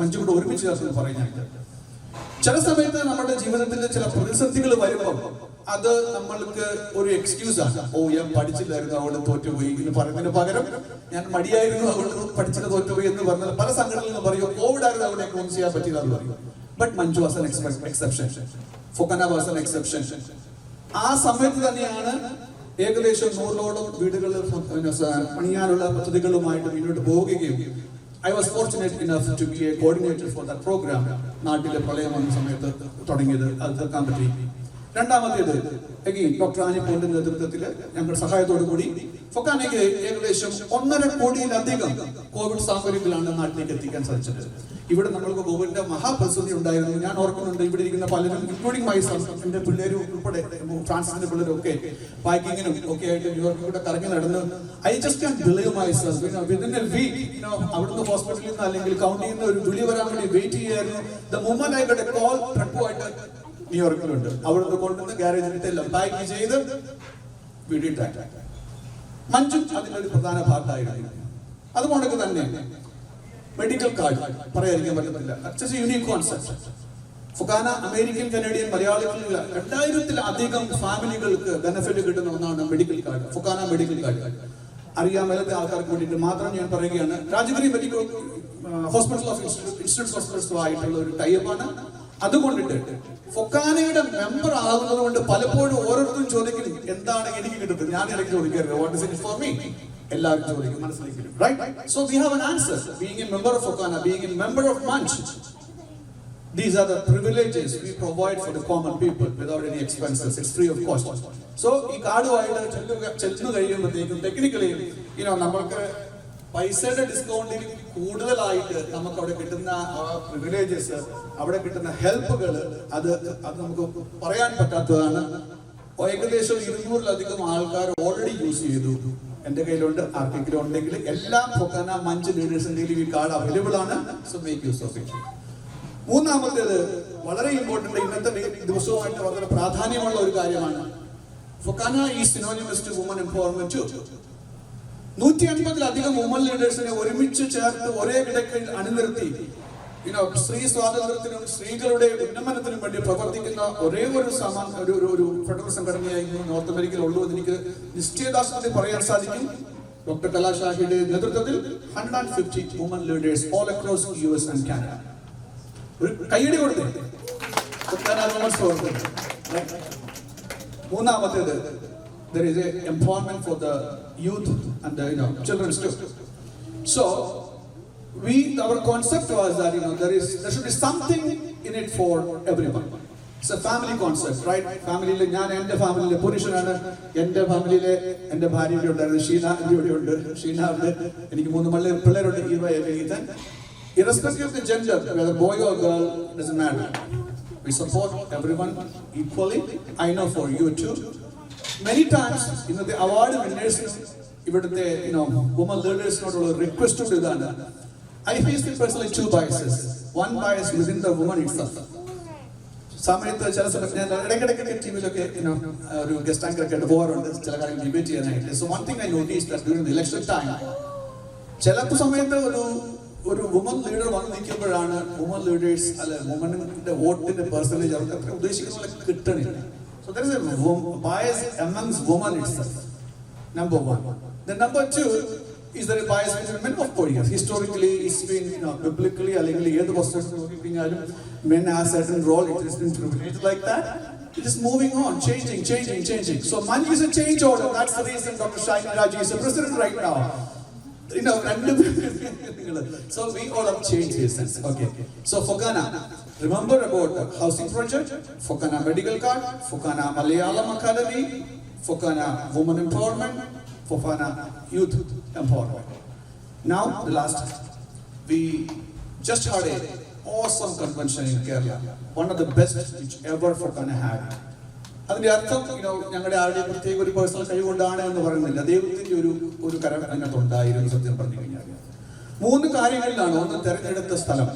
മഞ്ജു കൂടെ ഒരുമിച്ച് ചേർന്ന് പറയുന്നത് ചില സമയത്ത് നമ്മുടെ ജീവിതത്തിൽ ചില പ്രതിസന്ധികൾ വരുമ്പോൾ അത് നമ്മൾക്ക് ഒരു എക്സ്ക്യൂസ് ആണ്. ഓ, ഞാൻ പഠിച്ചില്ലായിരുന്നു അതുകൊണ്ട് തോറ്റുപോയി എന്ന് പറയുന്നതിന് പകരം ഞാൻ മടിയായിരുന്നു അതുകൊണ്ട് പഠിച്ചിട്ട് തോറ്റുപോയി എന്ന് പറഞ്ഞാൽ പല സംഘടനകളും പറയും കോവിഡ് ആയിരുന്നു അതുകൊണ്ട് എനിക്ക് ഒന്നും ചെയ്യാൻ പറ്റില്ല എന്ന് പറയും. But Manju was an exception, FOKANA was an exception. ആ സമയത്ത് തന്നെയാണ് ഏകദേശം 100ഓളം വീടുകൾ പണിയാനുള്ള പദ്ധതികളുമായിട്ട് മുന്നോട്ട് പോവുകയും I was fortunate enough to be a coordinator for that program. നാട്ടിലെ പ്രളയം വന്ന സമയത്ത് തുടങ്ങിയത് അത് തീർക്കാൻ പറ്റി. രണ്ടാമത്തേത് അഗെയിൻ ഡോക്ടർ ആനിപ്പോന്റെ നേതൃത്വത്തിൽ ഞങ്ങളുടെ സഹായത്തോടു കൂടി ഫൊക്കാനയ്ക്ക് ഏകദേശം 1.5 കോടിയിലധികം കോവിഡ് സാമഗ്രികളാണ് നാട്ടിലേക്ക് എത്തിക്കാൻ സാധിച്ചത്. ഇവിടെ നമ്മൾക്ക് കോവിഡിന്റെ മഹാപ്രസിദ്ധി ഉണ്ടായിരുന്നു. ഞാൻ ഓർക്കുന്നുണ്ട് ഇവിടെ ഇരിക്കുന്ന പലരും ഇൻക്ലൂഡിംഗ് മൈസെൽഫ്, എന്റെ പിള്ളേരും ഉൾപ്പെടെ ഫ്രാൻസിന്റെ പിള്ളേരൊക്കെ പാക്കിങ്ങിനും ഒക്കെ ആയിട്ട് ന്യൂയോർക്കിലൂടെ കറങ്ങി നടന്ന് I just can believe myself within a week അവിടുന്ന് ഹോസ്പിറ്റലിൽ നിന്ന് അല്ലെങ്കിൽ കൗണ്ടിയിൽ നിന്ന് ഒരു വിളി വരാൻ വേണ്ടി വെയിറ്റ് ചെയ്യായിരുന്നു. The moment I got a call ട്രക്കുമായിട്ട് ന്യൂയോർക്കിലുണ്ട്. അവിടുന്ന് കൊണ്ടുവന്ന് ഗ്യാരേജിൽ എല്ലാം പാക്ക് ചെയ്ത് വീടിട്ടാക്കി. മഞ്ജു അതിന്റെ ഒരു പ്രധാന ഭാഗമായിരുന്നു. അതുകൊണ്ടൊക്കെ തന്നെ മെഡിക്കൽ കാർഡ് പറയാതിരിക്കാൻ പറ്റത്തില്ല. It's a unique concept. FOKANA American Canadian മലയാളികളിൽ 2000-ലധികം ഫാമിലികൾക്ക് ബെനിഫിറ്റ് കിട്ടുന്ന ഒന്നാണ് medical card. FOKANA medical card അറിയാൻ മേലത്തെ ആൾക്കാർക്ക് വേണ്ടിയിട്ട് മാത്രം ഞാൻ പറയുകയാണ്. Rajagiri medical hospital of institute ഹോസ്പിറ്റൽസുമായിട്ടുള്ള ഒരു ടൈപ്പാണ്. അതുകൊണ്ടിട്ട് ഫൊക്കാനയുടെ മെമ്പർ ആകുന്നത് കൊണ്ട് പലപ്പോഴും ഓരോരുത്തരും ചോദിക്കും എന്താണ് എനിക്ക് കിട്ടുന്നത്. ഞാൻ ഇടയ്ക്ക് ചോദിക്കാറില്ല what is it for me. എല്ലാവരും ചോദിക്കും മനസ്സിലാക്കില്ല, right? So we have an answer. Being a member of FOKANA, being a member of Manch, these are the privileges we provide for the common people without any expenses. It's free of cost. So ഈ കാർഡുമായിട്ട് ചെല്ലുന്നു കഴിയുമ്പോഴത്തേക്കും technically നമ്മൾക്ക് പൈസയുടെ ഡിസ്കൗണ്ടിൽ കൂടുതലായിട്ട് നമുക്ക് അവിടെ കിട്ടുന്ന privileges, അവിടെ കിട്ടുന്ന ഹെൽപ്പുകൾ അത് നമുക്ക് പറയാൻ പറ്റാത്തതാണ്. ഏകദേശം 200-ലധികം ആൾക്കാർ ഓൾറെഡി യൂസ് ചെയ്തു. എന്റെ കയ്യിലുണ്ട്, ആർക്കെങ്കിലും ഉണ്ടെങ്കിൽ എല്ലാ ഫൊക്കാന മഞ്ച് ലീഡേഴ്സിന്റെയും ഈ കാർഡ് അവൈലബിൾ ആണ്. So make use of it. മൂന്നാമത്തേത് വളരെ ഇമ്പോർട്ടന്റ്, ഇന്നത്തെ ദിവസവുമായിട്ട് വളരെ പ്രാധാന്യമുള്ള ഒരു കാര്യമാണ്. FOKANA is synonymous to woman empowerment. 150-ലധികം വുമൺ ലീഡേഴ്സിനെ ഒരുമിച്ച് ചേർത്ത് ഒരേ കിടക്കയിൽ അണിനിർത്തി സ്ത്രീ സ്വാതന്ത്ര്യത്തിനും സ്ത്രീകളുടെ ഉന്നമനത്തിനും വേണ്ടി പ്രവർത്തിക്കുന്ന ഒരേ ഒരു ഫെഡറൽ സംഘടനയായിരുന്നു നോർത്ത് അമേരിക്കയിൽ ഉള്ളൂ എന്ന് എനിക്ക് നിശ്ചയദാർഢ്യത്തിൽ പറയാൻ സാധിക്കും. ഡോക്ടർ കലാഷാഹിയുടെ നേതൃത്വത്തിൽ 150 woman leaders all across US and Canada. ഒരു കൈയടി കൊടുത്തു. മൂന്നാമത്തേത് there is a empowerment for the youth and the children too. So our concept was that there should be something in it for everyone. It's a family concept, right? Family le ഞാൻ എൻ്റെ ഫാമിലിയിലെ പുരുഷനാണ്, എൻ്റെ ഫാമിലിയിലെ എൻ്റെ ഭാര്യയുടെ ഉണ്ടായിരുന്നു, ഷീന ഇവിടെ ഉണ്ട്, ഷീന ഉണ്ട്, എനിക്ക് 3 പിള്ളേരുണ്ട്, Ethan. Irrespective of the gender, whether boy or girl, doesn't matter. We support everyone equally. I know for you too. Many times, the award winners, ഇവിടുത്തെ women leaders നോടുള്ള റിക്വസ്റ്റ് ഇതാണ്. I face personally 2 biases. One bias within the woman itself. സമയത്ത് ചില സമയത്ത് ഞാൻ ഇടയ്ക്കിടയ്ക്ക് ടീമിലൊക്കെ ഒരു guest anchor ഒക്കെ പോകാറുണ്ട് ചില കാര്യങ്ങൾ ഡിബേറ്റ് ചെയ്യാനായിട്ട്. So one thing I noticed that during the election time, ചില സമയത്ത് ഒരു വുമൺ ലീഡർ വന്ന് നിൽക്കുമ്പോഴാണ് വുമൺ ലീഡേഴ്സ് വുമണിന്റെ വോട്ടിന്റെ പെർസെന്റേജ് അവർക്ക് അത്ര ഉദ്ദേശിക്കുന്ന പോലെ കിട്ടണില്ല. So there is a bias amongst women itself. Number 1. Then number 2 is there a bias between men? Of course, yes. Historically, it's been biblically, അല്ലെങ്കിൽ ഏത് പുസ്തകത്തിൽ നോക്കിക്കഴിഞ്ഞാലും men have certain role. It has been privileged like that. It is moving on, changing. So money is a change order. That's the reason Dr. Shaini Raji is the president right now. So we all have changed this sense. Okay. So Fokana, remember about the housing project, Fokana medical card, Fokana Malayalam Academy, Fokana women empowerment, Fokana youth empowerment. Now the last, we just had an awesome convention in Kerala, one of the best which ever Fokana had. അതിന്റെ അർത്ഥം ഞങ്ങളുടെ ആരുടെയും പ്രത്യേക ഒരു personal കഴിവുകൊണ്ടാണ് എന്ന് പറയുന്നില്ല. ദൈവത്തിന്റെ ഒരു കരം അതിനകത്തുണ്ടായിരുന്നു. സത്യം പറഞ്ഞു കഴിഞ്ഞാൽ 3 കാര്യങ്ങളിലാണ്. ഒന്ന്, തെരഞ്ഞെടുത്ത സ്ഥലം.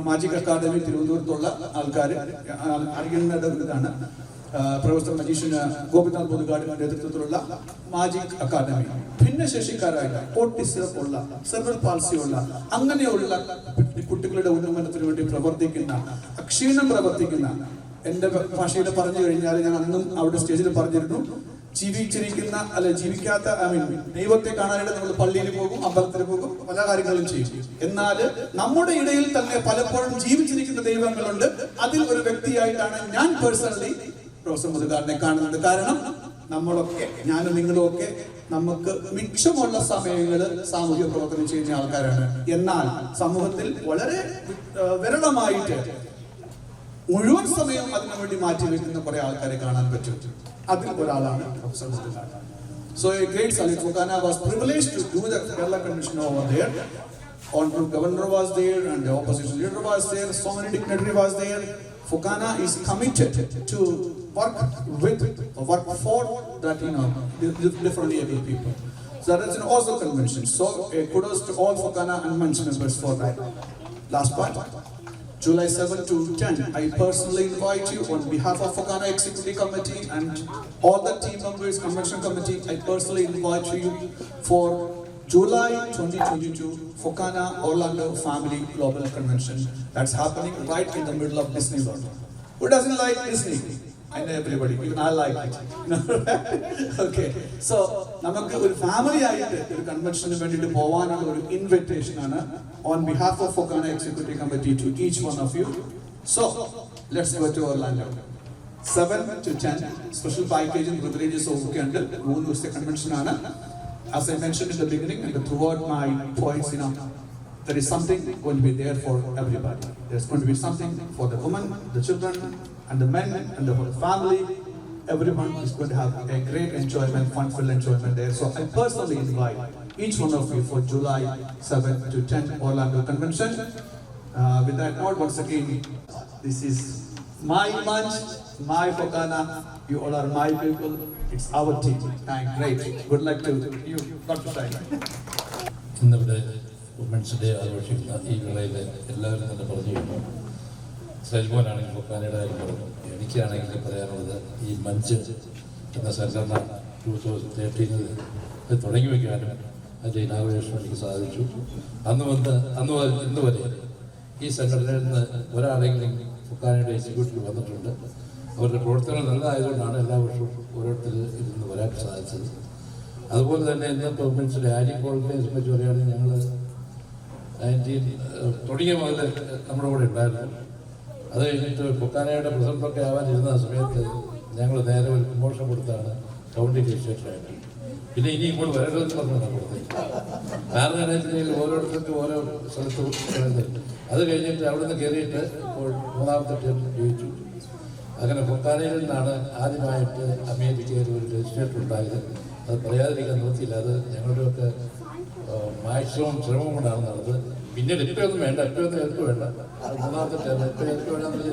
മാജിക് അക്കാദമി തിരുവനന്തപുരത്തുള്ള ആൾക്കാർ അറിയുന്നത് ഇതാണ്. പ്രൊഫസർ മജീഷ്യൻ ഗോപിനാഥ് പൊതുകാടിന്റെ നേതൃത്വത്തിലുള്ള മാജിക് അക്കാദമി. ഭിന്നശേഷിക്കാരായ ഓട്ടിസം ഉള്ള, സെർവൽ പാൾസി ഉള്ള, അങ്ങനെയുള്ള കുട്ടികളുടെ ഉന്നമനത്തിന് വേണ്ടി പ്രവർത്തിക്കുന്ന, അക്ഷീണം പ്രവർത്തിക്കുന്ന, എന്റെ ഭാഷയിൽ പറഞ്ഞു കഴിഞ്ഞാൽ, ഞാൻ അന്നും അവിടെ സ്റ്റേജിൽ പറഞ്ഞിരുന്നു, ജീവിച്ചിരിക്കുന്ന ജീവിക്കാത്ത ദൈവത്തെ കാണാനായിട്ട് നമ്മൾ പള്ളിയിൽ പോകും, അമ്പലത്തിൽ പോകും, പല കാര്യങ്ങളും ചെയ്യും. എന്നാൽ നമ്മുടെ ഇടയിൽ തന്നെ പലപ്പോഴും ജീവിച്ചിരിക്കുന്ന ദൈവങ്ങളുണ്ട്. അതിൽ ഒരു വ്യക്തിയായിട്ടാണ് ഞാൻ പേഴ്സണലി പ്രൊഫസർ മുതുകാടിനെ കാണുന്നത്. കാരണം നമ്മളൊക്കെ, ഞാനും നിങ്ങളും ഒക്കെ, നമുക്ക് മിച്ചമുള്ള സമയങ്ങളിൽ സാമൂഹ്യ പ്രവർത്തനം ചെയ്യുന്ന ആൾക്കാരാണ്. എന്നാൽ സമൂഹത്തിൽ വളരെ വിരളമായിട്ട് മുഴുവൻ സമയം അതിനു വേണ്ടി മാറ്റിവെക്കുന്ന കുറെ ആൾക്കാരെ കാണാൻ പറ്റും. അതിൽ ഒരാളാണ് professor Muthukad. So a great salute. Fokana was privileged to do the Kerala convention over there. Honorable Governor was there and the opposition leader was there. So many dignitaries was there. Fokana is committed to work for that differently able people. So that is an awesome convention. So kudos to all Fokana and Manj members for that. Last part. July 7 to 10, I personally invite you on behalf of Fokana Executive Committee and all the team members, Convention Committee, I personally invite you for July 2022 Fokana Orlando Family Global Convention. That's happening right in the middle of Disney World. Who doesn't like Disney? I know everybody, even I like it. Okay, so നമുക്ക് ഒരു family ആയിട്ട് ഒരു കൺവെൻഷന് വേണ്ടിയിട്ട് പോകാനുള്ള ഒരു invitation ആണ് on behalf of Fokana Executive Committee to each one of you. So let's go to Orlando. 7 to 10 special package and privileges ഒക്കെ ഉണ്ട്. 3 ദിവസത്തെ കൺവെൻഷൻ ആണ്. As I mentioned in the beginning and throughout my points, there is something going to be there for everybody. There's going to be something for the women, the children, and the men, and the whole family. Everyone is going to have a great enjoyment, fun-filled enjoyment there. So I personally invite each one of you for July 7 to 10 Orlando Convention. With that note, once again, this is my Manj, my Fokana. You all are my people. It's our team. Great. Good luck to you, Dr. Shaina. ഇന്നിവിടെ women's day ആഘോഷിക്കുന്ന ഈ വേളയിൽ എല്ലാവരും തന്നെ പറഞ്ഞു. സൽമോനാണെങ്കിൽ ഫൊക്കാനയുടെ കാര്യം പറഞ്ഞു. എനിക്കാണെങ്കിൽ പറയാനുള്ളത്, ഈ മഞ്ച് എന്ന സംഘടന 2013 തുടങ്ങി വയ്ക്കാനും അതിൻ്റെ ഇനാഗുറേഷൻ എനിക്ക് സാധിച്ചു. ഇന്ന് വരെ ഈ സംഘടനയിൽ നിന്ന് ഒരാളെങ്കിലും ഫൊക്കാനയുടെ എക്സിക്യൂട്ടീവ് വന്നിട്ടുണ്ട്. അവരുടെ പ്രവർത്തനം നല്ലതായതുകൊണ്ടാണ് എല്ലാ വർഷവും ഓരോരുത്തർ ഇരുന്ന് വരാൻ സാധിച്ചത്. അതുപോലെ തന്നെ ഇന്നത്തെ വുമൻസിൻ്റെ ആര്യ കോളേജിനെ സംബന്ധിച്ച് പറയുകയാണെങ്കിൽ ഞങ്ങൾ 19 തുടങ്ങിയ മുതൽ നമ്മുടെ കൂടെ ഉണ്ടായിരുന്നു. അത് കഴിഞ്ഞിട്ട് ഫൊക്കാനയുടെ പ്രസിഡന്റൊക്കെ ആവാനിരുന്ന സമയത്ത് ഞങ്ങൾ നേരെ ഒരു പ്രമോഷൻ കൊടുത്താണ് കൗണ്ടി രജിസ്ട്രേഷനായിട്ട്. പിന്നെ ഇനി ഇപ്പോൾ വരരുതെന്ന് പറഞ്ഞാണ് കൊടുത്തത്. കാരണം എന്താ വെച്ചിട്ടുണ്ടെങ്കിൽ ഓരോരുത്തർക്കും ഓരോ സ്ഥലത്ത് വരുന്നത്. അത് കഴിഞ്ഞിട്ട് അവിടെ നിന്ന് കയറിയിട്ട് ഇപ്പോൾ 3ാമത്തെ ടേം ജയിച്ചു. അങ്ങനെ ഫൊക്കാനയിൽ നിന്നാണ് ആദ്യമായിട്ട് അമേരിക്കയിൽ ഒരു രജിസ്ട്രേറ്റർ ഉണ്ടായത്. അത് പറയാതിരിക്കാൻ നിർത്തിയില്ല. അത് ഞങ്ങളുടെയൊക്കെ മാക്സിമം ശ്രമം കൊണ്ടാണ് നടന്നത്. പിന്നീട് ഇപ്പൊന്നും വേണ്ട, ഇപ്പൊന്നും എനിക്ക് വേണ്ട. 3ാമത്തെ ടേം ഇപ്പം എനിക്ക് വേണമെന്ന്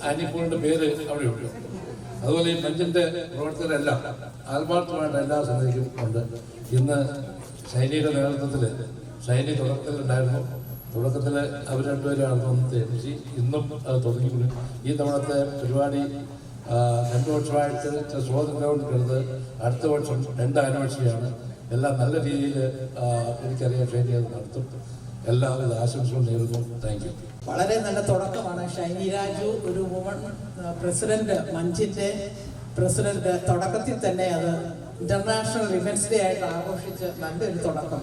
ആനിപ്പോളിൻ്റെ പേര് അവിടെ ഉണ്ട്. അതുപോലെ ഈ മഞ്ചിൻ്റെ പ്രവർത്തകരെല്ലാം ആത്മാർത്ഥമായിട്ട് എല്ലാ സമിതിക്കും ഉണ്ട്. ഇന്ന് ഷൈനിയുടെ നേതൃത്വത്തിൽ, ഷൈനി തുടക്കത്തിലുണ്ടായിരുന്നു. തുടക്കത്തിൽ അവർ രണ്ടുപേരാണ് അന്നത്തെ MC. ഇന്നും അത് തുടങ്ങിക്കൊള്ളു. ഈ തവണത്തെ പരിപാടി 2 വർഷമായിട്ട് സ്വാതന്ത്ര്യം കരുത്. അടുത്ത വർഷം 2 ആനിവേഴ്സറിയാണ്. എല്ലാം നല്ല രീതിയിൽ എനിക്കറിയാം ഷൈനി അത് നടത്തും. എല്ലാവിധ ആശംസകളും നേരുന്നു. Thank you. വളരെ നല്ല തുടക്കമാണ്. ഷൈനി രാജു ഒരു വുമൺ പ്രസിഡന്റ്, മഞ്ചിന്റെ പ്രസിഡന്റ്, തുടക്കത്തിൽ തന്നെ അത് ഇന്റർനാഷണൽ വിമൻസ് ഡേ ആയിട്ട് ആഘോഷിച്ച് നല്ലൊരു തുടക്കം.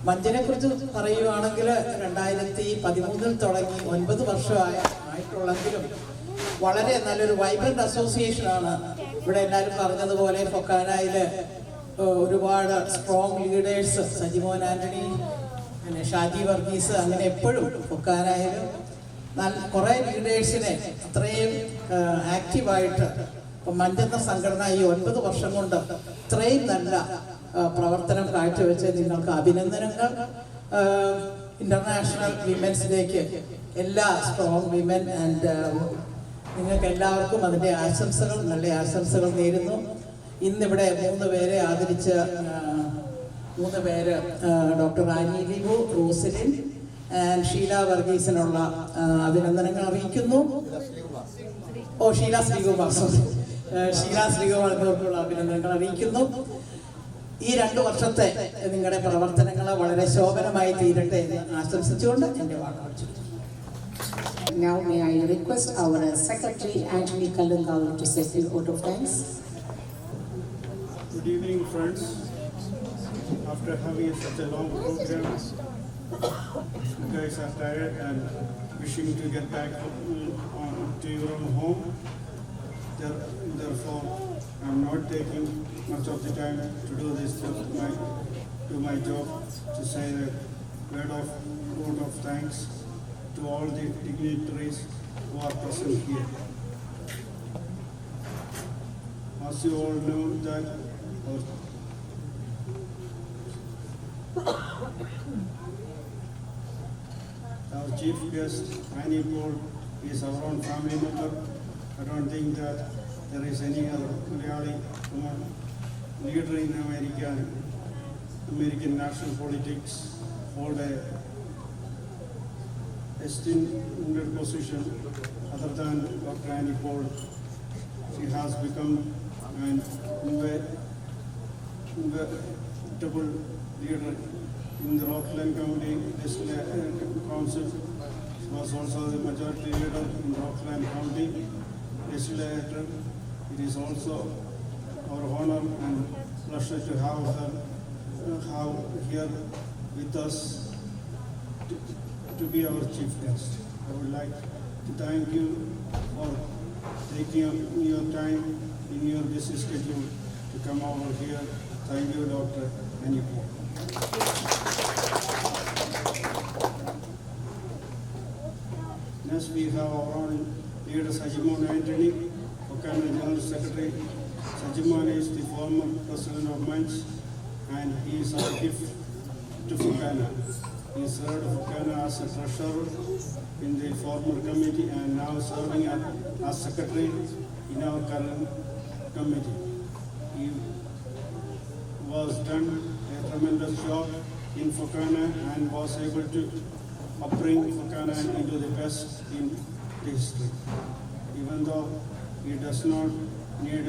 മഞ്ചിനെ കുറിച്ച് പറയുകയാണെങ്കിൽ 2013 തുടങ്ങി 9 വർഷമായിട്ടുള്ളെങ്കിലും വളരെ നല്ലൊരു വൈബ്രന്റ് അസോസിയേഷനാണ്. ഇവിടെ എല്ലാവരും പറഞ്ഞതുപോലെ ഫൊക്കാനയിൽ ഒരുപാട് സ്ട്രോങ് ലീഡേഴ്സ്, സജിമോൻ ആന്റണി, പിന്നെ ഷാജി വർഗീസ്, അങ്ങനെ എപ്പോഴും ഫൊക്കാനയിലും കുറേ ലീഡേഴ്സിനെ അത്രയും ആക്റ്റീവായിട്ട് ഇപ്പം മഞ്ചെന്ന സംഘടന ഈ 9 വർഷം കൊണ്ട് ഇത്രയും നല്ല പ്രവർത്തനം കാഴ്ചവെച്ച് നിങ്ങൾക്ക് അഭിനന്ദനങ്ങൾ. ഇന്റർനാഷണൽ വിമൻസ് ഡേക്ക് എല്ലാ സ്ട്രോങ് വിമൻ ആൻഡ് നിങ്ങൾക്ക് എല്ലാവർക്കും അതിൻ്റെ ആശംസകൾ, നല്ല ആശംസകൾ നേരുന്നു. ഇന്നിവിടെ 3 പേരെ ആദരിച്ച 3 പേര് ഡോക്ടർ ആനി ലിബു, റോസലിൻ ആൻഡ് ഷീല വർഗീസിനുള്ള അഭിനന്ദനങ്ങൾ അറിയിക്കുന്നു. ഷീല ശ്രീകുമാർ, ഷീല ശ്രീകുമാർ എന്നിവർക്കുള്ള അഭിനന്ദനങ്ങൾ അറിയിക്കുന്നു. ഈ 2 വർഷത്തെ നിങ്ങളുടെ പ്രവർത്തനങ്ങൾ വളരെ ശോഭനമായി തീരട്ടെ എന്ന് ആശംസിച്ചുകൊണ്ട് എൻ്റെ വാക്കുകൾ ചുരുക്കുന്നു. Now may I request our Secretary Anthony Kalungal to say a few vote of thanks. Good evening, friends. After having such a long program, you guys are tired and wishing to get back to your own home. Therefore, I'm not taking much of the time to do this to my job, to say a word of thanks to all the dignitaries who are present here. As you all know that our chief guest, Annie Paul, is our own family member. I don't think that there is any other Malayali leader in American national politics hold a esteemed position other than Dr. Annie Paul. She has become an inevitable leader in the Rockland County Council. She was also the majority leader in Rockland County Legislature. It is also our honor and pleasure to have her here with us to be our chief guest. I would like to thank you for taking up your time in your busy schedule to come over here. Thank you, Dr. Annie Paul. Next, we have our own leader, Sajimon Anthony, Fokana General Secretary. Sajimon is the former president of Manj, and he is our gift to Fokana. He served Fokana as a treasurer in the former committee and now serving as secretary in our current committee. He was done a tremendous job in Fokana and was able to bring Fokana into the best in the history. Even though he does not need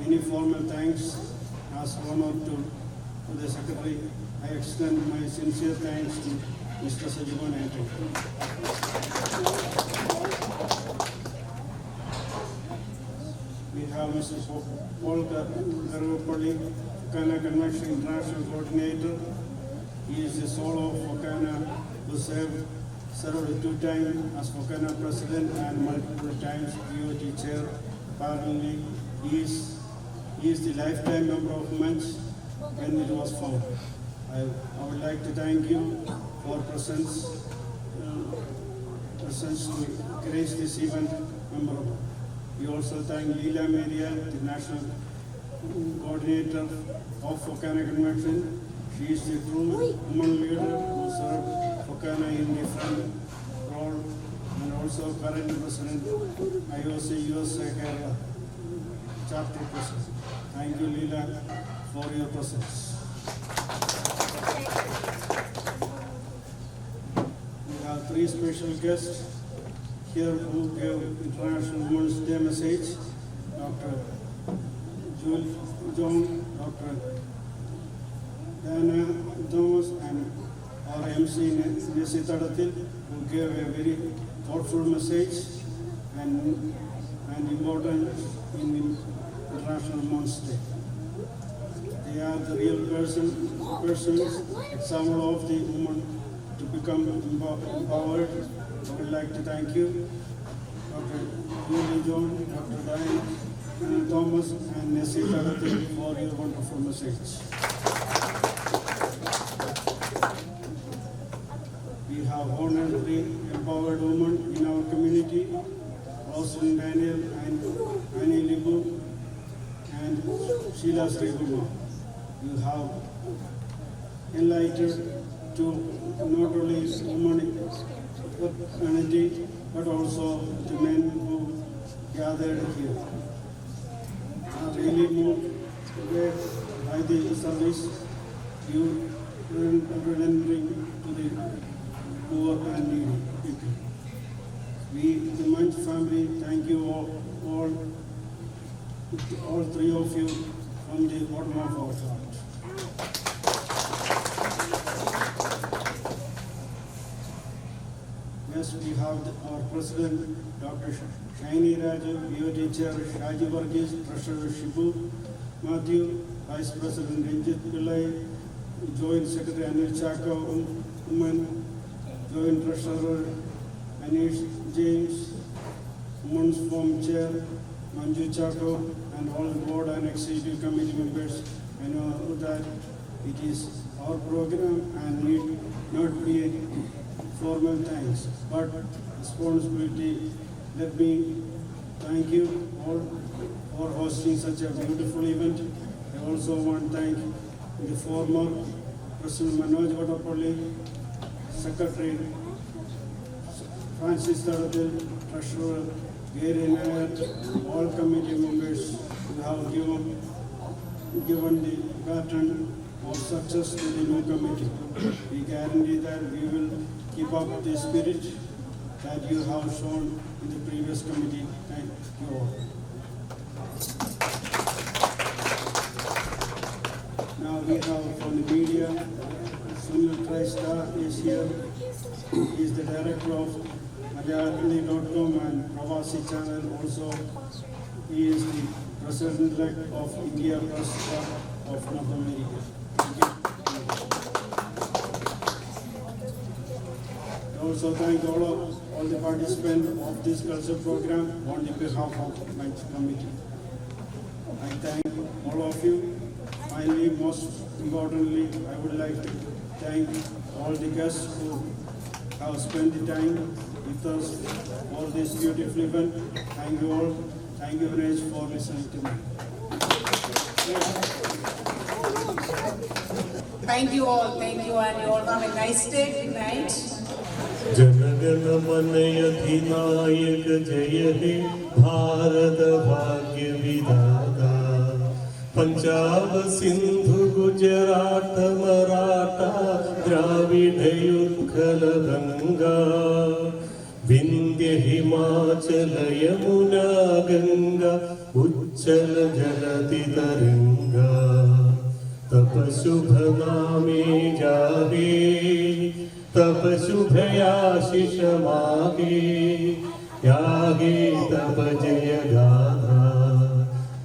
any formal thanks, as honor to the secretary, I extend my sincere thanks to Mr. Sajimon Anthony. We have Mr. Paul Garvapalli, Fokana Convention International Coordinator. He is the soul of Fokana, who served 2 times as Fokana President and multiple times DOT Chair. Apparently, he is the lifetime member of Manj when it was formed. I would like to thank you for presence to grace this event memorable. We also thank Leela Maria, the national coordinator of Fokana Convention. She is the true woman leader who served Fokana in different roles and also current president, IOC USA Kerala chapter president. Thank you, Leela, for your presence. We have 3 special guests here who gave International Women's Day message. Dr. John, Dr. Diana Thomas, and our MC Nesi Tadatil, who gave a very thoughtful message and important in International Women's Day. They are the real persons, example of the woman to become empowered. I would like to thank you, Dr. Julie John, Dr. Diana Thomas, and Nessie Tadatil for your wonderful message. We have honored 3 empowered women in our community, Rosalind Daniel and Annie Libu and Sheila Srikumar. You have enlightened to not only women energy, but also the men who gathered here. I'm really moved today by the service you rendering to the poor and needy people. We, the Manj family, thank you all three of you from the bottom of our heart. Yes, we have our President, Dr. Shaini Raju, BOT Chair Shaji Varghese, Treasurer Shibu Matthew, Vice President Ranjit Pillai, Joint Secretary Anil Chaka, Women, Joint Treasurer Anish James, Women's Forum Chair Manju Chako, and all the board and executive committee members. I know that it is our program and need not be a formal thanks, but responsibility. Let me thank you all for hosting such a beautiful event. I also want to thank the former President Manoj Vatapalli, Secretary Francis Taratil, Treasurer Gary Nair, all committee members who have given the baton of success to the new committee. We guarantee that we will keep up the spirit that you have shown in the previous committee. Thank you all. Now we have from the media, Sunil Trista is here. He is the director of Malayali.com and Pravasi channel. Also, he is the president-elect of India Press Club of North America. Thank you. I also thank all the participants of this culture program on behalf of my committee. I thank all of you. Finally, most importantly, I would like to thank all the guests who have spent the time with us for this beautiful event. Thank you all. Thank you very much for listening to me. Thank you all, and you all have a nice day. Good night. जनगण मन अधिनायक जय हे भारत भाग्य विधाता पंजाब सिंधु गुजरात मराठा द्राविड उत्कल गंगा विंध्य हिमाचल यमुना गंगा उच्चल जलति तरंगा तप शुभ नामे जागे तप शुभयाशिष मागे यागे तप जय गाथा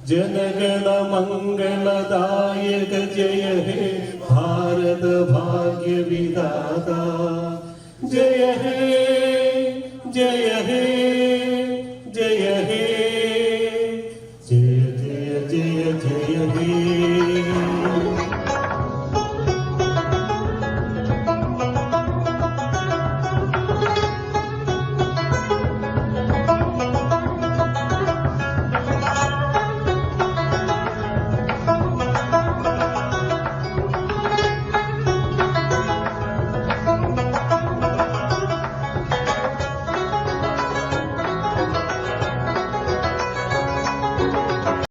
जनगण मंगलदायक जय हे भारत भाग्य विधाता जय हे जय हे जय हे जय जय जय जय हे